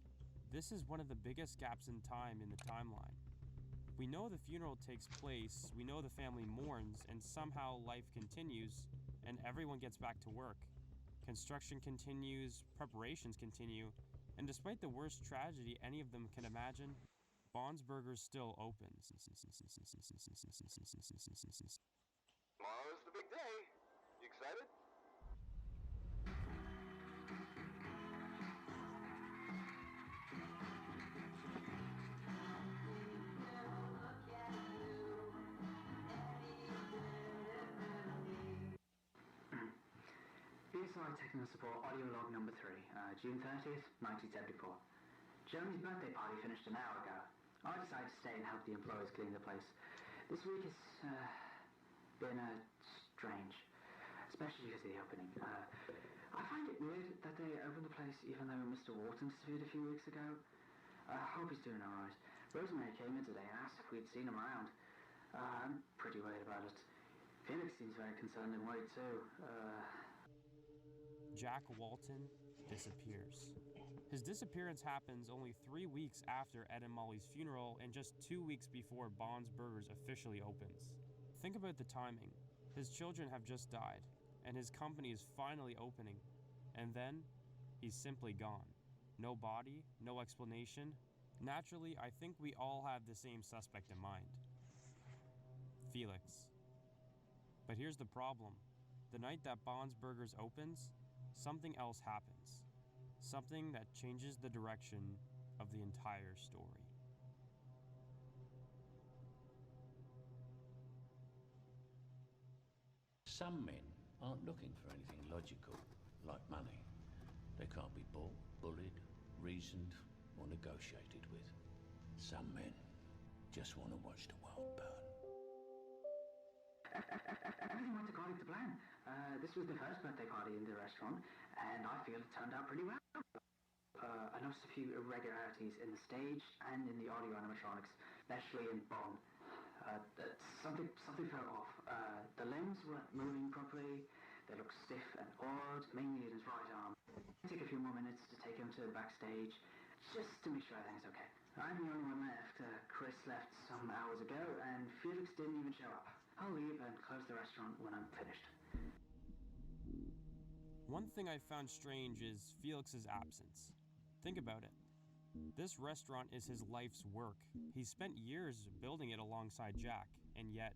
this is one of the biggest gaps in time in the timeline. We know the funeral takes place, we know the family mourns, and somehow life continues, and everyone gets back to work. Construction continues, preparations continue, and despite the worst tragedy any of them can imagine, Bond's Burgers still opens. Tomorrow's the big day. You excited? BSI Technical Support audio log number 3, June 30th, 1974. Jeremy's birthday party finished an hour ago. I decided to stay and help the employees clean the place. This week has been strange, especially because of the opening. I find it weird that they opened the place even though Mr. Wharton disappeared a few weeks ago. I hope he's doing alright. Rosemary came in today and asked if we'd seen him around. I'm pretty worried about it. Felix seems very concerned and worried too. Jack Walton disappears. His disappearance happens only 3 weeks after Ed and Molly's funeral and just 2 weeks before Bond's Burgers officially opens. Think about the timing. His children have just died, and his company is finally opening. And then, he's simply gone. No body, no explanation. Naturally, I think we all have the same suspect in mind. Felix. But here's the problem. The night that Bond's Burgers opens, something else happens. Something that changes the direction of the entire story. Some men aren't looking for anything logical, like money. They can't be bought, bullied, reasoned, or negotiated with. Some men just want to watch the world burn. Everything went according to plan. This was the first birthday party in the restaurant, and I feel it turned out pretty well. I noticed a few irregularities in the stage and in the audio animatronics, especially in Bond. Something fell off. The limbs weren't moving properly. They looked stiff and odd, mainly in his right arm. It took a few more minutes to take him to the backstage, just to make sure everything's okay. I'm the only one left. Chris left some hours ago, and Felix didn't even show up. I'll leave and close the restaurant when I'm finished. One thing I found strange is Felix's absence. Think about it. This restaurant is his life's work. He spent years building it alongside Jack, and yet,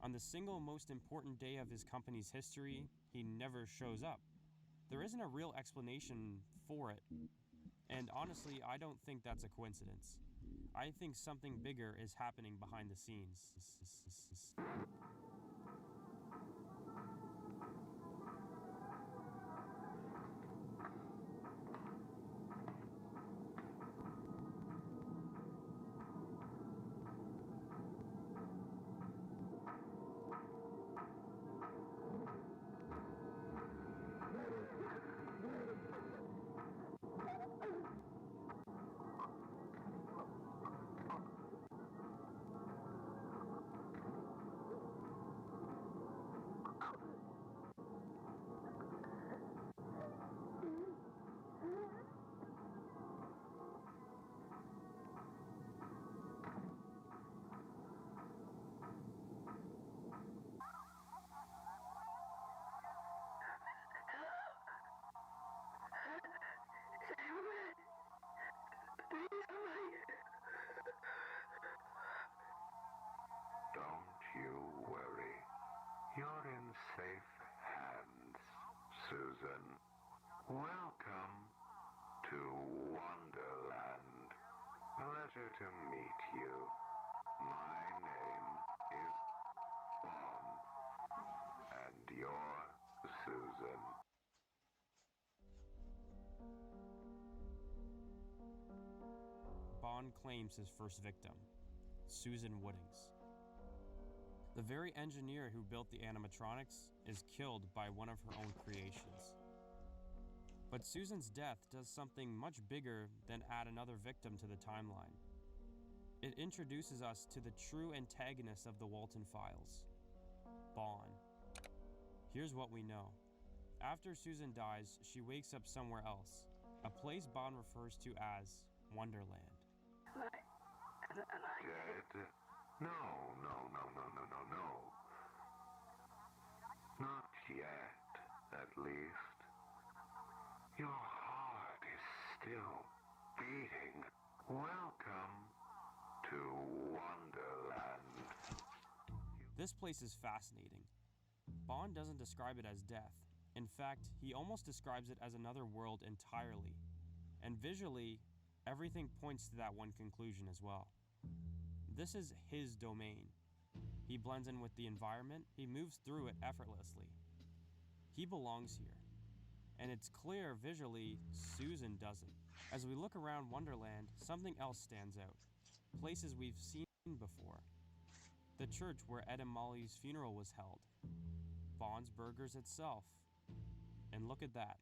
on the single most important day of his company's history, he never shows up. There isn't a real explanation for it, and honestly, I don't think that's a coincidence. I think something bigger is happening behind the scenes. Don't you worry. You're in safe hands, Susan. Welcome to Wonderland. A pleasure to meet you. My name is Bond. And you're Susan. Bond claims his first victim, Susan Woodings. The very engineer who built the animatronics is killed by one of her own creations. But Susan's death does something much bigger than add another victim to the timeline. It introduces us to the true antagonist of the Walton Files, Bon. Here's what we know. After Susan dies, she wakes up somewhere else, a place Bon refers to as Wonderland. Dead? No. Not yet, at least. Your heart is still beating. Welcome to Wonderland. This place is fascinating. Bon doesn't describe it as death. In fact, he almost describes it as another world entirely. And visually, everything points to that one conclusion as well. This is his domain. He blends in with the environment, he moves through it effortlessly. He belongs here. And it's clear visually, Susan doesn't. As we look around Wonderland, something else stands out. Places we've seen before. The church where Ed and Molly's funeral was held. Bon's Burgers itself. And look at that.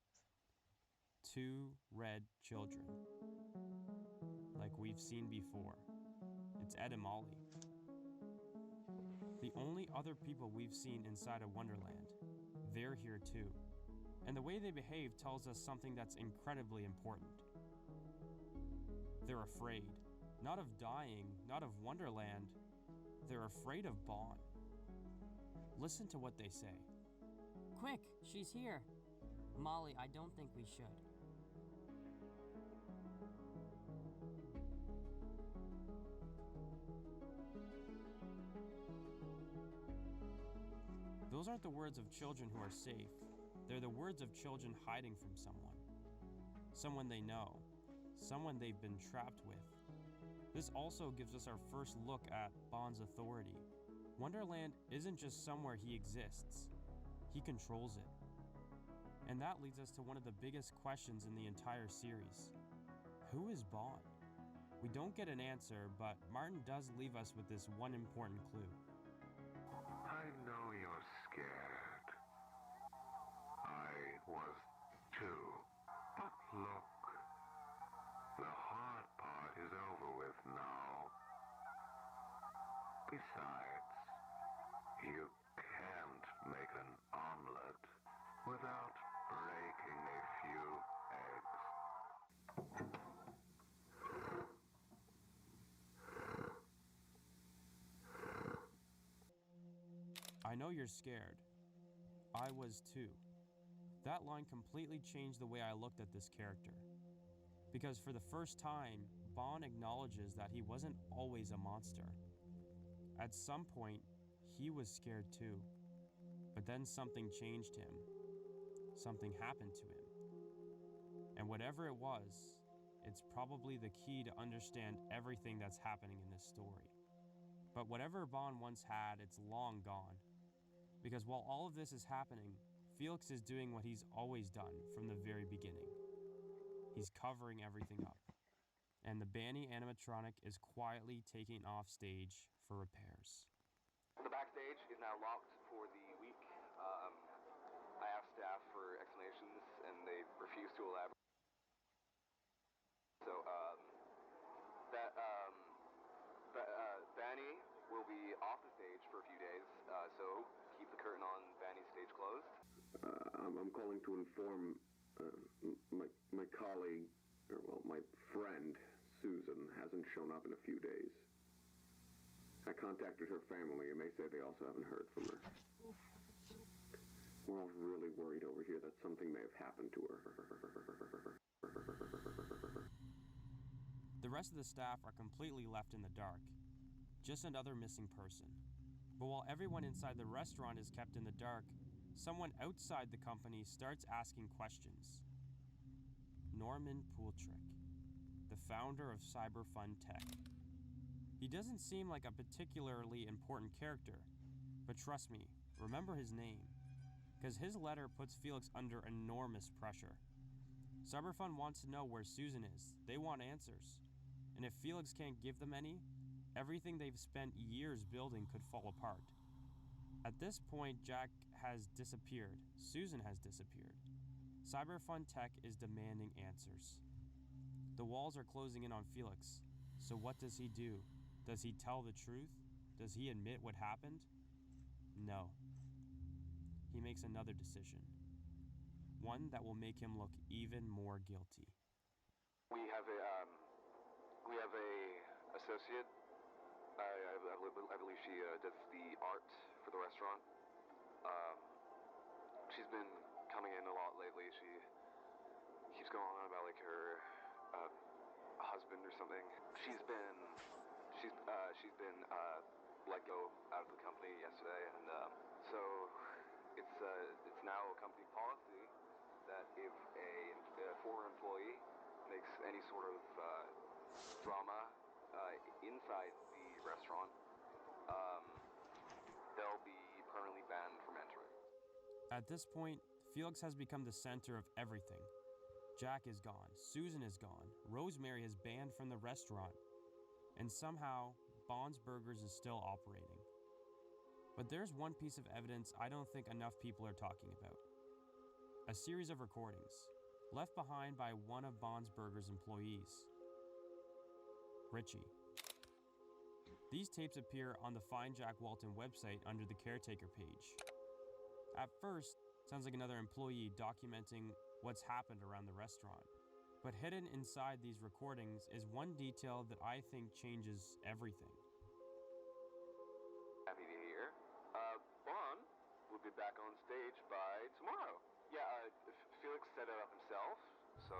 2 red children. Like we've seen before. It's Ed and Molly. The only other people we've seen inside of Wonderland. They're here too. And the way they behave tells us something that's incredibly important. They're afraid. Not of dying, not of Wonderland. They're afraid of Bon. Listen to what they say. Quick, she's here. Molly, I don't think we should. Those aren't the words of children who are safe. They're the words of children hiding from someone. Someone they know. Someone they've been trapped with. This also gives us our first look at Bon's authority. Wonderland isn't just somewhere he exists. He controls it. And that leads us to one of the biggest questions in the entire series. Who is Bon? We don't get an answer, but Martin does leave us with this one important clue. I know you're scared. I was too. But look, the hard part is over with now. Besides, you can't make an omelet without breaking a few eggs. I know you're scared. I was too. That line completely changed the way I looked at this character. Because for the first time, Bon acknowledges that he wasn't always a monster. At some point, he was scared too. But then something changed him. Something happened to him. And whatever it was, it's probably the key to understand everything that's happening in this story. But whatever Bon once had, it's long gone. Because while all of this is happening, Felix is doing what he's always done from the very beginning. He's covering everything up. And the Banny animatronic is quietly taking off stage for repairs. The backstage is now locked for the week. I asked staff for explanations, and they refuse to elaborate. So, Banny will be off the stage for a few days, so keep the curtain on Banny's stage closed. I'm calling to inform my colleague, my friend, Susan, hasn't shown up in a few days. I contacted her family, and they say they also haven't heard from her. We're all really worried over here that something may have happened to her. The rest of the staff are completely left in the dark. Just another missing person. But while everyone inside the restaurant is kept in the dark, someone outside the company starts asking questions. Norman Poultrick, the founder of CyberFun Tech. He doesn't seem like a particularly important character, but trust me, remember his name, because his letter puts Felix under enormous pressure. CyberFun wants to know where Susan is. They want answers. And if Felix can't give them any, everything they've spent years building could fall apart. At this point, Jack has disappeared. Susan has disappeared. CyberFun Tech is demanding answers. The walls are closing in on Felix. So what does he do? Does he tell the truth? Does he admit what happened? No. he makes another decision. One that will make him look even more guilty. We have a associate. I believe she does the art for the restaurant. She's been coming in a lot lately. She keeps going on about like her husband or something. She's been let go out of the company yesterday, and so it's now a company policy that if a former employee makes any sort of drama inside the restaurant, they'll be permanently banned from entering. At this point, Felix has become the center of everything. Jack is gone, Susan is gone, Rosemary is banned from the restaurant, and somehow, Bond's Burgers is still operating. But there's one piece of evidence I don't think enough people are talking about. A series of recordings, left behind by one of Bond's Burgers' employees, Richie. These tapes appear on the Find Jack Walton website under the caretaker page. At first, sounds like another employee documenting what's happened around the restaurant. But hidden inside these recordings is one detail that I think changes everything. Happy to hear. Bond will be back on stage by tomorrow. Yeah, Felix set it up himself, so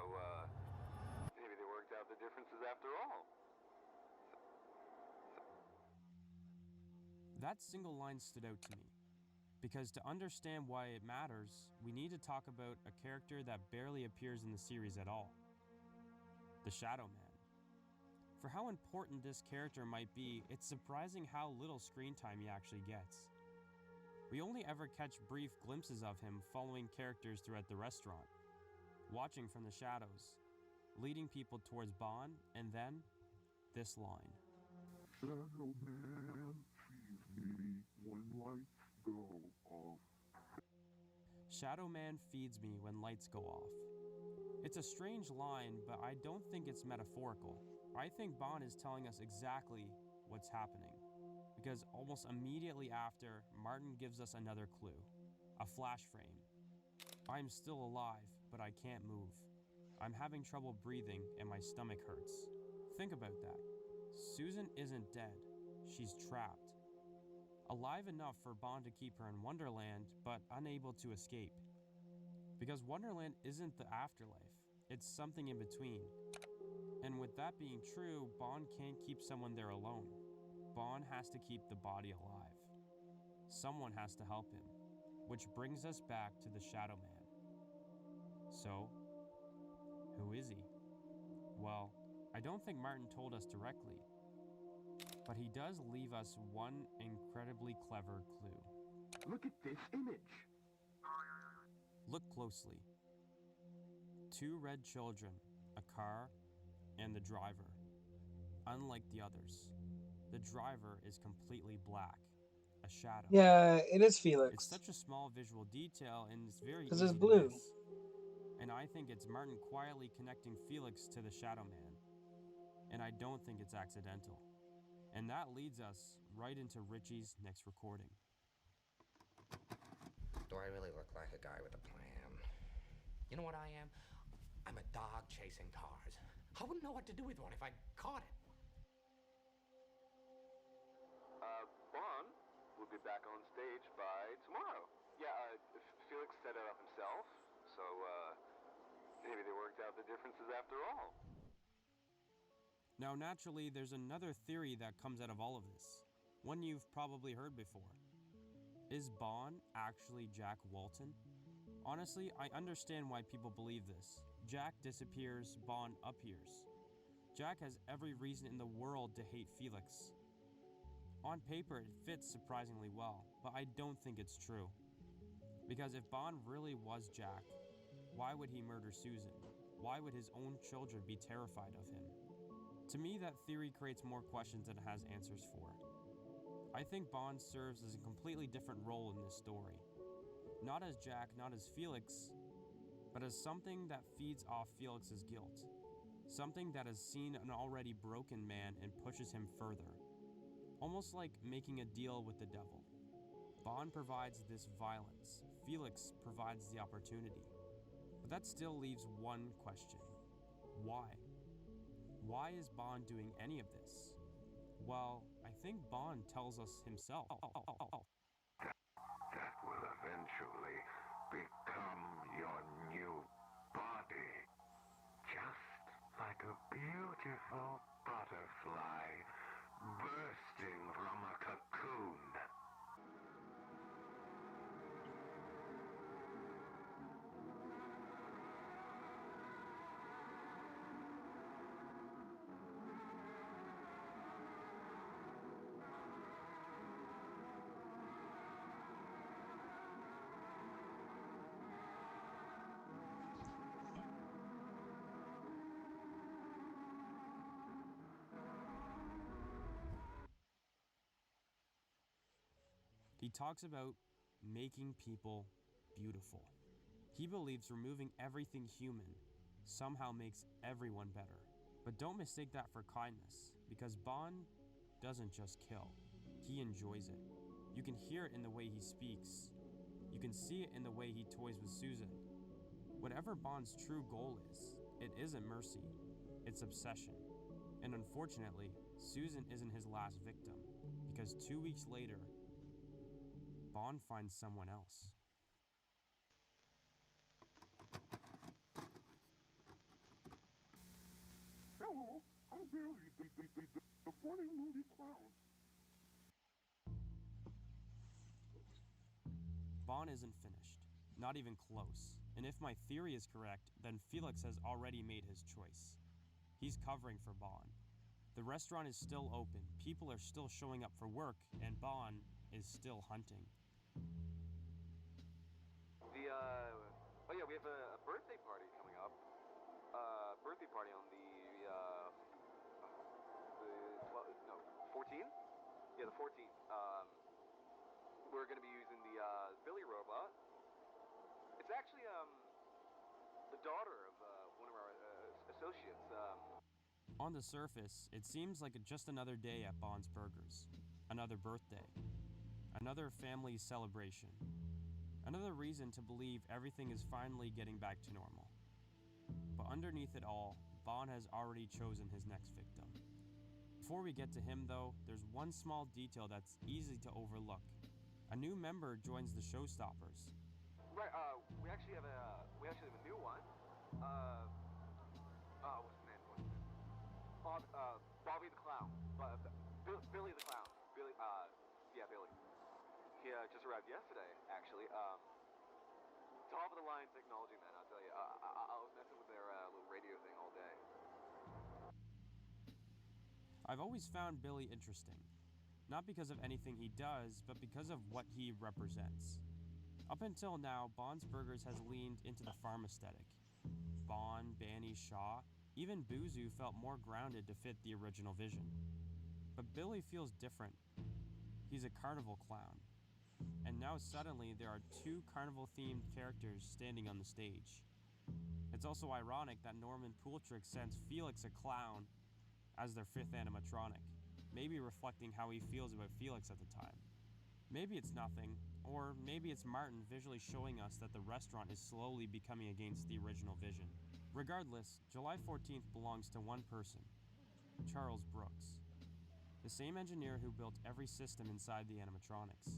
maybe they worked out the differences after all. That single line stood out to me, because to understand why it matters, we need to talk about a character that barely appears in the series at all. The Shadow Man. For how important this character might be, it's surprising how little screen time he actually gets. We only ever catch brief glimpses of him following characters throughout the restaurant, watching from the shadows, leading people towards Bond, and then this line. Shadow Man, feed me when lights go off. Shadow Man feeds me when lights go off. It's a strange line, but I don't think it's metaphorical. I think Bond is telling us exactly what's happening. Because almost immediately after, Martin gives us another clue. A flash frame. I'm still alive, but I can't move. I'm having trouble breathing and my stomach hurts. Think about that. Susan isn't dead. She's trapped. Alive enough for Bond to keep her in Wonderland, but unable to escape. Because Wonderland isn't the afterlife. It's something in between. And with that being true, Bond can't keep someone there alone. Bond has to keep the body alive. Someone has to help him. Which brings us back to the Shadow Man. So, who is he? Well, I don't think Martin told us directly. But he does leave us one incredibly clever clue. Look at this image. Look closely. 2 red children, a car, and the driver. Unlike the others, the driver is completely black, a shadow. Yeah, it is Felix. It's such a small visual detail, and it's very Because easy it's to blue. miss. And I think it's Martin quietly connecting Felix to the Shadow Man. And I don't think it's accidental. And that leads us right into Richie's next recording. Do I really look like a guy with a plan? You know what I am? I'm a dog chasing cars. I wouldn't know what to do with one if I caught it. Bond will be back on stage by tomorrow. Yeah, Felix set it up himself, so maybe they worked out the differences after all. Now, naturally, there's another theory that comes out of all of this. One you've probably heard before. Is Bond actually Jack Walton? Honestly, I understand why people believe this. Jack disappears, Bond appears. Jack has every reason in the world to hate Felix. On paper, it fits surprisingly well, but I don't think it's true. Because if Bond really was Jack, why would he murder Susan? Why would his own children be terrified of him? To me, that theory creates more questions than it has answers for. I think Bond serves as a completely different role in this story. Not as Jack, not as Felix, but as something that feeds off Felix's guilt. Something that has seen an already broken man and pushes him further. Almost like making a deal with the devil. Bond provides this violence, Felix provides the opportunity. But that still leaves one question. Why? Why is Bond doing any of this? Well, I think Bond tells us himself. That will eventually become your new body. Just like a beautiful butterfly bursting from a cocoon. He talks about making people beautiful. He believes removing everything human somehow makes everyone better. But don't mistake that for kindness, because Bond doesn't just kill, he enjoys it. You can hear it in the way he speaks. You can see it in the way he toys with Susan. Whatever Bond's true goal is, it isn't mercy, it's obsession. And unfortunately, Susan isn't his last victim, because 2 weeks later, Bond finds someone else. Hello, I'm Billy, the funny movie clown. Bond isn't finished, not even close. And if my theory is correct, then Felix has already made his choice. He's covering for Bond. The restaurant is still open, people are still showing up for work, and Bond is still hunting. We have a birthday party coming up. Birthday party on the 14th? Yeah, the 14th. We're gonna be using the Billy robot. It's actually the daughter of one of our associates. On the surface, it seems like just another day at Bond's Burgers. Another birthday. Another family celebration. Another reason to believe everything is finally getting back to normal. But underneath it all, Bond has already chosen his next victim. Before we get to him though, there's one small detail that's easy to overlook. A new member joins the Showstoppers. Right, we actually have a new one. What's his name? Bobby the Clown. Billy the Clown. Billy. He just arrived yesterday, actually. Top of the line technology, man. I'll tell you. I was messing with their little radio thing all day. I've always found Billy interesting. Not because of anything he does, but because of what he represents. Up until now, Bond's Burgers has leaned into the farm aesthetic. Bond, Banny, Shaw, even Buzu felt more grounded to fit the original vision. But Billy feels different. He's a carnival clown. And now suddenly there are two carnival-themed characters standing on the stage. It's also ironic that Norman Poultrick sends Felix a clown as their fifth animatronic, maybe reflecting how he feels about Felix at the time. Maybe it's nothing, or maybe it's Martin visually showing us that the restaurant is slowly becoming against the original vision. Regardless, July 14th belongs to one person, Charles Brooks, the same engineer who built every system inside the animatronics.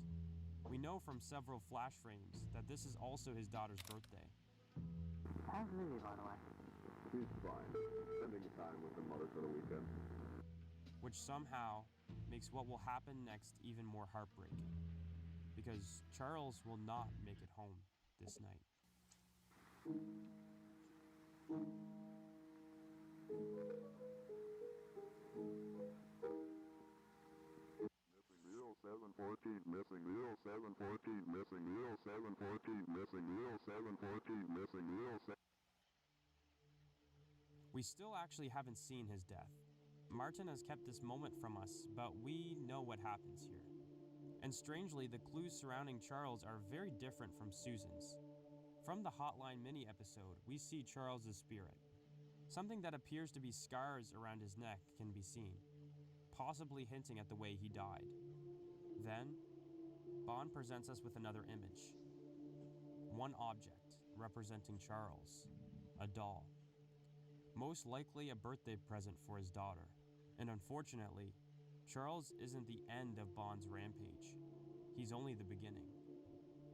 We know from several flash frames that this is also his daughter's birthday. How's Lily, by the way? She's fine. Spending time with her mother for the weekend. Which somehow makes what will happen next even more heartbreaking. Because Charles will not make it home this night. Meal 714, missing meal 714, missing meal 714, missing meal 714, missing meal 7. We still actually haven't seen his death. Martin has kept this moment from us, but we know what happens here. And strangely, the clues surrounding Charles are very different from Susan's. From the Hotline mini episode, we see Charles's spirit. Something that appears to be scars around his neck can be seen, possibly hinting at the way he died. Then, Bond presents us with another image. one object representing Charles, a doll. Most likely a birthday present for his daughter. And unfortunately, Charles isn't the end of Bond's rampage. He's only the beginning.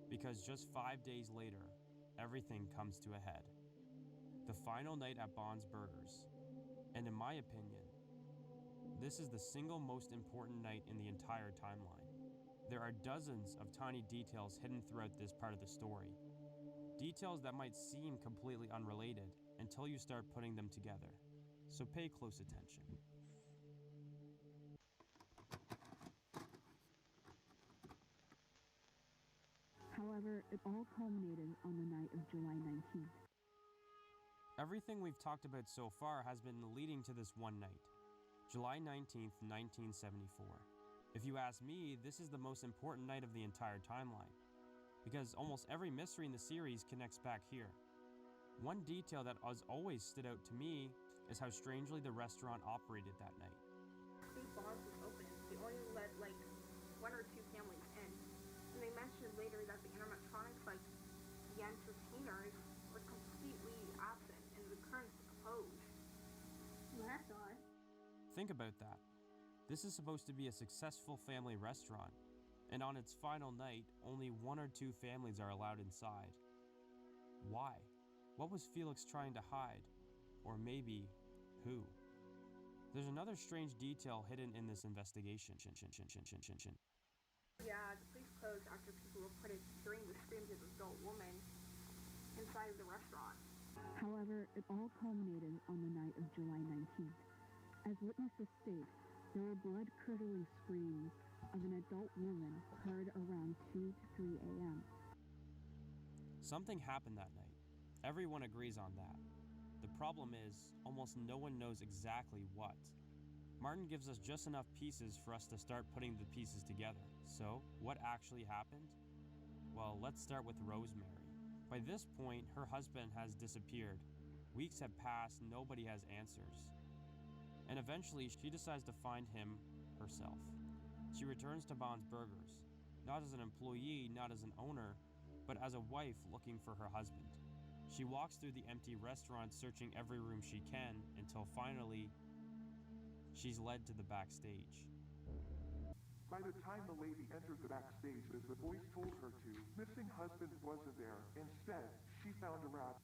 Because just 5 days later, everything comes to a head. The final night at Bond's Burgers. And in my opinion, this is the single most important night in the entire timeline. There are dozens of tiny details hidden throughout this part of the story. Details that might seem completely unrelated until you start putting them together. So pay close attention. However, it all culminated on the night of July 19th. Everything we've talked about so far has been leading to this one night, July 19th, 1974. If you ask me, this is the most important night of the entire timeline, because almost every mystery in the series connects back here. One detail that has always stood out to me is how strangely the restaurant operated that night. Since Bond's was open, they only let like 1 or 2 families in. And they mentioned later that the animatronics, like the entertainers, were completely absent and the currents opposed. Well, that's odd. Think about that. This is supposed to be a successful family restaurant, and on its final night, only 1 or 2 families are allowed inside. Why? What was Felix trying to hide? Or maybe, who? There's another strange detail hidden in this investigation. Yeah, the place closed after people reported hearing the screams of an adult woman inside of the restaurant. However, it all culminated on the night of July 19th. As witnesses state, there were blood-curdling screams of an adult woman heard around 2 to 3 a.m. Something happened that night. Everyone agrees on that. The problem is, almost no one knows exactly what. Martin gives us just enough pieces for us to start putting the pieces together. So, what actually happened? Well, let's start with Rosemary. By this point, her husband has disappeared. Weeks have passed, nobody has answers. And eventually, she decides to find him herself. She returns to Bond's Burgers, not as an employee, not as an owner, but as a wife looking for her husband. She walks through the empty restaurant searching every room she can until finally, she's led to the backstage. By the time the lady entered the backstage, as the voice told her to, missing husband wasn't there. Instead, she found a rat.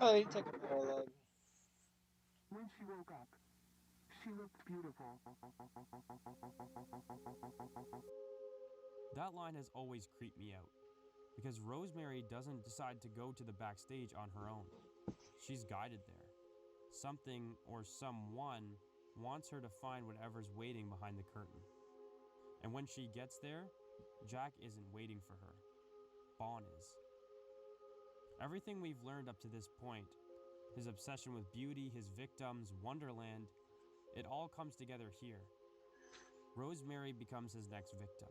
Oh, they take a prologue. When she woke up, she looked beautiful. That line has always creeped me out, because Rosemary doesn't decide to go to the backstage on her own. She's guided there. Something or someone wants her to find whatever's waiting behind the curtain. And when she gets there, Jack isn't waiting for her. Bond is. Everything we've learned up to this point, his obsession with beauty, his victims, Wonderland, it all comes together here. Rosemary becomes his next victim.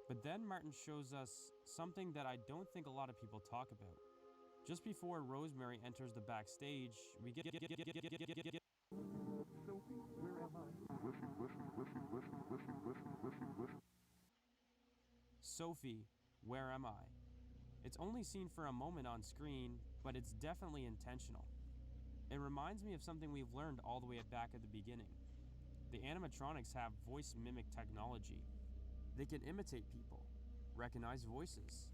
But then Martin shows us something that I don't think a lot of people talk about. Just before Rosemary enters the backstage, we get Sophie, where am I? Sophie, where am I? It's only seen for a moment on screen, but it's definitely intentional. It reminds me of something we've learned all the way back at the beginning. The animatronics have voice mimic technology. They can imitate people, recognize voices,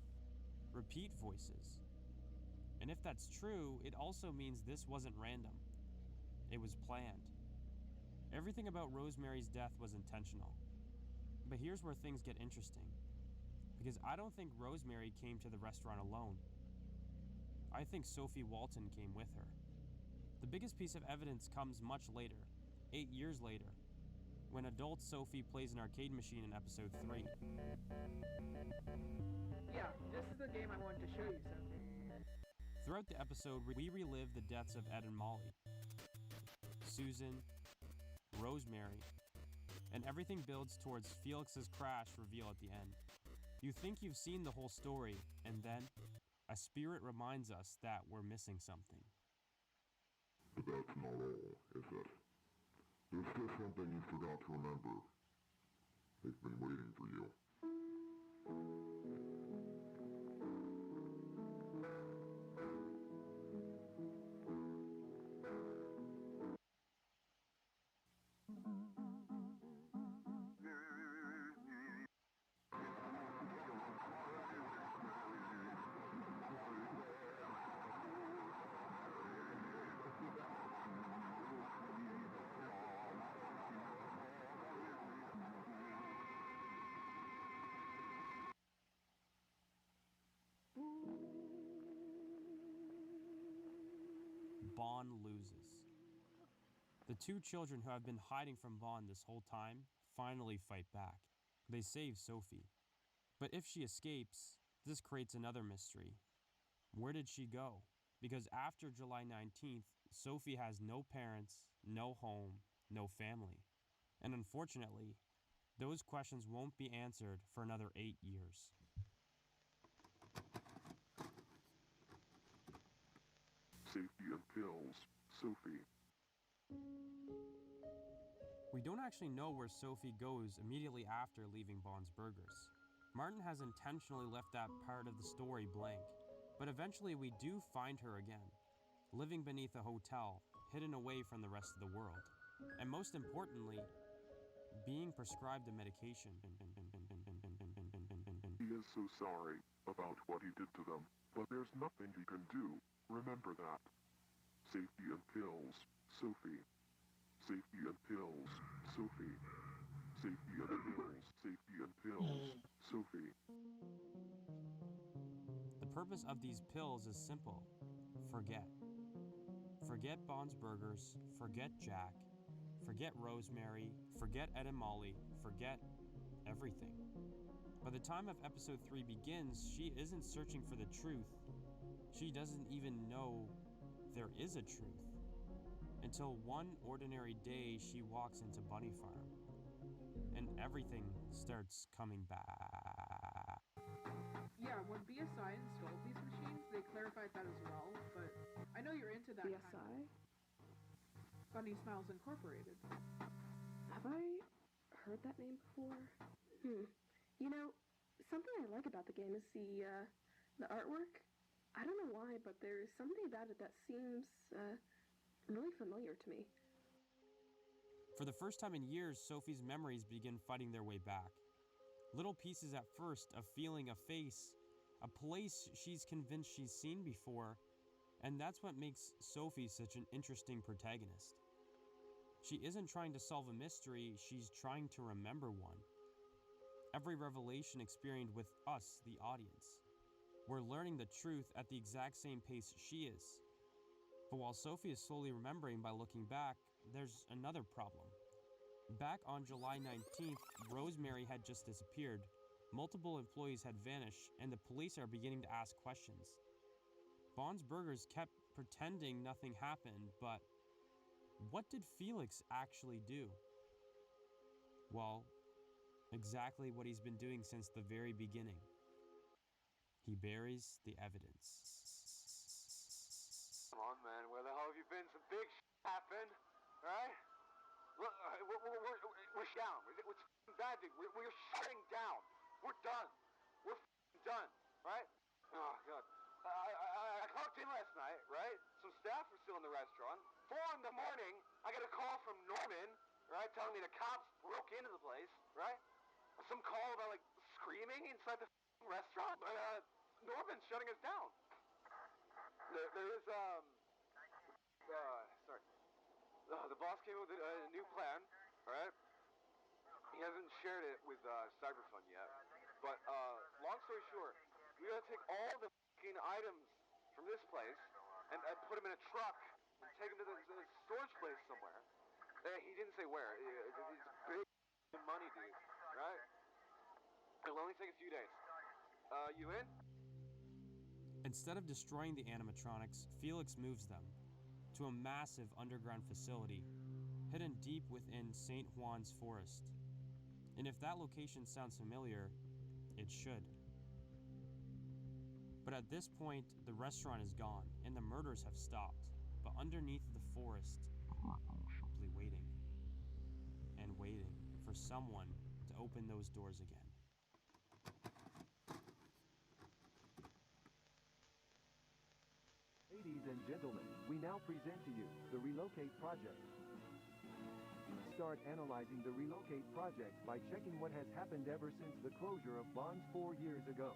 repeat voices. And if that's true, it also means this wasn't random. It was planned. Everything about Rosemary's death was intentional. But here's where things get interesting. Because I don't think Rosemary came to the restaurant alone. I think Sophie Walton came with her. The biggest piece of evidence comes much later, 8 years later, when adult Sophie plays an arcade machine in episode 3. Yeah, this is the game I wanted to show you something. Throughout the episode, we relive the deaths of Ed and Molly, Susan, Rosemary, and everything builds towards Felix's crash reveal at the end. You think you've seen the whole story, and then a spirit reminds us that we're missing something. But that's not all, is it? There's just something you forgot to remember. They've been waiting for you. Bond loses. The two children who have been hiding from Bond this whole time finally fight back. They save Sophie. But if she escapes, this creates another mystery. Where did she go? Because after July 19th, Sophie has no parents, no home, no family. And unfortunately, those questions won't be answered for another 8 years. Safety and pills. Sophie. We don't actually know where Sophie goes immediately after leaving Bond's Burgers. Martin has intentionally left that part of the story blank, but eventually we do find her again, living beneath a hotel, hidden away from the rest of the world, and most importantly, being prescribed a medication. He is so sorry about what he did to them, but there's nothing he can do. Remember that. Safety and pills. Sophie. Safety and pills. Sophie. Safety and pills. Safety and pills. Sophie. The purpose of these pills is simple. Forget. Forget Bond's Burgers. Forget Jack. Forget Rosemary. Forget Ed and Molly. Forget everything. By the time of episode 3 begins, she isn't searching for the truth. She doesn't even know there is a truth. Until one ordinary day she walks into Bunny Farm. And everything starts coming back. Yeah, when BSI installed these machines, they clarified that as well, but I know you're into that. BSI? Bunny Smiles Incorporated. Have I heard that name before? You know, something I like about the game is the artwork. I don't know why, but there's something about it that seems, really familiar to me. For the first time in years, Sophie's memories begin fighting their way back. Little pieces at first, a feeling, a face, a place she's convinced she's seen before, and that's what makes Sophie such an interesting protagonist. She isn't trying to solve a mystery, she's trying to remember one. Every revelation experienced with us, the audience. We're learning the truth at the exact same pace she is. But while Sophie is slowly remembering by looking back, there's another problem. Back on July 19th, Rosemary had just disappeared, multiple employees had vanished, and the police are beginning to ask questions. Bond's Burgers kept pretending nothing happened, but what did Felix actually do? Well, exactly what he's been doing since the very beginning. He buries the evidence. Come on, man. Where the hell have you been? Some big happened, right? Look, we're down. It's bad, dude. We're shutting down. We're done. We're done, right? Oh, God. I clocked in last night, right? Some staff were still in the restaurant. 4 in the morning, I got a call from Norman, right, telling me the cops broke into the place, right? Some call about, like, screaming inside the restaurant, but Norman's shutting us down. There is, sorry. The boss came up with a new plan, alright? He hasn't shared it with Cyberfund yet, but long story short, we gotta take all the fucking items from this place and put them in a truck and take them to the storage place somewhere. He didn't say where. It's big money, dude, right? It'll only take a few days. You in? Instead of destroying the animatronics, Felix moves them to a massive underground facility hidden deep within St. Juan's Forest. And if that location sounds familiar, it should. But at this point, the restaurant is gone and the murders have stopped. but underneath the forest, simply waiting and waiting for someone to open those doors again. Ladies and gentlemen, we now present to you the Relocate Project. Start analyzing the Relocate Project by checking what has happened ever since the closure of Bonds 4 years ago.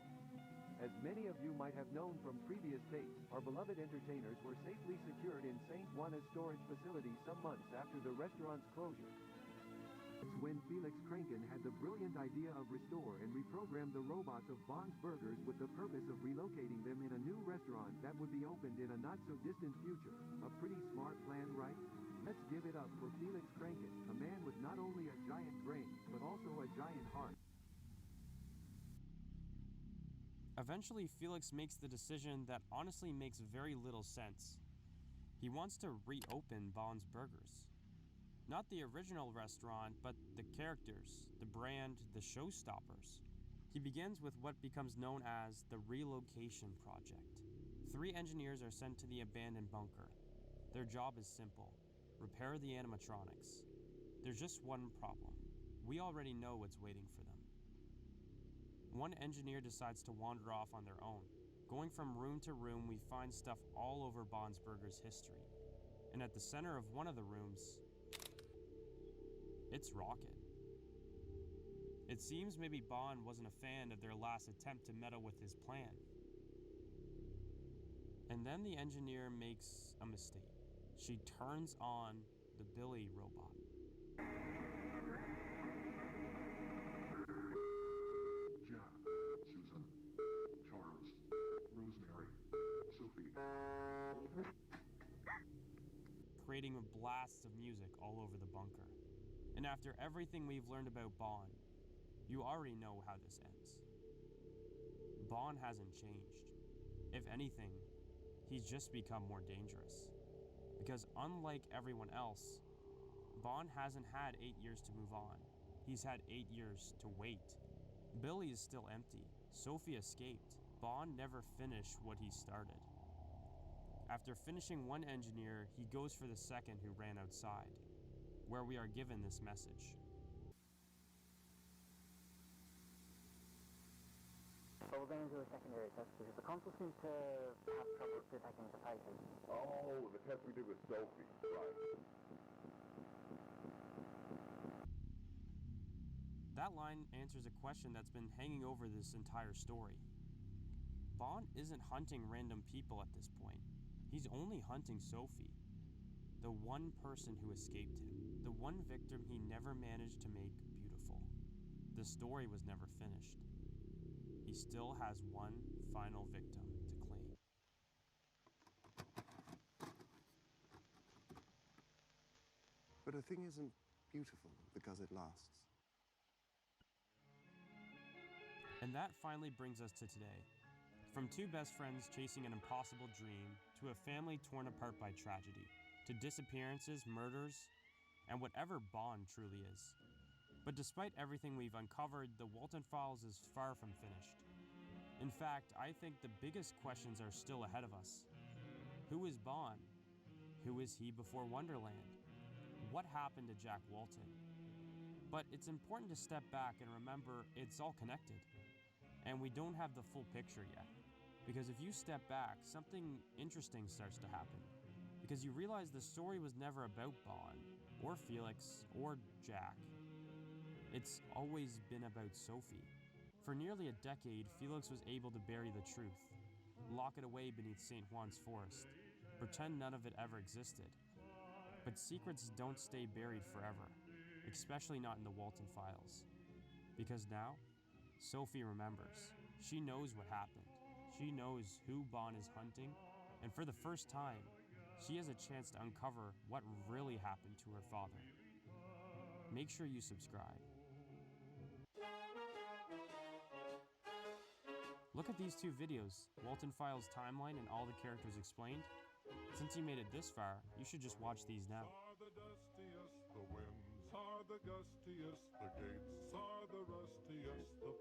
As many of you might have known from previous tapes, our beloved entertainers were safely secured in St. Juana's storage facility some months after the restaurant's closure. It's when Felix Kranken had the brilliant idea of restore and reprogram the robots of Bonds Burgers with the purpose of relocating them in a new restaurant that would be opened in a not-so-distant future. A pretty smart plan, right? Let's give it up for Felix Kranken, a man with not only a giant brain, but also a giant heart. Eventually, Felix makes the decision that honestly makes very little sense. He wants to reopen Bonds Burgers. Not the original restaurant, but the characters, the brand, the showstoppers. He begins with what becomes known as the Relocation Project. 3 engineers are sent to the abandoned bunker. Their job is simple: repair the animatronics. There's just one problem. We already know what's waiting for them. One engineer decides to wander off on their own. Going from room to room, we find stuff all over Bonds Burgers' history. And at the center of one of the rooms, it's Rocket. It seems maybe Bond wasn't a fan of their last attempt to meddle with his plan. And then the engineer makes a mistake. She turns on the Billy robot. Jack, Susan, Charles, Rosemary, Sophie. Creating blasts of music all over the bunker. And after everything we've learned about Bond, you already know how this ends. Bond hasn't changed. If anything, he's just become more dangerous. Because unlike everyone else, Bond hasn't had 8 years to move on. He's had 8 years to wait. Billy is still empty. Sophie escaped. Bond never finished what he started. After finishing one engineer, he goes for the second who ran outside, where we are given this message. But we're going to do a secondary test because the console seems to have trouble detecting the faces. Oh, the test we did with Sophie, right. That line answers a question that's been hanging over this entire story. Bond isn't hunting random people at this point. He's only hunting Sophie, the one person who escaped him, the one victim he never managed to make beautiful. The story was never finished. He still has one final victim to claim. But a thing isn't beautiful because it lasts. And that finally brings us to today. From 2 best friends chasing an impossible dream, to a family torn apart by tragedy, to disappearances, murders, and whatever Bond truly is. But despite everything we've uncovered, the Walton Files is far from finished. In fact, I think the biggest questions are still ahead of us. Who is Bond? Who is he before Wonderland? What happened to Jack Walton? But it's important to step back and remember it's all connected. And we don't have the full picture yet. Because if you step back, something interesting starts to happen. Because you realize the story was never about Bond, or Felix, or Jack. It's always been about Sophie. For nearly a decade, Felix was able to bury the truth, lock it away beneath St. Juan's forest, pretend none of it ever existed. But secrets don't stay buried forever, especially not in the Walton Files. Because now, Sophie remembers. She knows what happened. She knows who Bond is hunting, and for the first time, she has a chance to uncover what really happened to her father. Make sure you subscribe. Look at these 2 videos, Walton Files timeline and all the characters explained. Since you made it this far, you should just watch these now. Are the dustiest, the winds are the gustiest, the gates are the rustiest, the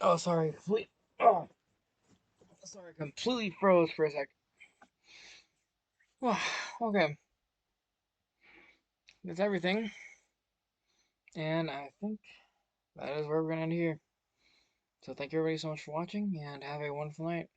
Oh, sorry. Oh, sorry. Completely froze for a sec. Okay. That's everything. And I think that is where we're going to end here. So thank you everybody so much for watching, and have a wonderful night.